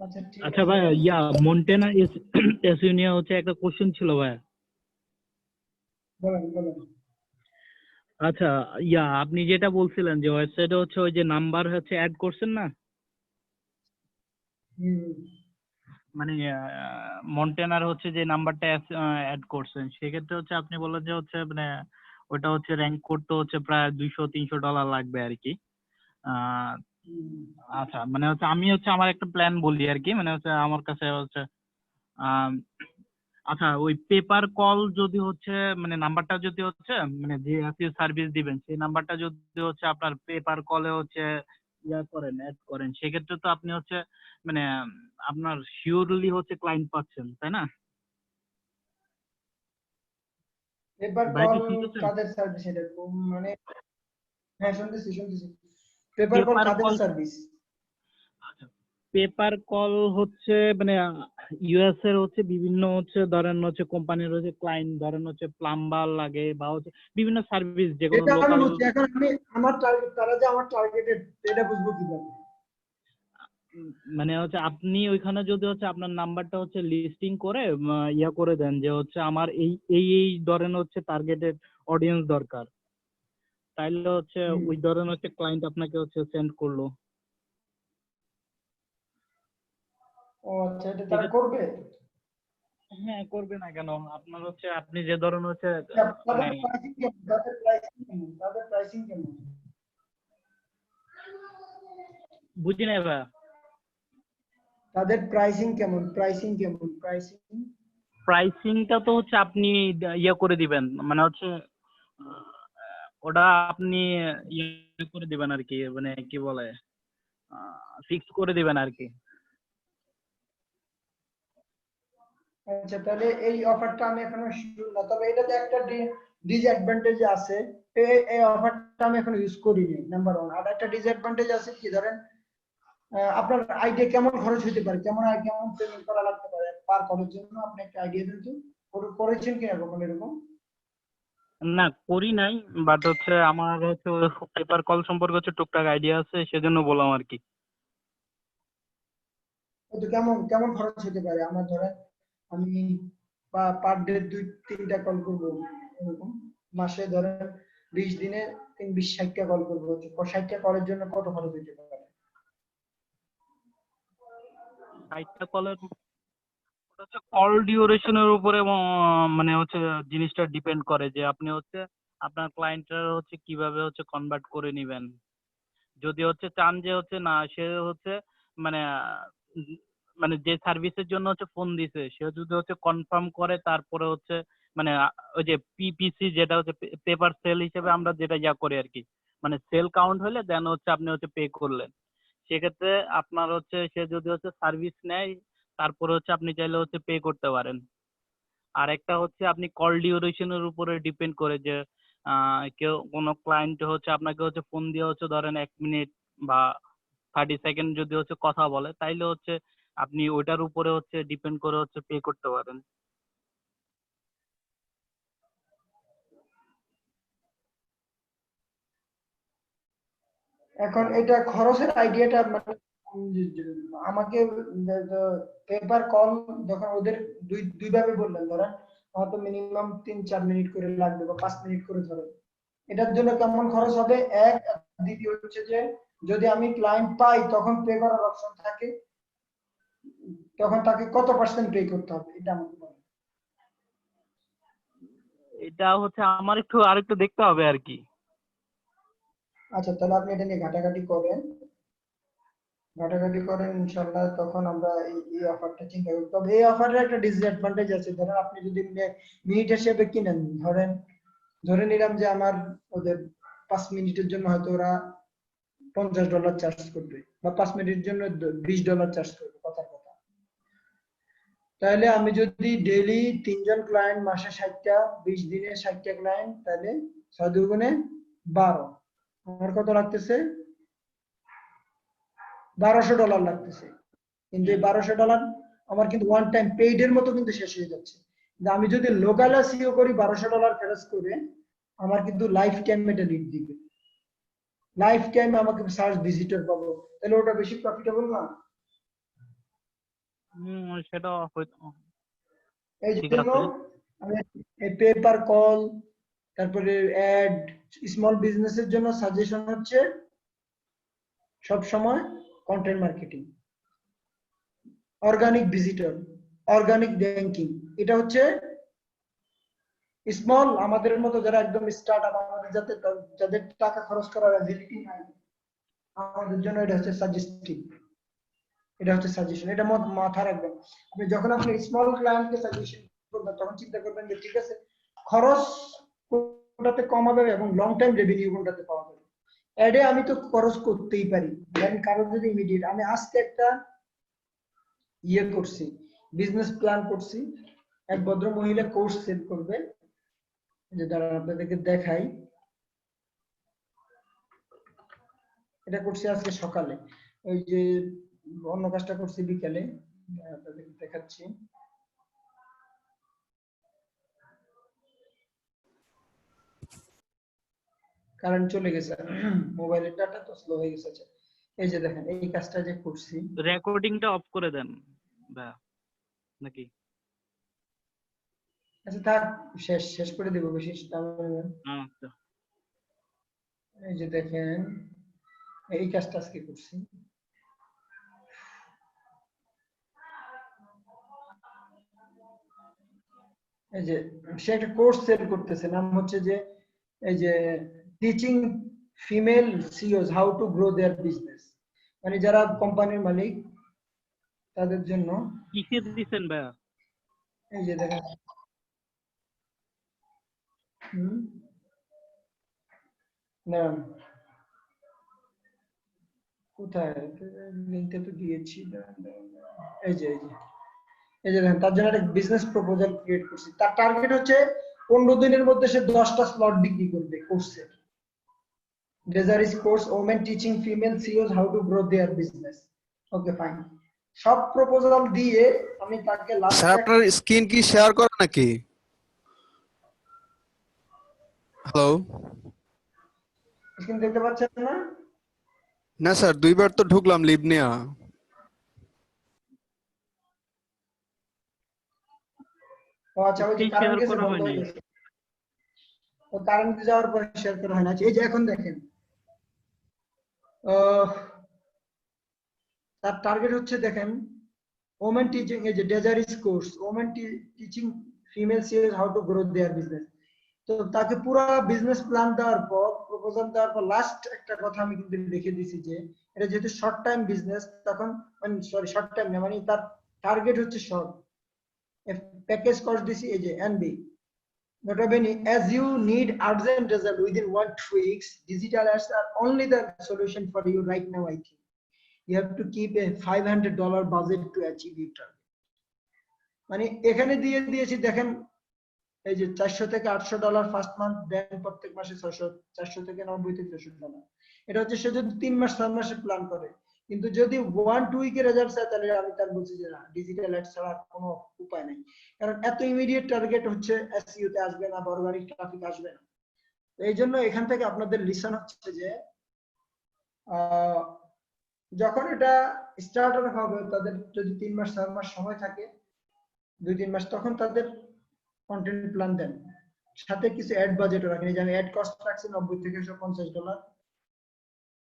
আচ্ছা ঠিক আচ্ছা আছে, ভাই, মন্টেনা এসইউ নিয়ে হচ্ছে একটা কোশ্চেন ছিল ভাই। বলেন বলেন। আচ্ছা, আপনি যেটা বলছিলেন যে ওয়েবসাইটে হচ্ছে ওই যে নাম্বার হচ্ছে অ্যাড করছেন না, হুম। মানে মন্টেনার হচ্ছে যে নাম্বারটা অ্যাড করছেন, সেক্ষেত্রে হচ্ছে আপনি বললেন যে হচ্ছে মানে ওটা হচ্ছে র্যাঙ্ক করতে হচ্ছে প্রায় $200-300 লাগবে আর কি। আহ, হুম। আচ্ছা, মানে হচ্ছে আমি হচ্ছে আমার একটা প্ল্যান বলি আর কি, মানে হচ্ছে আমার কাছে হচ্ছে আম, আচ্ছা, ওই পেপার কল যদি হচ্ছে মানে নাম্বারটা যদি হচ্ছে মানে যে সার্ভিস দিবেন সেই নাম্বারটা যদি হচ্ছে আপনার পেপার কলে হচ্ছে করেন, অ্যাড করেন, সেক্ষেত্রে তো আপনি হচ্ছে মানে আপনার শিওরলি হচ্ছে ক্লায়েন্ট পাচ্ছেন, তাই না পেপার ভাই? কল কি শুনতেছেন? কাদের সার্ভিস এটা? মানে হ্যাঁ, শুনতেছি শুনতেছি। পেপার কল পেপার কাদের কল, সার্ভিস? পেপার কল হচ্ছে মানে ইউএস এর হচ্ছে বিভিন্ন হচ্ছে ধরেন হচ্ছে কোম্পানির হচ্ছে ক্লায়েন্ট, ধরেন হচ্ছে প্লাম্বার লাগে বা হচ্ছে বিভিন্ন সার্ভিস যেগুলো এটা আমি লোকাল। বুঝছি, এখন আমি আমার টার্গেট, তারা যে আমার টার্গেটেড এটা বুঝবো কিভাবে? মানে হচ্ছে আপনি ওইখানে যদি হচ্ছে আপনার নাম্বারটা হচ্ছে লিস্টিং করে করে দেন যে হচ্ছে আমার এই এই এই ধরেন হচ্ছে টার্গেটেড অডিয়েন্স দরকার, তাইলে হচ্ছে হুম। ওই ধরেন হচ্ছে ক্লায়েন্ট আপনাকে হচ্ছে সেন্ড করলো। ও আচ্ছা, এটা তারা এটা করবে? হ্যাঁ, করবে না কেন? আপনার হচ্ছে আপনি যে ধরুন হচ্ছে মানে তাদের প্রাইসিং কেমন? তাদের প্রাইসিং কেমন? তাদের প্রাইসিং কেমন? বুঝি না এবার। তাদের প্রাইসিং কেমন? প্রাইসিং কেমন? প্রাইসিং? প্রাইসিংটা তো হচ্ছে আপনি করে দিবেন, মানে হচ্ছে ওটা আপনি করে দিবেন আর কি, মানে কি বলে ফিক্স করে দিবেন আর কি। আচ্ছা, তাহলে এই অফারটা আমি এখনো শুরু না, তবে এটাতে একটা ডিসঅ্যাডভান্টেজ আছে। এই অফারটা আমি এখনো ইউজ করিনি, নাম্বার ওয়ান। আর একটা ডিসঅ্যাডভান্টেজ আছে কি, ধরেন আপনার আইডিয়া কেমন খরচ হতে পারে, কেমন পেমেন্ট করা লাগতে পারে পার করার জন্য, আপনি একটা আইডিয়া দেন তো। করেছেন কিনা কখনো এরকম? না, করি নাই, বাট হচ্ছে আমার হচ্ছে পেপার কল সম্পর্কে হচ্ছে টুকটাক আইডিয়া আছে, সেজন্য বললাম আর কি। তো কেমন কেমন খরচ হতে পারে আমার? ধরেন আমি পার ডে 2-3টা কল করবো এরকম, মাসে ধরেন 20 দিনে 20-60টা কল করবো, 60টা কলের জন্য কত খরচ হতে পারে? 60টা কলের হচ্ছে কল ডিউরেশনের উপরে মানে হচ্ছে জিনিসটা ডিপেন্ড করে যে আপনি হচ্ছে আপনার ক্লায়েন্টের হচ্ছে কিভাবে হচ্ছে কনভার্ট করে নিবেন। যদি হচ্ছে চান যে হচ্ছে না সে হচ্ছে মানে উম, মানে যে সার্ভিসের জন্য হচ্ছে ফোন দিছে সে যদি হচ্ছে কনফার্ম করে তারপরে হচ্ছে মানে ওই যে পিপিসি যেটা হচ্ছে পেপার সেল হিসেবে আমরা যেটা করি আর কি, মানে সেল কাউন্ট হলে দেন হচ্ছে আপনি হচ্ছে পে করলেন, সেক্ষেত্রে আপনার হচ্ছে সে যদি হচ্ছে সার্ভিস নেয় তারপরে হচ্ছে আপনি চাইলে হচ্ছে পে করতে পারেন। আর একটা হচ্ছে আপনি কল ডিউরেশনের উপরে ডিপেন্ড করে যে কেউ কোনো ক্লায়েন্ট হচ্ছে আপনাকে হচ্ছে ফোন দিয়ে হচ্ছে ধরেন 1 মিনিট বা 30 সেকেন্ড যদি হচ্ছে কথা বলে, তাইলে হচ্ছে আপনি ওইটার উপরে হচ্ছে ডিপেন্ড করে হচ্ছে পে করতে পারেন। এখন এটা খরচের আইডিয়াটা মানে আমাকে পেপার কল যখন ওদের দুই ভাবে বললেন, ধরেন হয়তো মিনিমাম 3-4 মিনিট করে লাগবে বা 5 মিনিট করে, ধরেন এটার জন্য কেমন খরচ হবে এক। আর দ্বিতীয় হচ্ছে যে যদি আমি ক্লায়েন্ট পাই তখন পে করার অপশন থাকে, তখন তাকে কত পার্সেন্ট পে করতে হবে, এটা আমাকে বলেন। এটা হচ্ছে আমার একটু আরেকটু দেখতে হবে আর কি। আচ্ছা, তাহলে আপনি এটা নিয়ে ঘাটাঘাটি করেন ইনশাল্লাহ, তখন আমরা এই অফারটা চিন্তা করি। তবে এই অফারের একটা ডিসঅ্যাডভান্টেজ আছে, ধরেন আপনি যদি মিনিট হিসেবে কিনেন, ধরে নিলাম যে আমার ওদের 5 মিনিটের জন্য হয়তো ওরা $50 চার্জ করবে, বা 5 মিনিটের জন্য $20 চার্জ করবে, কথার কথা। তাহলে আমি যদি ডেইলি 3জন ক্লায়েন্ট, মাসে 60টা, 20 দিনে 60টা ক্লায়েন্ট, তাহলে 6 দুগুণে 12, আমার কত লাগতেছে? $1200 লাগতেছে, কিন্তু এই $1200 আমার কিন্তু ওয়ান টাইম পেইড এর মতো কিন্তু শেষ হয়ে যাচ্ছে। কিন্তু আমি যদি লোকাল এসইও করি $1200 খরচ করে, আমার কিন্তু লাইফ টাইম এটা লিড দিবে, লাইফ টাইম আমাকে সার্চ ভিজিটর পাবো, তাহলে ওটা বেশি প্রফিটেবল না? সেটা হয়তো এই ঠিক জন্য আছে। আমি এই পেপার কল, তারপরে অ্যাড, স্মল বিজনেসের জন্য সাজেশন হচ্ছে সব সময় content marketing, organic visitor, organic banking. এটা হচ্ছে স্মল, আমাদের মতো যারা একদম স্টার্টআপ, আমাদের যাদের টাকা খরচ করার অ্যাবিলিটি নাই, আমাদের জন্য এটা হচ্ছে সাজেস্টিভ, এটা হচ্ছে সাজেশন। এটা মাথায় রাখবেন। আপনি যখন আপনি স্মল ক্লায়েন্টকে সাজেশন করবেন, তখন চিন্তা করবেন যে ঠিক আছে, খরচ কোনটাতে কমাবে এবং লং টাইম রেভিনিউ কোনটাতে পাওয়া যাবে। অ্যাডে আমি তো খরচ করতেই পারি, দেন কারণ যদি ইমিডিয়েট, আমি আজকে একটা ইয়ে করছি, বিজনেস প্ল্যান করছি, এক ভদ্র মহিলা কোর্স সেল করবে, যে দ্বারা আপনাদেরকে দেখাই, এটা করছি আজকে সকালে, ওই যে অন্য কাজটা করছি বিকালে, আপনাদেরকে দেখাচ্ছি। কারেন্ট চলে গেছে, মোবাইলের ডাটা তো স্লো হয়ে গেছে। আচ্ছা, এই যে দেখেন এই কাজটা যে করছি, রেকর্ডিংটা অফ করে দেন ভাইয়া নাকি? আচ্ছা থাক, শেষ শেষ করে দেবো, বেশি আচ্ছা। এই যে দেখেন এই কাজটা আজকে করছি। এই যে সে একটা কোর্স সেল করতেছে, নাম হচ্ছে যে এই যে teaching female CEOs how to grow their business, মানে যারা কোম্পানির মালিক তাদের জন্য। কিসে দিছেন ভাইয়া? এই যে দেখেন, দাঁড়ান, কোথায় লিংকটা তো দিয়েছি, এই যে এই যে দেখেন, তার জন্য একটা বিজনেস প্রপোজাল ক্রিয়েট করছি। তার টার্গেট হচ্ছে 15 দিনের মধ্যে সে 10টা স্লট বিক্রি করবে কোর্সের। ডেজারিস course, women teaching female CEOs how to grow their business. Okay fine, সব প্রপোজাল দিয়ে আমি তাকে লাস্ট, স্যার আপনার স্ক্রিন কি শেয়ার করা নাকি? হ্যালো? স্ক্রিন দেখতে পাচ্ছেন না? না স্যার, দুইবার তো ঢুকলাম লিভ নেয়া। ও আচ্ছা, ওই যে স্ক্রিন কারেন্ট শেয়ার গেছে, করা বন্ধ হয় নাই। হয়ে গেছে। ও কারেন্ট যাওয়ার পর শেয়ার করা হয় না। আচ্ছা, এই যে এখন দেখেন, তার টার্গেট হচ্ছে দেখেন, ওমেন টিচিং, এই যে ডেজারিস course, women teaching female CEOs how to grow their business. তো তাকে পুরো বিজনেস প্ল্যান দেওয়ার পর, প্রপোজাল দেওয়ার পর লাস্ট একটা কথা আমি কিন্তু লিখে দিছি যে এটা যেহেতু শর্ট টাইম বিজনেস, তখন মানে সরি শর্ট টাইম না, মানে তার টার্গেট হচ্ছে শর্ট। প্যাকেজ কস্ট দিছি এই যে NB, notably as you need urgent result within 1-2 weeks, digital ads are only the solution for you right now. I think you have to keep a $500 budget to achieve your target. মানে এখানে দিয়ে দিয়েছি দেখেন, এই যে $400 থেকে $800 first month, দেন প্রত্যেক মাসে 400 থেকে 90 থেকে $300। এটা হচ্ছে সে যদি 3 মাস 6 মাসে প্ল্যান করে। কিন্তু যদি 1-2 উইকের রেজাল্ট চায়, তাহলে আমি তার বলছি যে না, ডিজিটাল অ্যাড ছাড়া কোনো উপায় নেই, কারণ এত ইমিডিয়েট টার্গেট হচ্ছে এসইও তে আসবে না, অর্গানিক ট্রাফিক আসবে না। এই জন্য এখান থেকে আপনাদের লিসন হচ্ছে যে যখন এটা স্টার্টার হবে, তাদের যদি 3 মাস 6 মাস সময় থাকে, 2-3 মাস, তখন তাদের কন্টেন্ট প্ল্যান দেন, সাথে কিছু অ্যাড বাজেট রাখেন। এই যে আমি অ্যাড কস্ট রাখছি $90 থেকে $150,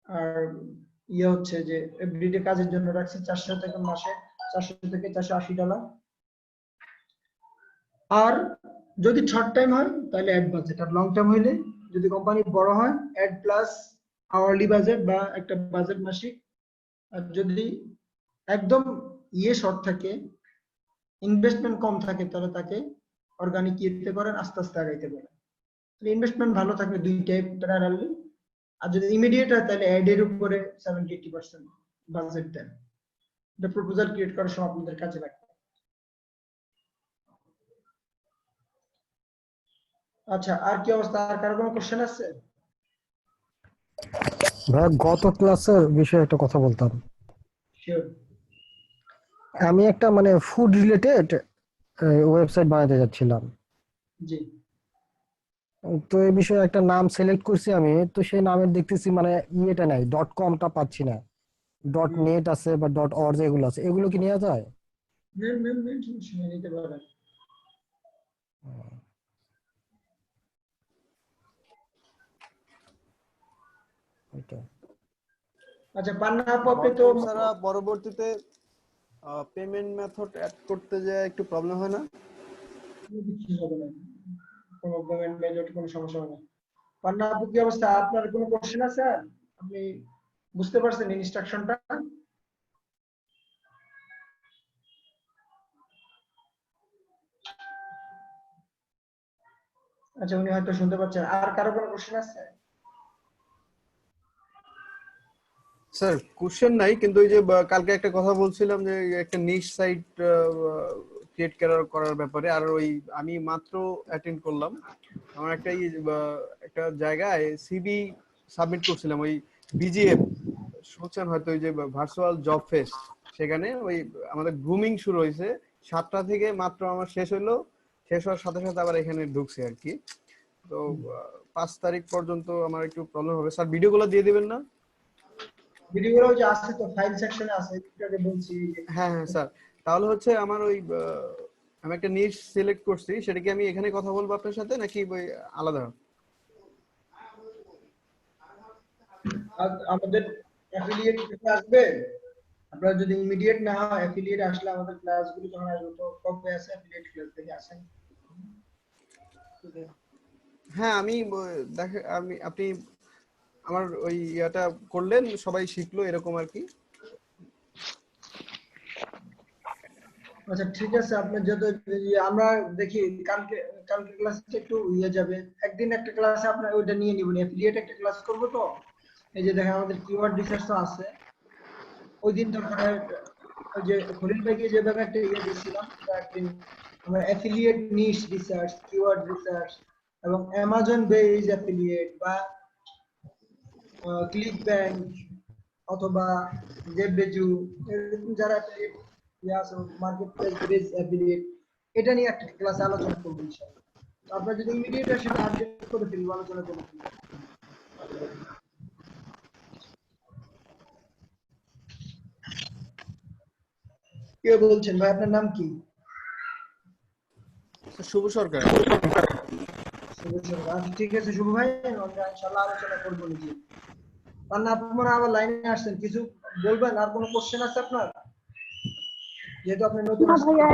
আর ইয়ে হচ্ছে যে এভরিডে কাজের জন্য রাখছি 400 থেকে মাসে $400 থেকে $480। আর যদি শর্ট টাইম হয় তাহলে অ্যাড বাজেট, আর লং টাইম হইলে যদি কোম্পানি বড় হয় অ্যাড প্লাস আওয়ারলি বাজেট বা একটা বাজেট মাসিক। আর যদি একদম ইয়ে শর্ট থাকে, ইনভেস্টমেন্ট কম থাকে, তাহলে তাকে অর্গানিক ইয়েতে করেন, আস্তে আস্তে আগাইতে পারেন। ইনভেস্টমেন্ট ভালো থাকলে দুইটাই প্যারালালি, আর যদি ইমিডিয়েট হয় তাহলে অ্যাড এর উপরে 70-80% বাজেট দেন। এটা প্রপোজাল ক্রিয়েট করার সময় আপনাদের কাজে লাগবে। আচ্ছা, আর কি অবস্থা? আর কারো কোনো কোশ্চেন আছে? ভাই গত ক্লাসের বিষয়ে একটা কথা বলতাম। শিওর। আমি একটা মানে ফুড রিলেটেড ওয়েবসাইট বানাতে যাচ্ছিলাম। জি তো এই বিষয়ে একটা নাম সিলেক্ট করছি আমি, তো সেই নামের দেখতেছি মানে ইয়েটা নাই, .com-টা পাচ্ছি না। .net আছে বা .org এগুলো আছে, এগুলো কি নেওয়া যায়? নেন সমস্যা নিতে পারেন। ওইটা আচ্ছা পান্না আপু আপনি তো .com ছাড়া পরবর্তীতে পেমেন্ট মেথড অ্যাড করতে যায় একটু প্রবলেম হয় না? কিছু হবে না, কোনো পেমেন্ট মেথড কোনো সমস্যা হবে না। পান্না আপু কি অবস্থা, আপনার কোনো কোশ্চেন আছে? আপনি বুঝতে পারছেন ইনস্ট্রাকশনটা? আচ্ছা উনি হয়তো শুনতে পাচ্ছেন। আর কারো কোনো কোশ্চেন আছে? স্যার কোশ্চেন নাই, কিন্তু ওই যে কালকে একটা কথা বলছিলাম যে একটা নিশ সাইট ক্রিয়েট করার ব্যাপারে, আর ওই আমি মাত্র অ্যাটেন্ড করলাম আমার একটা জায়গায় সিভি সাবমিট করছিলাম, ওই বিজিএফ শুনছেন হয়তো, ওই যে ভার্চুয়াল জব ফেস্ট, সেখানে ওই আমাদের গ্রুমিং শুরু হয়েছে 7টা থেকে, মাত্র আমার শেষ হলো, শেষ হওয়ার সাথে সাথে আবার এখানে ঢুকছে আর কি। তো 5 তারিখ পর্যন্ত আমার একটু প্রবলেম হবে। স্যার ভিডিওগুলো দিয়ে দিবেন না? ভিডিওগুলো যে আছে তো ফাইল সেকশনে আছে, একটু বলছি। হ্যাঁ হ্যাঁ স্যার, তাহলে হচ্ছে আমার ওই আমি একটা নিশ সিলেক্ট করছি, সেটা কি আমি এখানে কথা বলবো আপনার সাথে নাকি ওই আলাদা? আমাদের অ্যাফিলিয়েট আসবে, আপনারা যদি ইমিডিয়েট না হয় অ্যাফিলিয়েট আসলে আমাদের ক্লাসগুলো যখন আসবে তো কবে আছে অ্যাফিলিয়েট ক্লাস থেকে আসেন। হ্যাঁ আপনি আমার ওই ইয়াটা করলেন, সবাই শিখলো এরকম আর কি। আচ্ছা ঠিক আছে, আপনি যত আমরা দেখি কালকে ক্লাসটা একটু ইয়ে যাবে, একদিন একটা ক্লাসে আপনার ওইটা নিয়ে নিবেন, অ্যাফিলিয়েট একটা ক্লাস করব তো। এই যে দেখেন আমাদের কিওয়ার্ড রিসার্চ তো আছে, ওই দিন তখন ওই যে খলিল ভাইকে যেভাবে একটা ইয়ে দিয়েছিলাম, একদিন আমরা অ্যাফিলিয়েট নিশ রিসার্চ, কিওয়ার্ড রিসার্চ এবং অ্যামাজন বেজ অ্যাফিলিয়েট বা ক্লিক ব্যাংক অথবা জেববেজু, এরকম যারা অ্যাফিলিয়েট ইয়ে আছে মার্কেট প্লেস বেজ অ্যাফিলিয়েট, এটা নিয়ে একটা ক্লাস আলোচনা করব ইনশাআল্লাহ। তো আপনারা যদি ইমিডিয়েট আসেন আপডেট করে ফেলবো, আলোচনা করে ফেলবো। কে বলছেন ভাই, আপনার নাম কি? শুভ সরকার। শুভ সরকার। আচ্ছা ঠিক আছে শুভ ভাই, আমরা ইনশাআল্লাহ আলোচনা করবো নিজে। পান্না আপু মনে হয় আবার লাইনে আসছেন, কিছু বলবেন? আর কোনো কোশ্চেন আছে আপনার, যেহেতু আপনি নতুন না আসছেন? ভাইয়া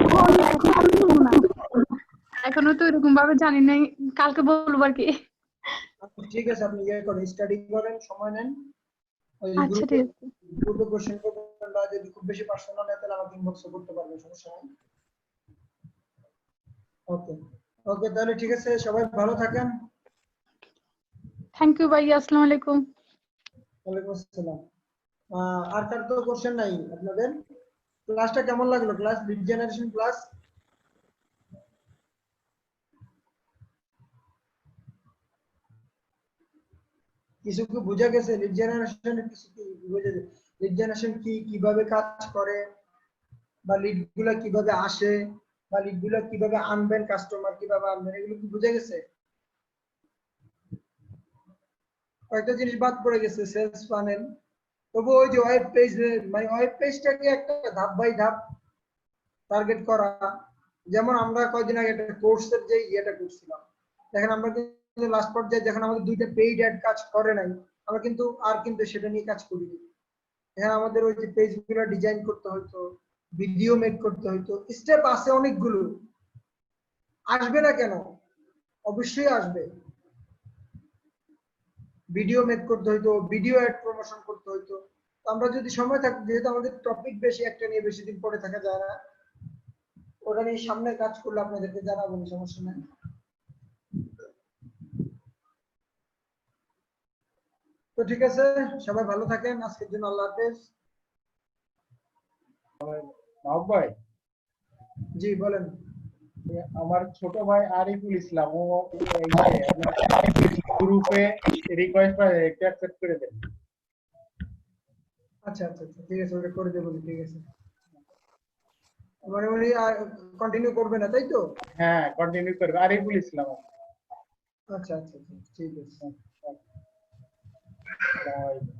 এখন না, এখনো তো এরকম ভাবে জানি নাই, কালকে বলবো আর কি। আচ্ছা, ঠিক আছে আপনি ইয়ে করেন, স্টাডি করেন, সময় নেন, ওই আচ্ছা ঠিক আছে। গ্রুপে কোশ্চেন করবেন, বা যদি খুব বেশি পার্সোনাল হয় তাহলে আমাকে ইনবক্সে করতে পারবেন, সমস্যা নেই। ওকে ওকে, তাহলে ঠিক আছে, সবাই ভালো থাকেন। থ্যাংক ইউ ভাইয়া, আসসালামু আলাইকুম। ওয়ালাইকুম আসসালাম। আর কার তো কোশ্চেন নাই আপনাদের? ক্লাসটা কেমন লাগলো? ক্লাস লিড জেনারেশন ক্লাস কিছু কি বোঝা গেছে? লিড জেনারেশনের কিছু কি বুঝে, লিড জেনারেশন কি, কিভাবে কাজ করে, বা লিড গুলা কিভাবে আসে, বা লিড গুলা কিভাবে আনবেন, কাস্টমার কিভাবে আনবেন, এগুলো কি বুঝে গেছে? কয়েকটা জিনিস বাদ পড়ে গেছে, সেলস ফানেল। তবু ওই যে ওয়েব পেজ, মানে ওয়েব পেজটাকে একটা ধাপ বাই ধাপ টার্গেট করা। যেমন আমরা কয়েকদিন আগে একটা কোর্সের যে ইয়েটা করছিলাম, দেখেন আমরা কিন্তু লাস্ট পর্যায়ে যখন আমাদের দুইটা পেইড অ্যাড কাজ করে নাই, আমরা কিন্তু সেটা নিয়ে কাজ করিনি। এখানে আমাদের ওই যে পেজ গুলো ডিজাইন করতে হতো, ভিডিও মেক করতে হতো, স্টেপ আছে অনেকগুলো। আসবে না কেন? অবশ্যই আসবে। ভিডিও মেক করতে হতো, ভিডিও অ্যাড প্রমোশন করতে হতো। তো আমরা যদি সময় থাকি, যেহেতু আমাদের টপিক বেশি, একটা নিয়ে বেশি দিন পরে থাকা যায় না, ওটা নিয়ে সামনে কাজ করলে আপনাদেরকে জানাবো, সমস্যা নাই। তো ঠিক আছে, সবাই ভালো থাকেন, আজকের জন্য আল্লাহ হাফেজ। ভাই, জি বলেন। আমার ছোট ভাই আরিফুল ইসলাম, ও এই যে গ্রুপে রিকোয়েস্ট একটু অ্যাকসেপ্ট করে দেন। আচ্ছা আচ্ছা আচ্ছা, ঠিক আছে, ওটা করে দেবো, ঠিক আছে। মানে উনি কন্টিনিউ করবে না, তাই তো? হ্যাঁ, কন্টিনিউ করবে, আরিফুল ইসলাম। আচ্ছা আচ্ছা আচ্ছা, ঠিক আছে। আসসালামু আলাইকুম।